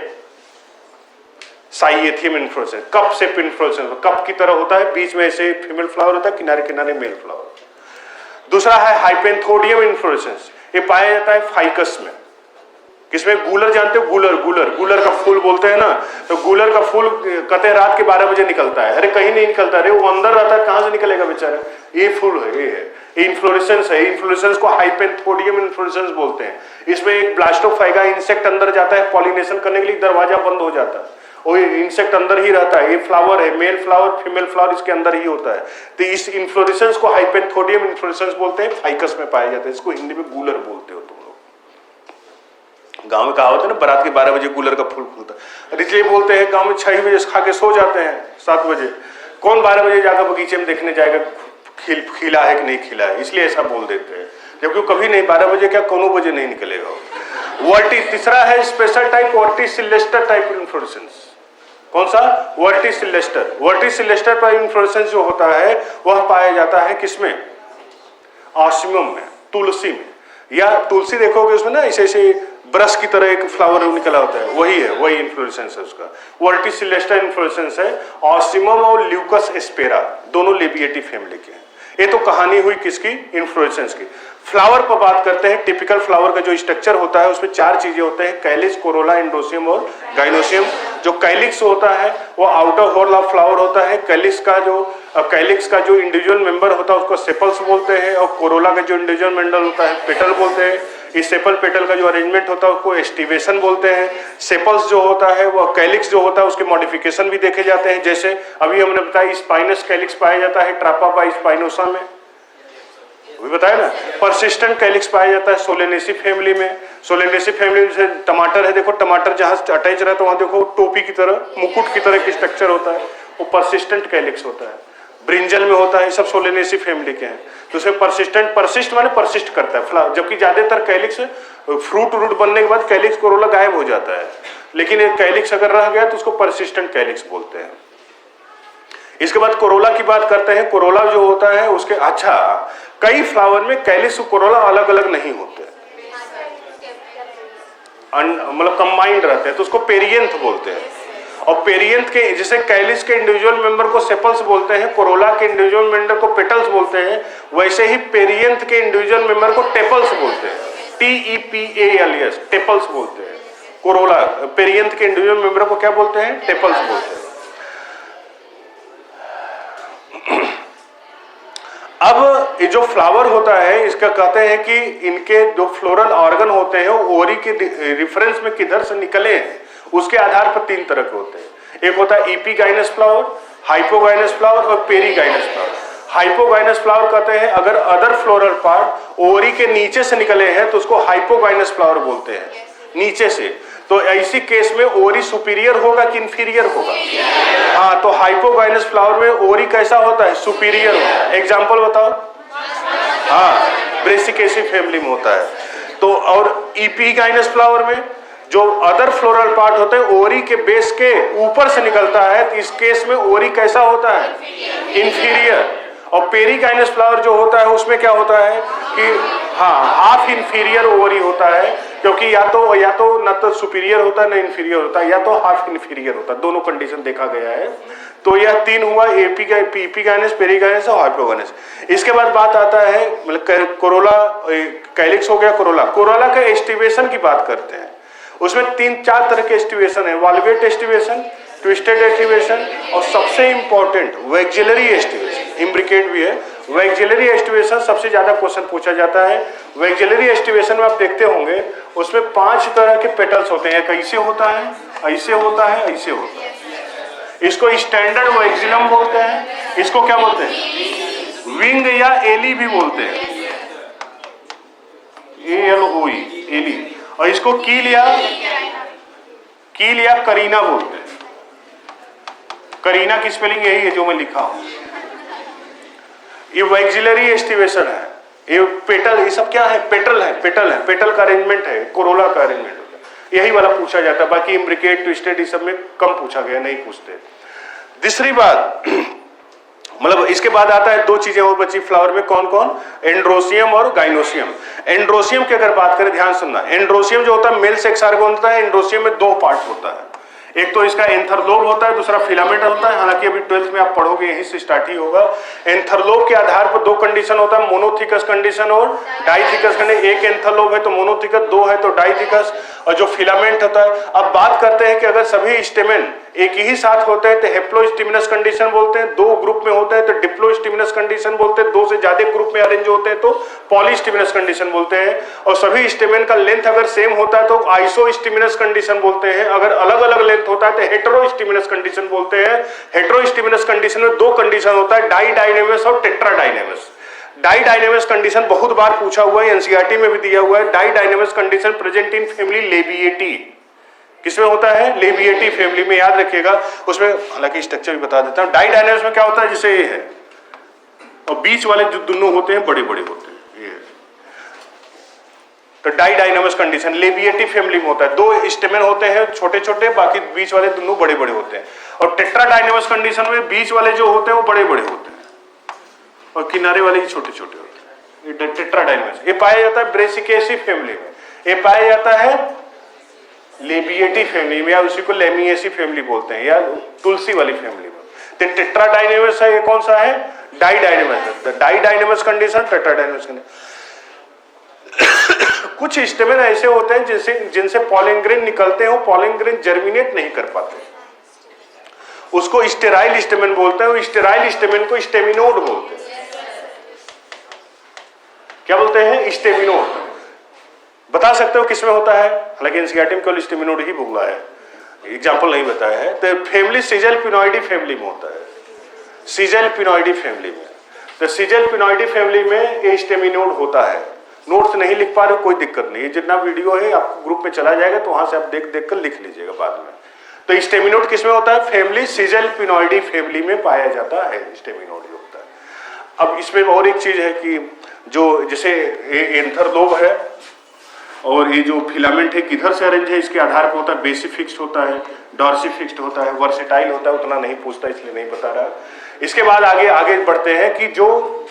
Cyathium inflorescence, cup shape inflorescence, cup की तरह होता है, बीच में ऐसे फीमेल फ्लावर होता है, किनारे किनारे मेल फ्लावर। दूसरा है हाइपेंथोडियम इन्फ्लोरेसेंस। ये पाया जाता है फाइकस में। किसमें? गूलर, जानते हो गूलर का फूल बोलते हैं ना, तो गूलर का फूल कहते हैं रात के 12 बजे निकलता है। अरे कहीं नहीं निकलता, अरे वो अंदर रहता है, कहां से निकलेगा बेचारा? ये फूल है, ये है इन्फ्लोरेसेंस है। इन्फ्लोरेसेंस को हाइपेंथोडियम इन्फ्लोरेसेंस बोलते हैं। इसमें एक ब्लास्टोफाइगा इंसेक्ट अंदर जाता है पॉलिनेशन करने के लिए, दरवाजा बंद हो जाता है, वो इंसेक्ट अंदर ही रहता है। ये फ्लावर है, मेल फ्लावर फीमेल फ्लावर इसके अंदर ही होता है। तो इस इन्फ्लोरेसेंस को हाइपेंथोडियम इन्फ्लोरेसेंस बोलते हैं, फाइकस में पाया जाता है। इसको हिंदी में गूलर बोलते हो तुम लोग। गांव में कहावत है ना, बारात के 12 बजे गूलर का फूल खुलता है। इसलिए बोलते हैं गांव में 6 बजे खा के सो जाते हैं, 7 बजे कौन 12 बजे जाकर बगीचे में देखने जाएगा खिला है कि नहीं खिला है, इसलिए ऐसा बोल देते हैं। जबकि कभी नहीं, 12 बजे क्या कोनो बजे नहीं निकलेगा। तीसरा है स्पेशल टाइप वर्टिसिलेस्टर टाइप इन्फ्लोरेसेंस। कौन सा? वर्टिसिलेस्टर। वर्टिसिलेस्टर पर इन्फ्लोरेसेंस जो होता है वह पाया जाता है किसमें? ऑस्मियम में, तुलसी में। या तुलसी देखोगे उसमें ना ऐसे ब्रश की तरह एक फ्लावर निकला होता है, वही है, वही इन्फ्लोरेसेंस है उसका। वर्टिसिलेस्टर इन्फ्लोरेसेंस है। ऑस्मियम और ल्यूकस एस्पेरा दोनों लेबिएटी फैमिली के हैं। ये तो कहानी हुई किसकी? इन्फ्लोरेसेंस की। फ्लावर पर बात करते हैं। टिपिकल फ्लावर का जो स्ट्रक्चर होता है उसमें 4 चीजें होते हैं, कैलिक्स, कोरोला, एंडोसियम और गाइनोसियम। जो कैलिक्स होता है वो आउटर हॉल ऑफ फ्लावर होता है। कैलिक्स का जो इंडिविजुअल मेंबर होता है उसको सेपल्स बोलते हैं, और कोरोला का जो इंडिविजुअल मेंबर होता है पेटल बोलते हैं। इस सेपल पेटल का जो अरेंजमेंट होता है उसको एस्टिवेशन बोलते हैं। सेपल्स जो होता है वो कैलिक्स जो होता है उसके मॉडिफिकेशन भी देखे जाते हैं। जैसे अभी हमने बताया स्पाइनस कैलिक्स पाया जाता है ट्रापा स्पाइनोसा में, अभी बताया ना। परसिस्टेंट कैलिक्स पाया जाता है सोलेनेसी फैमिली में। सोलेनेसी फैमिली जैसे टमाटर है, देखो टमाटर जहां अटैच रहता है वहां देखो टोपी की तरह, मुकुट की तरह की स्ट्रक्चर होता है, वो परसिस्टेंट कैलिक्स होता है। ब्रिंजल में होता है, सब सोलेनेसी फैमिली के हैं। तो उसमें परसिस्ट माने परसिस्ट करता है फ्लावर। जबकि ज्यादातर कैलिक्स फ्रूट बनने के बाद कैलिक्स कोरोला गायब हो जाता है, लेकिन एक कैलिक्स अगर रह गया तो उसको परसिस्टेंट कैलिक्स बोलते हैं। इसके बाद कोरोला की बात करते हैं। कोरोला जो होता है उसके कई फ्लावर में कैलिक्स और कोरोला अलग अलग नहीं होते, मतलब कंबाइंड रहते हैं, तो उसको पेरियंथ बोलते हैं। और पेरियंथ के जैसे कैलिक्स के इंडिविजुअल मेंबर को सेपल्स बोलते हैं, कोरोला के इंडिविजुअल मेंबर को पेटल्स बोलते हैं, वैसे ही पेरियंथ के इंडिविजुअल मेंबर को टेपल्स बोलते हैं। TEPALS, टेपल्स बोलते हैं। कोरोला पेरियंथ के इंडिविजुअल मेंबर को क्या बोलते हैं? टेपल्स बोलते हैं। अब ये जो फ्लावर होता है इसका कहते हैं कि इनके जो फ्लोरल ऑर्गन होते हैं वो ओरी के रेफरेंस में किधर से निकले हैं उसके आधार पर 3 तरह के होते हैं। एक होता है एपिगाइनस फ्लावर, हाइपोगाइनस फ्लावर और पेरीगाइनस फ्लावर। हाइपोगाइनस फ्लावर कहते हैं अगर अदर फ्लोरल पार्ट ओरी के नीचे से निकले हैं तो उसको हाइपोगाइनस फ्लावर बोलते हैं, नीचे से। तो ऐसी केस में ओरी सुपीरियर होगा कि इंफीरियर होगा? हाँ, तो हाइपोगाइनस फ्लावर में ओरी कैसा होता है? सुपीरियर होता है। एग्जाम्पल बताओ। हाँ, ब्रेसिकेसी फैमिली में होता है। तो और एपिगाइनस फ्लावर में जो अदर फ्लोरल पार्ट होते हैं ओरी के बेस के ऊपर से निकलता है, तो इस केस में ओरी कैसा होता है? इंफीरियर। और पेरीगाइनस फ्लावर जो होता है उसमें क्या होता है कि हाँ, हाफ इंफीरियर ओवरी होता है, क्योंकि या तो न तो सुपीरियर होता है, न इंफीरियर होता है, या तो हाफ इंफीरियर होता है, दोनों कंडीशन देखा गया है। तो यह 3 हुआ, एपिगाइनस, पेरिगाइनस और हाइपोगाइनस। इसके बाद बात आता है मतलब कोरोला, कैलिक्स हो गया, कोरोला का एस्टिवेशन की बात करते हैं। उसमें 3-4 तरह के एस्टिवेशन है, वाल्वेट एस्टिवेशन, ट्विस्टेड एस्टिवेशन और सबसे इंपॉर्टेंट वैक्सिलरी एस्टिवेशन, इम्ब्रिकेट भी है। वैक्सिलरी एस्टिवेशन सबसे ज्यादा क्वेश्चन पूछा जाता है। वैक्सिलरी एस्टिवेशन में आप देखते होंगे उसमें 5 तरह के पेटल्स होते हैं, कैसे होता है, ऐसे होता है, ऐसे होता है। इसको स्टैंडर्ड वैक्सिलम बोलते हैं, इसको क्या बोलते हैं, विंग या एली भी बोलते हैं, ALOE, एली। और इसको कील या करीना बोलते हैं। करीना की स्पेलिंग यही है जो मैं लिखा हूं। ये वैक्सिलरी एस्टिवेशन है। ये पेटल, ये सब क्या है, पेटल है, पेटल का अरेंजमेंट है, कोरोला का अरेंजमेंट होता है, यही वाला पूछा जाता है। बाकी इम्ब्रिकेट, ट्विस्टेड इस सब में कम पूछा गया, नहीं पूछते। दूसरी बात मतलब इसके बाद आता है 2 चीजें और बची फ्लावर में, कौन कौन, एंड्रोसियम और गाइनोसियम। एंड्रोसियम की अगर बात करें, ध्यान सुनना, एंड्रोसियम जो होता है मेल सेक्स ऑर्गन होता है। एंड्रोसियम में 2 पार्ट होता है, एक तो इसका एंथरलोब होता है, दूसरा फिलामेंट होता है। हालांकि अभी 12th में आप पढ़ोगे, यहीं से स्टार्ट ही होगा। एंथरलोब के आधार पर 2 कंडीशन होता है, मोनोथिकस कंडीशन और डाइथिकस कंडीशन। एक एंथरलोब है तो मोनोथिकस, 2 है तो डाइथिकस। और जो फिलामेंट होता है, अब बात करते हैं कि अगर सभी स्टेमेन एक ही साथ होते हैं तो हेप्लोस्टिमिनस कंडीशन बोलते हैं, 2 ग्रुप में होते हैं तो डिप्लोस्टिमिनस कंडीशन बोलते हैं, 2 से ज्यादा ग्रुप में अरेंज होते हैं तो पॉलीस्टिमिनस कंडीशन बोलते हैं। और सभी स्टेमेन का लेंथ अगर सेम होता है तो आइसोस्टिमिनस कंडीशन बोलते हैं। अगर अलग अलग लेंथ होता है तो हेटेरोस्टिमिनस कंडीशन बोलते हैं। हेटेरोस्टिमिनस कंडीशन में 2 कंडीशन होता है, डाई डायनेमस और tetradynamous. Didynamous condition बहुत बार पूछा हुआ है, एनसीईआरटी में भी दिया हुआ है। Didynamous condition present in family Labiatae, किसमें होता है, लेबिएटी फैमिली में, याद रखिएगा। उसमें हालांकि स्ट्रक्चर भी बता देता हूं। डाई डायनेमस में क्या होता है, जैसे ये है और बीच वाले जो दोनों होते हैं बड़े बड़े होते हैं, ये तो didynamous condition Labiatae family में होता है। 2 स्टेमेन होते हैं छोटे छोटे, बाकी बीच वाले दोनों बड़े बड़े होते हैं। और टेट्रा डायनेमस कंडीशन में बीच वाले जो होते हैं वो बड़े बड़े होते हैं और किनारे वाले ही छोटे छोटे होते हैं। ये टेट्रा डायनेमस, ये पाया जाता है ब्रेसिकेसी फैमिली में, ये पाया जाता है लेबिएटी फैमिली में, या उसी को लेमिएसी फैमिली बोलते हैं, या तुलसी वाली फैमिली में। तो टेट्रा डायनेमस है, ये कौन सा है, didynamous. Didynamous condition, tetradynamous condition. कुछ स्टेमेन ऐसे होते हैं जिनसे पॉलन ग्रेन निकलते हैं, पॉलन ग्रेन जर्मिनेट नहीं कर पाते, उसको स्टेराइल स्टेमेन बोलते हैं। स्टेराइल स्टेमेन को स्टेमिनोड बोलते हैं। क्या बोलते हैं, स्टेमिनोड। बता सकते हो किसमें होता है, हालांकि एनसीईआरटी में केवल स्टेमिनोड ही बोला है, एग्जांपल नहीं बताया है। तो फैमिली सीजल पिनॉइडी फैमिली में होता है, सीजल पिनॉइडी फैमिली में। तो सीजल पिनॉइडी फैमिली में ये स्टेमिनोड होता है। नोट्स नहीं लिख पा रहे, कोई दिक्कत नहीं है, जितना वीडियो है आपको ग्रुप में चला जाएगा तो वहां से आप देख देख कर लिख लीजिएगा बाद में। तो स्टेमिनोड किसमें होता है, फैमिली सीजल पिनॉइडी फैमिली में पाया जाता है, स्टेमिनोड होता है। अब इसमें और एक चीज है कि जो जैसे एंथरलोब है और ये जो फिलामेंट है किधर से अरेंज है, इसके आधार पर होता है। बेसी फिक्स्ड होता है, डॉर्सी फिक्स्ड होता है, वर्सेटाइल होता है, उतना नहीं पूछता इसलिए नहीं बता रहा। इसके बाद आगे बढ़ते हैं कि जो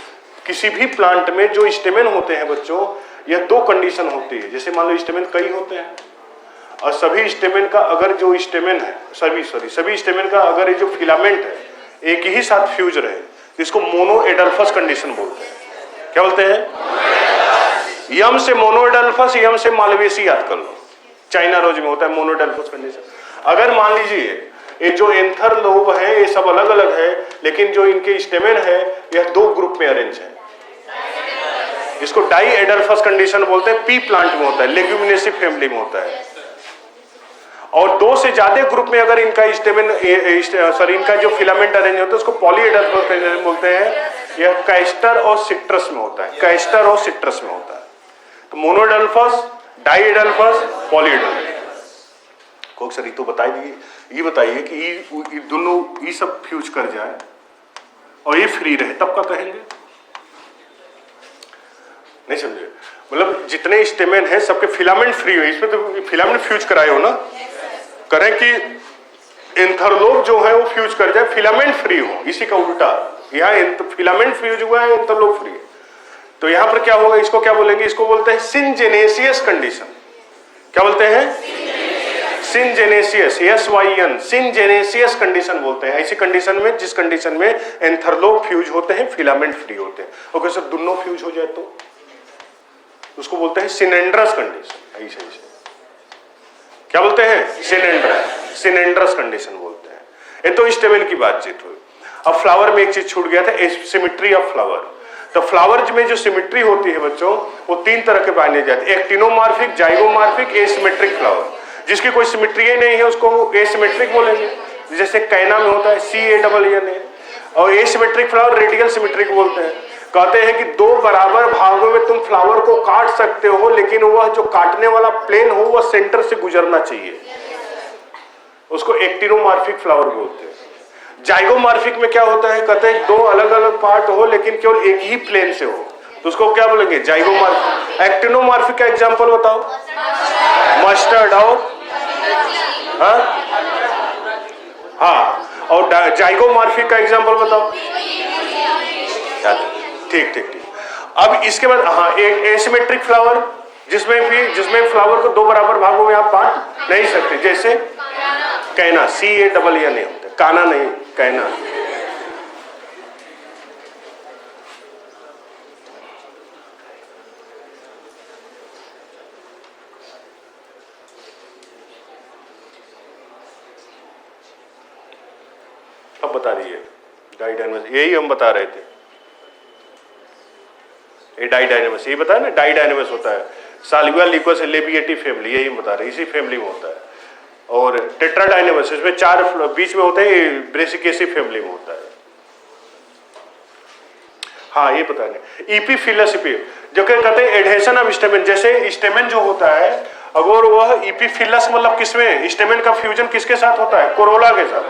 किसी भी प्लांट में जो स्टेमेन होते हैं बच्चों, यह 2 कंडीशन होती है। जैसे मान लो स्टेमेन कई होते हैं और सभी स्टेमेन का अगर जो स्टेमेन है सभी स्टेमेन का अगर ये जो फिलामेंट है एक ही साथ फ्यूज रहे, इसको मोनोएडल्फस कंडीशन बोलते हैं। क्या बोलते हैं, यम से मोनोएडल्फस, यम से मालवेसी, याद कर लो, चाइना रोज में होता है मोनोएडल्फस कंडीशन। अगर मान लीजिए ये जो एंथर लोब है ये सब अलग अलग है, लेकिन जो इनके स्टेमेन है यह 2 ग्रुप में अरेंज है, इसको डाई एडल्फस कंडीशन बोलते हैं। पी प्लांट में होता है, लेग्यूमिनेसी फैमिली में होता है। और 2 से ज्यादा ग्रुप में अगर इनका स्टेमेन इनका जो फिलामेंट अरेंज होता है उसको पॉलीएडल्फस कंडीशन बोलते हैं। यह कैस्टर और सिट्रस में होता है, कैस्टर और सिट्रस में होता है। तो मोनोएडल्फस, डाईएडल्फस, पॉलीएडल्फस। कोई सर तो बताइए, ये बताइए कि ये दोनों ये सब फ्यूज कर जाए और ये फ्री रहे तब का कहेंगे, नहीं समझे। मतलब जितने स्टेमेन है सबके फिलामेंट फ्री हो, इसमें तो फिलामेंट फ्यूज कराए हो ना, करें कि एंथरलोब जो है वो फ्यूज कर जाए, फिलामेंट फ्री हो, इसी का उल्टा। यहाँ फिलामेंट फ्यूज हुआ है, एंथरलोब फ्री है, तो यहां पर क्या होगा, इसको क्या बोलेंगे, इसको बोलते हैं सिंजेनेसियस कंडीशन। क्या बोलते हैं? सिनजेनेसियस, SYN, सिनजेनेसियस कंडीशन बोलते हैं। ऐसी कंडीशन में, जिस कंडीशन में एंथरलोप फ्यूज होते हैं, फिलामेंट फ्री होते हैं। ओके सर, दोनों फ्यूज हो जाए तो उसको बोलते हैं सिनेंड्रस कंडीशन। ऐसे क्या बोलते हैं? सिनेंड्रस कंडीशन बोलते हैं। ये तो स्टेबल की बातचीत हुई। अब फ्लावर में एक चीज छूट गया था, सिमेट्री ऑफ फ्लावर। तो फ्लावर में जो सिमेट्री होती है बच्चों, वो 3 तरह के माने जाते हैं, एक्टिनोमॉर्फिक, जाइगोमॉर्फिक, एसिमेट्रिक फ्लावर। जिसकी कोई सिमेट्री ही नहीं है उसको एसिमेट्रिक बोलेंगे, जैसे कैना में होता है CANN। और एसिमेट्रिक फ्लावर रेडियल सिमेट्रिक बोलते हैं। कहते हैं कि 2 बराबर भागों में तुम फ्लावर को काट सकते हो, लेकिन वह जो काटने वाला प्लेन हो वह सेंटर से गुजरना चाहिए, उसको एक्टिनोमॉर्फिक फ्लावर बोलते हैं। जाइगोमॉर्फिक में क्या होता है? कहते हैं 2 अलग अलग पार्ट हो लेकिन केवल एक ही प्लेन से हो, तो उसको क्या बोलेंगे? जाइगोमॉर्फिक। एक्टिनोमॉर्फिक का एग्जांपल बताओ। मस्टर्ड और और जाइगोमॉर्फिक का एग्जांपल बताओ। ठीक। अब इसके बाद एक एसिमेट्रिक फ्लावर, जिसमें फ्लावर को 2 बराबर भागों में आप बांट नहीं सकते, जैसे कैना, CANN होता है, काना नहीं, कैना। अब बता दीजिए डाइडाइनमस, यही हम बता रहे थे। ये डाइडाइनमस, ये बताया ना, डाइडाइनमस होता है। साल्युआ लिक्वस लेबिएटी फैमिली, यही हम बता रहे हैं, इसी फैमिली में होता है। और टेट्राडाइनमस, इसमें 4 बीच में होते हैं, ब्रेसिकेसी फैमिली में होता है। हाँ, ये पता नहीं। इपीफिलस, जो कहते हैं एडहेशन ऑफ स्टेमेन, जैसे स्टेमेन जो होता है, अगर वह इपीफिलस मतलब किसमें, स्टेमेन का फ्यूजन किसके साथ होता है? कोरोला के साथ,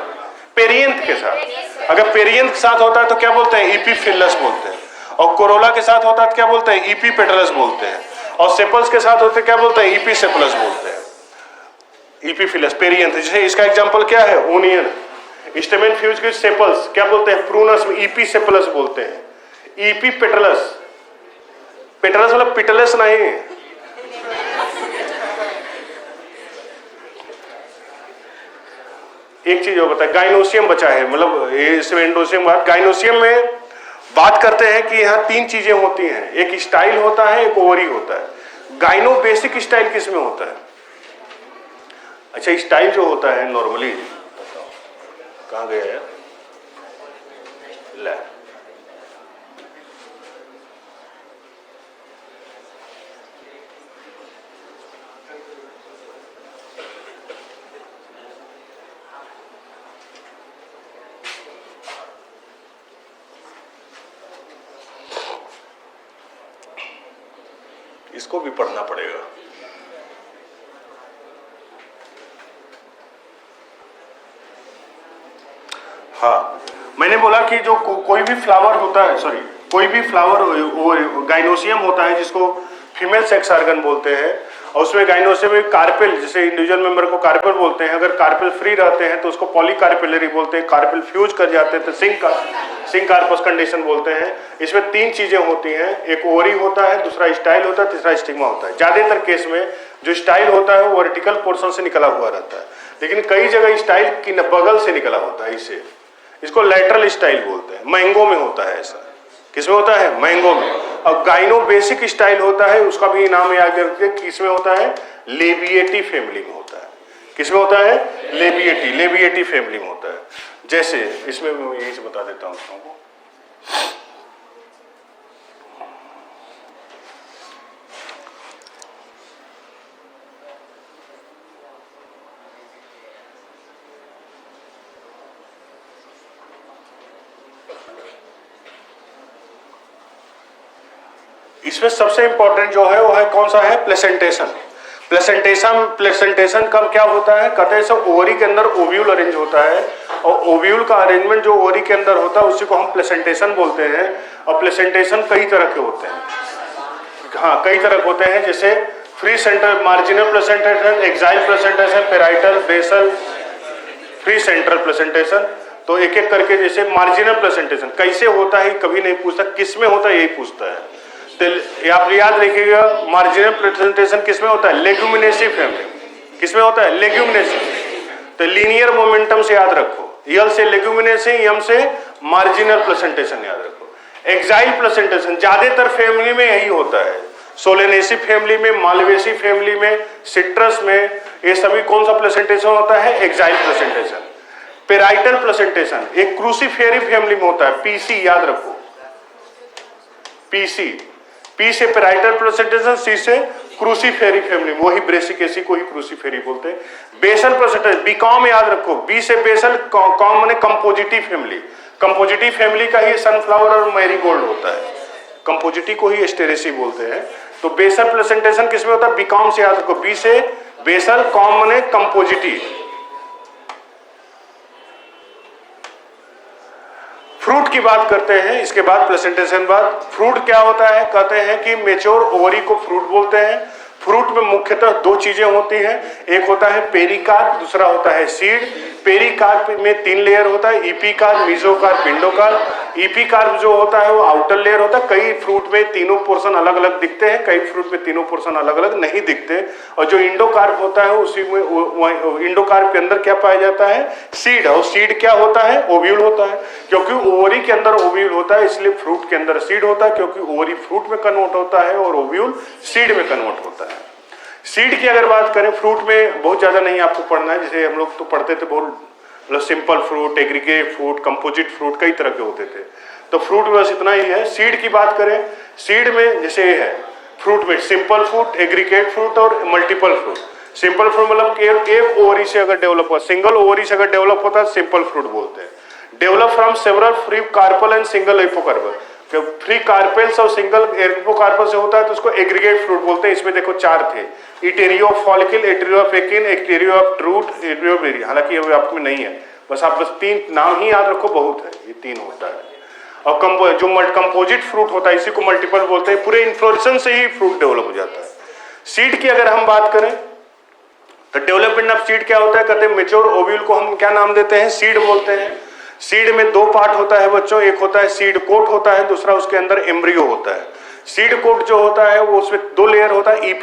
पेरियंथ के साथ। अगर पेरियंथ के साथ होता है तो क्या बोलते हैं? इपीफिलस बोलते हैं। और कोरोला के साथ होता है तो क्या बोलते हैं? इपीपेटलस बोलते हैं। और सेपल्स के साथ होते क्या बोलते हैं? इपीसेपलस बोलते हैं। इपीफिलस, पेरियंथ। जैसे इसका एग्जांपल क्या है? ओनियन। स्टेमेन फ्यूज के सेपल्स क्या बोलते हैं? प्रूनस में इपीसेपलस बोलते हैं। इपीपेटलस, पेटलस मतलब पिटलस नहीं। एक चीज और बता, गाइनोसियम बचा है, मतलब एंडोसियम। गाइनोसियम में बात करते हैं कि यहाँ 3 चीजें होती हैं, एक स्टाइल होता है, एक ओवरी होता है। गाइनो बेसिक स्टाइल किसमें होता है? अच्छा, स्टाइल जो होता है नॉर्मली, कहाँ गया है? ले, इसको भी पढ़ना पड़ेगा। हाँ, मैंने बोला कि जो कोई भी फ्लावर होता है, कोई भी फ्लावर गाइनोसियम होता है, जिसको फीमेल सेक्स ऑर्गन बोलते हैं, और उसमें गाइनोसियम में कार्पेल, जैसे इंडिविजुअल मेंबर को कार्पेल बोलते हैं, अगर कार्पेल फ्री रहते हैं तो उसको पॉलीकार्पेलरी बोलते हैं। कार्पेल फ्यूज कर जाते हैं तो सिंक कार्पस कंडीशन बोलते हैं। इसमें 3 चीजें होती हैं, एक ओवरी होता है, दूसरा स्टाइल होता है, तीसरा स्टिग्मा होता है। ज्यादातर केस में जो स्टाइल होता है वो वर्टिकल पोर्शन से निकला हुआ रहता है, लेकिन कई जगह स्टाइल की बगल से निकला होता है, इसको लैटरल स्टाइल बोलते हैं। मैंगो में होता है ऐसा। किसमें होता है? मैंगो में। अब गाइनो बेसिक स्टाइल होता है, उसका भी नाम याद रखिए, किसमें होता है? लेबिएटी फैमिली में होता है। किसमें होता है? लेबिएटी फैमिली में होता है। जैसे इसमें मैं यही से बता देता हूँ आपको। इसमें सबसे इंपॉर्टेंट जो है वो है कौन सा है? प्लेसेंटेशन। प्लेसेंटेशन कब क्या होता है? कहते हैं सब ओवरी के अंदर ओव्यूल अरेंज होता है, और ओव्यूल का अरेंजमेंट जो ओवरी के अंदर होता है उसी को हम प्लेसेंटेशन बोलते हैं। और प्लेसेंटेशन कई तरह के होते हैं। हाँ, कई तरह के होते हैं, जैसे free centre, marginal placentation, axile placentation, parietal, basal, free central placentation. तो एक एक करके, जैसे मार्जिनल प्लेसेंटेशन कैसे होता है कभी नहीं पूछता, किसमें होता है यही पूछता है। तो आप याद रखिएगा, मार्जिनल प्रेजेंटेशन किसमें होता है? Leguminosae family. किसमें होता है? लेग्यूमिनेसी। तो लीनियर मोमेंटम से याद रखो, यल से लेग्यूमिनेसी, यम से मार्जिनल प्रेजेंटेशन याद रखो। एक्साइल प्रेजेंटेशन ज्यादातर फैमिली में यही होता है, सोलेनेसी फैमिली में, मालवेसी फैमिली में, सिट्रस में, ये सभी कौन सा प्रेजेंटेशन होता है? Exile presentation. पेराइटल प्रेजेंटेशन एक क्रूसीफेरी फैमिली में होता है, पीसी याद रखो, पीसी। पी से पेराइटल प्रेजेंटेशन, सी से क्रूसीफेरी फैमिली, वही ब्रेसिकेसी को ही क्रूसीफेरी बोलते हैं। बेसल प्रेजेंटेशन बीकॉम याद रखो, बी से बेसल, कॉम माने कंपोजिटिव फैमिली। कंपोजिटिव फैमिली का ही सनफ्लावर और मैरीगोल्ड होता है, कंपोजिटिव को ही एस्टेरेसी बोलते हैं। तो बेसल प्रेजेंटेशन किसमें होता है? बीकॉम से याद रखो, बी से बेसल, कॉम माने कंपोजिटिव। फ्रूट की बात करते हैं, इसके बाद प्रेजेंटेशन बाद। फ्रूट क्या होता है? कहते हैं कि मेच्योर ओवरी को फ्रूट बोलते हैं। फ्रूट में मुख्यतः दो चीजें होती हैं, एक होता है पेरिकार्प, दूसरा होता है सीड। पेरिकार्प में 3 लेयर होता है, इपिकार्प, मेसोकार्प, इंडोकार्प। इपिकार्प जो होता है वो आउटर लेयर होता है। कई फ्रूट में तीनों पोर्शन अलग अलग दिखते हैं, कई फ्रूट में तीनों पोर्शन अलग अलग नहीं दिखते। और जो इंडोकार्प होता है उसी में, इंडोकार्प के अंदर क्या पाया जाता है? सीड। और सीड क्या होता है? ओव्यूल होता है। क्योंकि ओवरी के अंदर ओव्यूल होता है, इसलिए फ्रूट के अंदर सीड होता है, क्योंकि ओवरी फ्रूट में कन्वर्ट होता है और ओव्यूल सीड में कन्वर्ट होता है। सीड की अगर बात करें, फ्रूट में बहुत ज्यादा नहीं आपको पढ़ना है, जैसे हम लोग तो पढ़ते थे बहुत, मतलब simple fruit, aggregate fruit, composite fruit, कई तरह के होते थे। तो फ्रूट में बस इतना ही है। सीड की बात करें, सीड में जैसे ये है, फ्रूट में सिंपल फ्रूट, एग्रीगेट फ्रूट और मल्टीपल फ्रूट। सिंपल फ्रूट मतलब एक ओवरी से अगर डेवलप हो, सिंगल ओवरी से अगर डेवलप होता है सिंपल फ्रूट बोलते हैं। Develop from several free carpel and single apocarpal. Free carpels और सिंगल एपोकार्पल से होता है तो उसको एग्रीगेट फ्रूट बोलते हैं। इसमें देखो 4 थे, etaerio of follicle, etaerio of achene, etaerio of drupe, etaerio of berry. हालांकि ये आपको में नहीं है, बस आप 3 नाम ही याद रखो, बहुत है, ये 3 होता है। और जो कंपोजिट फ्रूट होता है इसी को मल्टीपल बोलते हैं। पूरे इन्फ्लोरेसेंस से ही फ्रूट डेवलप हो जाता है। सीड की अगर हम बात करें तो डेवलपमेंट ऑफ सीड क्या होता है? कहते हैं मेच्योर ओव्यूल को हम क्या नाम देते हैं? सीड बोलते हैं। सीड में 2 पार्ट होता है बच्चों, एक होता है सीड कोट होता है, दूसरा उसके अंदर एम्ब्रियो होता है। सीड कोट जो होता है वो उसमें 2 लेयर होता है,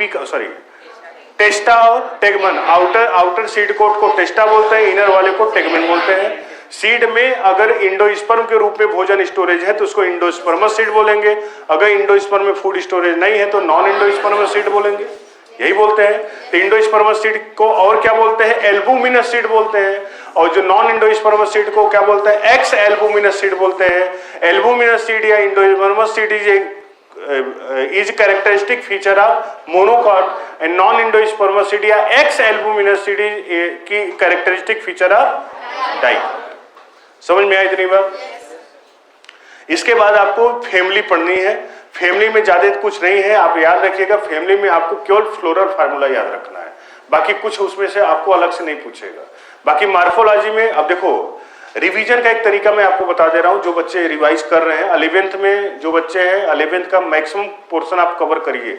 टेस्टा और टेगमन। आउटर सीड कोट को टेस्टा बोलते हैं, इनर वाले को टेगमन बोलते हैं। सीड में अगर इंडोस्पर्म के रूप में भोजन स्टोरेज है तो उसको इंडोस्पर्मस सीड बोलेंगे। अगर इंडोस्पर्म में फूड स्टोरेज नहीं है तो नॉन इंडोस्पर्मस सीड बोलेंगे, यही बोलते हैं। तो इंडोस्पर्मस सीड को और क्या बोलते हैं? एल्बुमिनस सीड बोलते हैं। और जो नॉन इंडोस्पर्मस सीड को क्या बोलते हैं? एक्स एल्बुमिनस सीड बोलते हैं। एल्बुमिनस सीड या इंडोस्पर्मस seed is characteristic feature of monocot and non-endospermous seed या X albuminous seed की characteristic feature of dicot। समझ में आई इतनी बात? इसके बाद आपको फैमिली पढ़नी है। फैमिली में ज्यादा कुछ नहीं है, आप याद रखिएगा फैमिली में आपको केवल फ्लोरल फार्मूला याद रखना है, बाकी कुछ उसमें से आपको अलग से नहीं पूछेगा। बाकी मार्फोलॉजी में अब देखो, रिवीजन का एक तरीका मैं आपको बता दे रहा हूं। जो बच्चे रिवाइज कर रहे हैं 11th में, जो बच्चे हैं 11th का मैक्सिमम पोर्शन आप कवर करिए।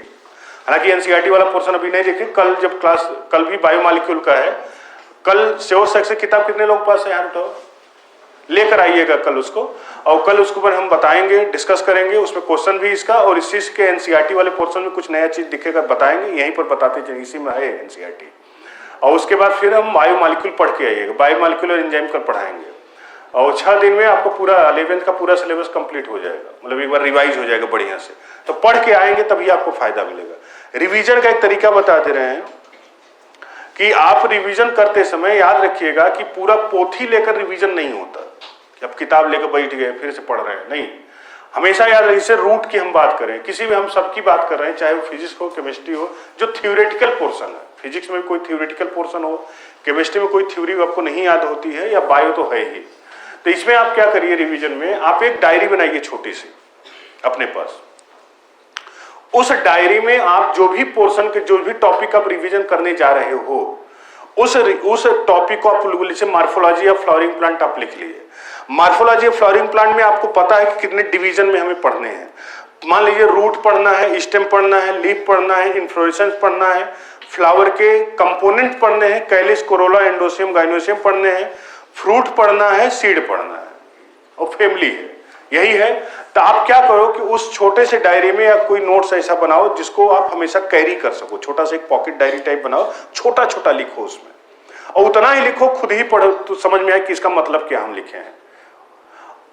हालांकि एनसीईआरटी वाला पोर्शन अभी नहीं देखे, कल जब क्लास, कल भी बायोमॉलिक्यूल का है। कल श्योर सेक्स किताब कितने लोग पास है? यार उठाओ, लेकर आइएगा कल उसको, और कल उसके ऊपर हम बताएंगे, डिस्कस करेंगे, उसमें क्वेश्चन भी इसका, और इस चीज के एनसीईआरटी वाले पोर्शन में कुछ नया चीज दिखेगा बताएंगे, यहीं पर बताते चलिए, इसी में है एनसीईआरटी। और उसके बाद फिर हम बायोमॉलिक्यूल पढ़ के आइएगा, बायोमॉलिक्यूल और एंजाइम कल पढ़ाएंगे, और 6 दिन में आपको पूरा 11th का पूरा सिलेबस कंप्लीट हो जाएगा, मतलब एक बार रिवाइज हो जाएगा बढ़िया से। तो पढ़ के आएंगे तभी आपको फायदा मिलेगा। रिवीजन का एक तरीका बताते रहे हैं कि आप रिवीजन करते समय याद रखिएगा कि पूरा पोथी लेकर रिवीजन नहीं होता कि आप किताब लेकर बैठ गए फिर से पढ़ रहे हैं, नहीं। हमेशा याद रखिए, जैसे रूट की हम बात करें, किसी भी हम सबकी बात कर रहे हैं, चाहे वो फिजिक्स हो, केमिस्ट्री हो, जो थ्योरेटिकल पोर्शन है, फिजिक्स में कोई थ्योरेटिकल पोर्शन हो, केमिस्ट्री में कोई थ्योरी आपको नहीं याद होती है, या बायो तो है ही। तो इसमें आप क्या करिए, रिवीजन में आप एक डायरी बनाइए छोटी सी अपने पास। उस डायरी में आप जो भी पोर्शन के, जो भी टॉपिक आप रिवीजन करने जा रहे हो, उस टॉपिक को आप जैसे मार्फोलॉजी या फ्लावरिंग प्लांट आप लिख लीजिए। मार्फोलॉजी या फ्लावरिंग प्लांट में आपको पता है कि कितने डिवीजन में हमें पढ़ने हैं। मान लीजिए रूट पढ़ना है, स्टेम पढ़ना है, लीफ पढ़ना है, इन्फ्लोरेसेंस पढ़ना है, फ्लावर के कंपोनेंट पढ़ने हैं, कैलिस, कोरोला, एंडोसियम, गाइनोसियम पढ़ने हैं, फ्रूट पढ़ना है, सीड पढ़ना है, और फैमिली है। यही है। तो आप क्या करो कि उस छोटे से डायरी में या कोई नोट्स ऐसा बनाओ जिसको आप हमेशा कैरी कर सको, छोटा सा एक पॉकेट डायरी टाइप बनाओ, छोटा छोटा लिखो उसमें, और उतना ही लिखो, खुद ही पढ़ो तो समझ में आए कि इसका मतलब क्या हम लिखे हैं।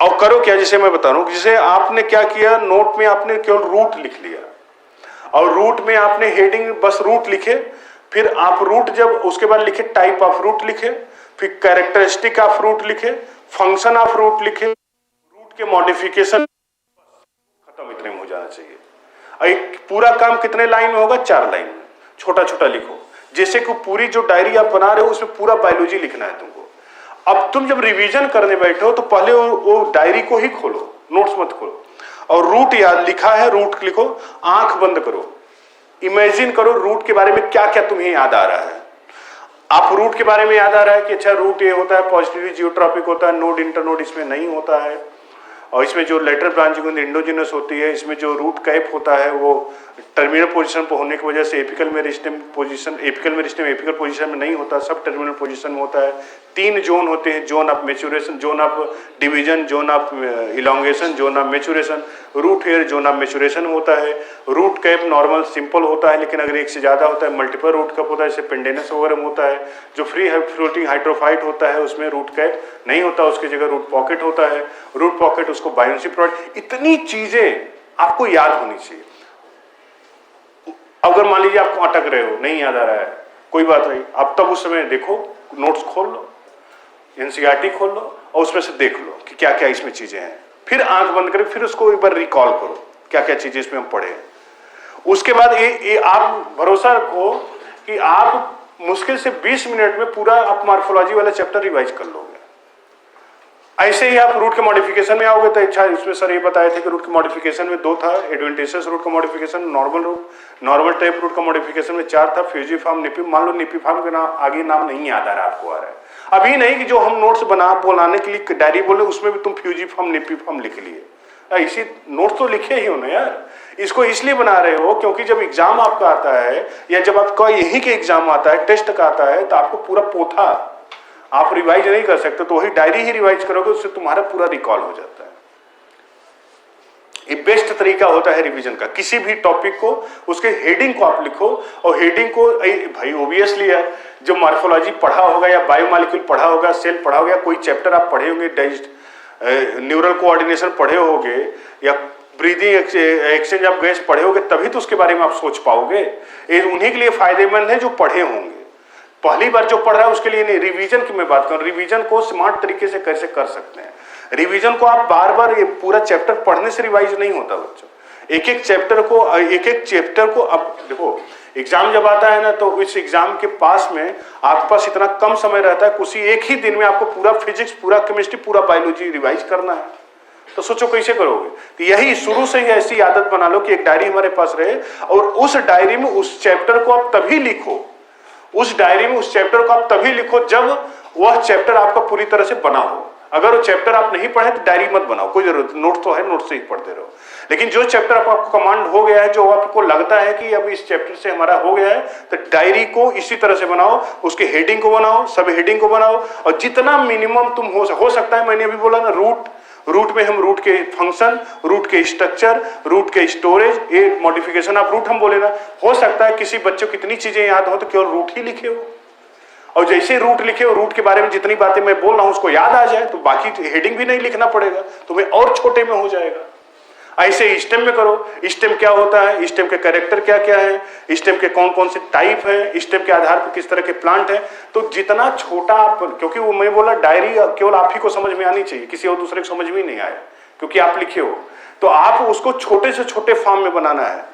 और करो क्या, जैसे मैं बता रहा हूं, जैसे आपने क्या किया, नोट में आपने केवल रूट लिख लिया और रूट में आपने हेडिंग बस रूट लिखे, फिर आप रूट जब उसके बाद लिखे टाइप ऑफ रूट लिखे, फिर कैरेक्टरिस्टिक ऑफ रूट लिखे, फंक्शन ऑफ रूट लिखे, रूट के मॉडिफिकेशन, खत्म, इतने में हो जाना चाहिए। एक पूरा काम कितने लाइन में होगा, 4 लाइन में, छोटा छोटा लिखो। जैसे कि पूरी जो डायरी आप बना रहे हो उसमें पूरा बायोलॉजी लिखना है तुमको। अब तुम जब रिवीजन करने बैठो तो पहले वो डायरी को ही खोलो, नोट्स मत खोलो, और रूट याद लिखा है, रूट लिखो, आंख बंद करो, इमेजिन करो रूट के बारे में क्या क्या तुम्हें याद आ रहा है। आप रूट के बारे में याद आ रहा है कि अच्छा रूट ये होता है, पॉजिटिवली जियोट्रॉपिक होता है, नोड इंटरनोड इसमें नहीं होता है, और इसमें जो लेटरल ब्रांचिंग इंडोजिनस होती है, इसमें जो रूट कैप होता है वो टर्मिनल पोजीशन पर होने की वजह से apical meristem position, apical meristem apical position में नहीं होता, सब टर्मिनल पोजीशन में होता है। 3 जोन होते हैं, zone of maturation, zone of division, zone of elongation, zone of maturation. Root hair zone of maturation होता है। रूट कैप नॉर्मल सिंपल होता है, लेकिन अगर एक से ज़्यादा होता है मल्टीपल रूट कैप होता है, जैसे पेंडेनस वगैरह में होता है। जो फ्री फ्लोटिंग हाइड्रोफाइट होता है उसमें रूट कैप नहीं होता, उसकी जगह रूट पॉकेट होता है। रूट पॉकेट उसको बायोन्सी प्रोवाइड, इतनी चीजें आपको याद होनी चाहिए। अगर मान लीजिए आपको अटक रहे हो, नहीं याद आ रहा है, कोई बात नहीं, आप तब उस समय देखो, नोट्स खोल लो, एनसीईआरटी खोल लो और उसमें से देख लो कि क्या क्या इसमें चीजें हैं, फिर आंख बंद करके फिर उसको एक बार रिकॉल करो क्या क्या चीजें इसमें हम पढ़े हैं। उसके बाद ये आप भरोसा रखो कि आप मुश्किल से 20 मिनट में पूरा आप मार्फोलॉजी वाला चैप्टर रिवाइज कर लोगे। ऐसे ही आप रूट के मॉडिफिकेशन में आओगे तो अच्छा, इसमें सर ये बताए थे कि रूट के मॉडिफिकेशन में 2 था, एडवेंटेशियस रूट का modification, normal root, normal type root का मॉडिफिकेशन में 4 था, फ्यूजिफॉर्म, निपी। मान लो निपीफॉर्म के नाम आगे नाम नहीं याद आ रहा, आपको आ रहा है अभी नहीं कि जो हम नोट्स बनाने के लिए डायरी बोले उसमें भी तुम फ्यूजिफॉर्म निपीफॉर्म लिख लिए। इसी नोट्स तो लिखे ही हो ना यार। इसको इसलिए बना रहे हो क्योंकि जब एग्जाम आपका आता है या जब आपका यही के एग्जाम आता है, टेस्ट का आता है, तो आपको पूरा पोथा आप रिवाइज नहीं कर सकते, तो वही डायरी ही रिवाइज करोगे, उससे तुम्हारा पूरा रिकॉल हो जाता है। ये बेस्ट तरीका होता है रिवीजन का। किसी भी टॉपिक को उसके हेडिंग को आप लिखो, और हेडिंग को भाई ओबियसली है, जो मॉर्फोलॉजी पढ़ा होगा या बायोमॉलिक्यूल पढ़ा होगा, सेल पढ़ा होगा, कोई चैप्टर आप पढ़े होंगे, न्यूरल कोऑर्डिनेशन पढ़े होगे या ब्रीदिंग एक्सचेंज ऑफ गैस पढ़े होगे, तभी तो उसके बारे में आप सोच पाओगे। ये उन्हीं के लिए फायदेमंद है जो पढ़े होंगे। पहली बार जो पढ़ रहा है उसके लिए नहीं। रिवीजन की मैं बात करूं, रिवीजन को स्मार्ट तरीके से कैसे कर सकते हैं। रिवीजन को आप बार बार ये पूरा चैप्टर पढ़ने से रिवाइज नहीं होता बच्चों। एक एक चैप्टर को अब देखो, एग्जाम जब आता है ना, तो इस एग्जाम के पास में आपके पास इतना कम समय रहता है, उसी एक ही दिन में आपको पूरा फिजिक्स, पूरा केमिस्ट्री, पूरा बायोलॉजी रिवाइज करना है। तो सोचो कैसे करोगे। तो यही शुरू से ही ऐसी आदत बना लो कि एक डायरी हमारे पास रहे, और उस डायरी में उस चैप्टर को आप तभी लिखो, उस डायरी में उस चैप्टर को आप तभी लिखो जब वह चैप्टर आपका पूरी तरह से बना हो। अगर वो चैप्टर आप नहीं पढ़े तो डायरी मत बनाओ, कोई जरूरत, नोट तो है, नोट से ही पढ़ते रहो। लेकिन जो चैप्टर आपको कमांड हो गया है, जो आपको लगता है कि अब इस चैप्टर से हमारा हो गया है, तो डायरी को इसी तरह से बनाओ, उसके हेडिंग को बनाओ, सब हेडिंग को बनाओ, और जितना मिनिमम तुम हो सकता है, मैंने अभी बोला ना, रूट में हम रूट के फंक्शन, रूट के स्ट्रक्चर, रूट के स्टोरेज, ये मॉडिफिकेशन ऑफ रूट हम बोले ना। हो सकता है किसी बच्चे को कितनी चीजें याद हो तो केवल रूट ही लिखे हो, और जैसे रूट लिखे हो, रूट के बारे में जितनी बातें मैं बोल रहा हूं उसको याद आ जाए, तो बाकी हेडिंग भी नहीं लिखना पड़ेगा, तुम्हें और छोटे में हो जाएगा। ऐसे स्टेम में करो। स्टेम क्या होता है, स्टेम के कैरेक्टर क्या क्या है, स्टेम के कौन कौन से टाइप है, स्टेम के आधार पर किस तरह के प्लांट है। तो जितना छोटा आप, क्योंकि वो मैं बोला डायरी केवल आप ही को समझ में आनी चाहिए, किसी और दूसरे को समझ में नहीं आया, क्योंकि आप लिखे हो। तो आप उसको छोटे से छोटे फॉर्म में बनाना है।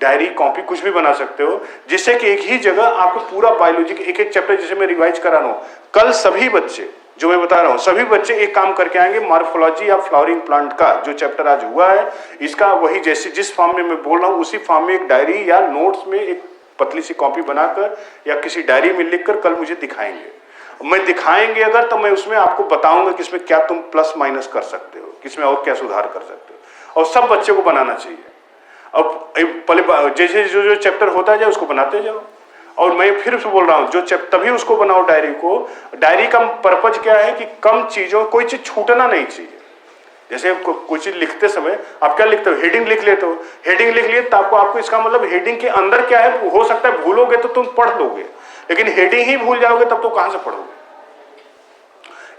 डायरी, कॉपी, कुछ भी बना सकते हो, जिससे कि एक ही जगह आपको पूरा बायोलॉजी के एक एक चैप्टर, जैसे मैं रिवाइज करा रहा हूं, कल सभी बच्चे जो मैं बता रहा हूं, सभी बच्चे एक काम करके आएंगे, मॉर्फोलॉजी या फ्लावरिंग प्लांट का जो चैप्टर आज हुआ है, इसका वही जैसे जिस फॉर्म में मैं बोल रहा हूं उसी फॉर्म में एक डायरी या नोट्स में एक पतली सी कॉपी बनाकर या किसी डायरी में लिखकर कल मुझे दिखाएंगे। मैं दिखाएंगे अगर, तो मैं उसमें आपको बताऊंगा कि इसमें क्या तुम प्लस माइनस कर सकते हो, किसमें और क्या सुधार कर सकते हो, और सब बच्चे को बनाना चाहिए। अब पहले जैसे जो चैप्टर होता जाए उसको बनाते जाओ, और मैं फिर से बोल रहा हूं, जो चैप्टर तभी उसको बनाओ डायरी को। डायरी का पर्पज क्या है कि कम चीजों, कोई चीज छूटना नहीं चाहिए। जैसे कुछ चीज लिखते समय आप क्या लिखते हो, हेडिंग लिख लेते हो, हेडिंग लिख लिए तो आपको इसका मतलब हेडिंग के अंदर क्या है हो सकता है भूलोगे तो तुम पढ़ लोगे, लेकिन हेडिंग ही भूल जाओगे तब तो कहां से पढ़ोगे।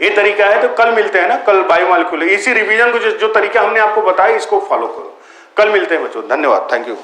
ये तरीका है। तो कल मिलते हैं ना, कल बायोमॉलिक्यूलर इसी रिवीजन को जो तरीका हमने आपको बताया इसको फॉलो करो। कल मिलते हैं बच्चों, धन्यवाद, थैंक यू।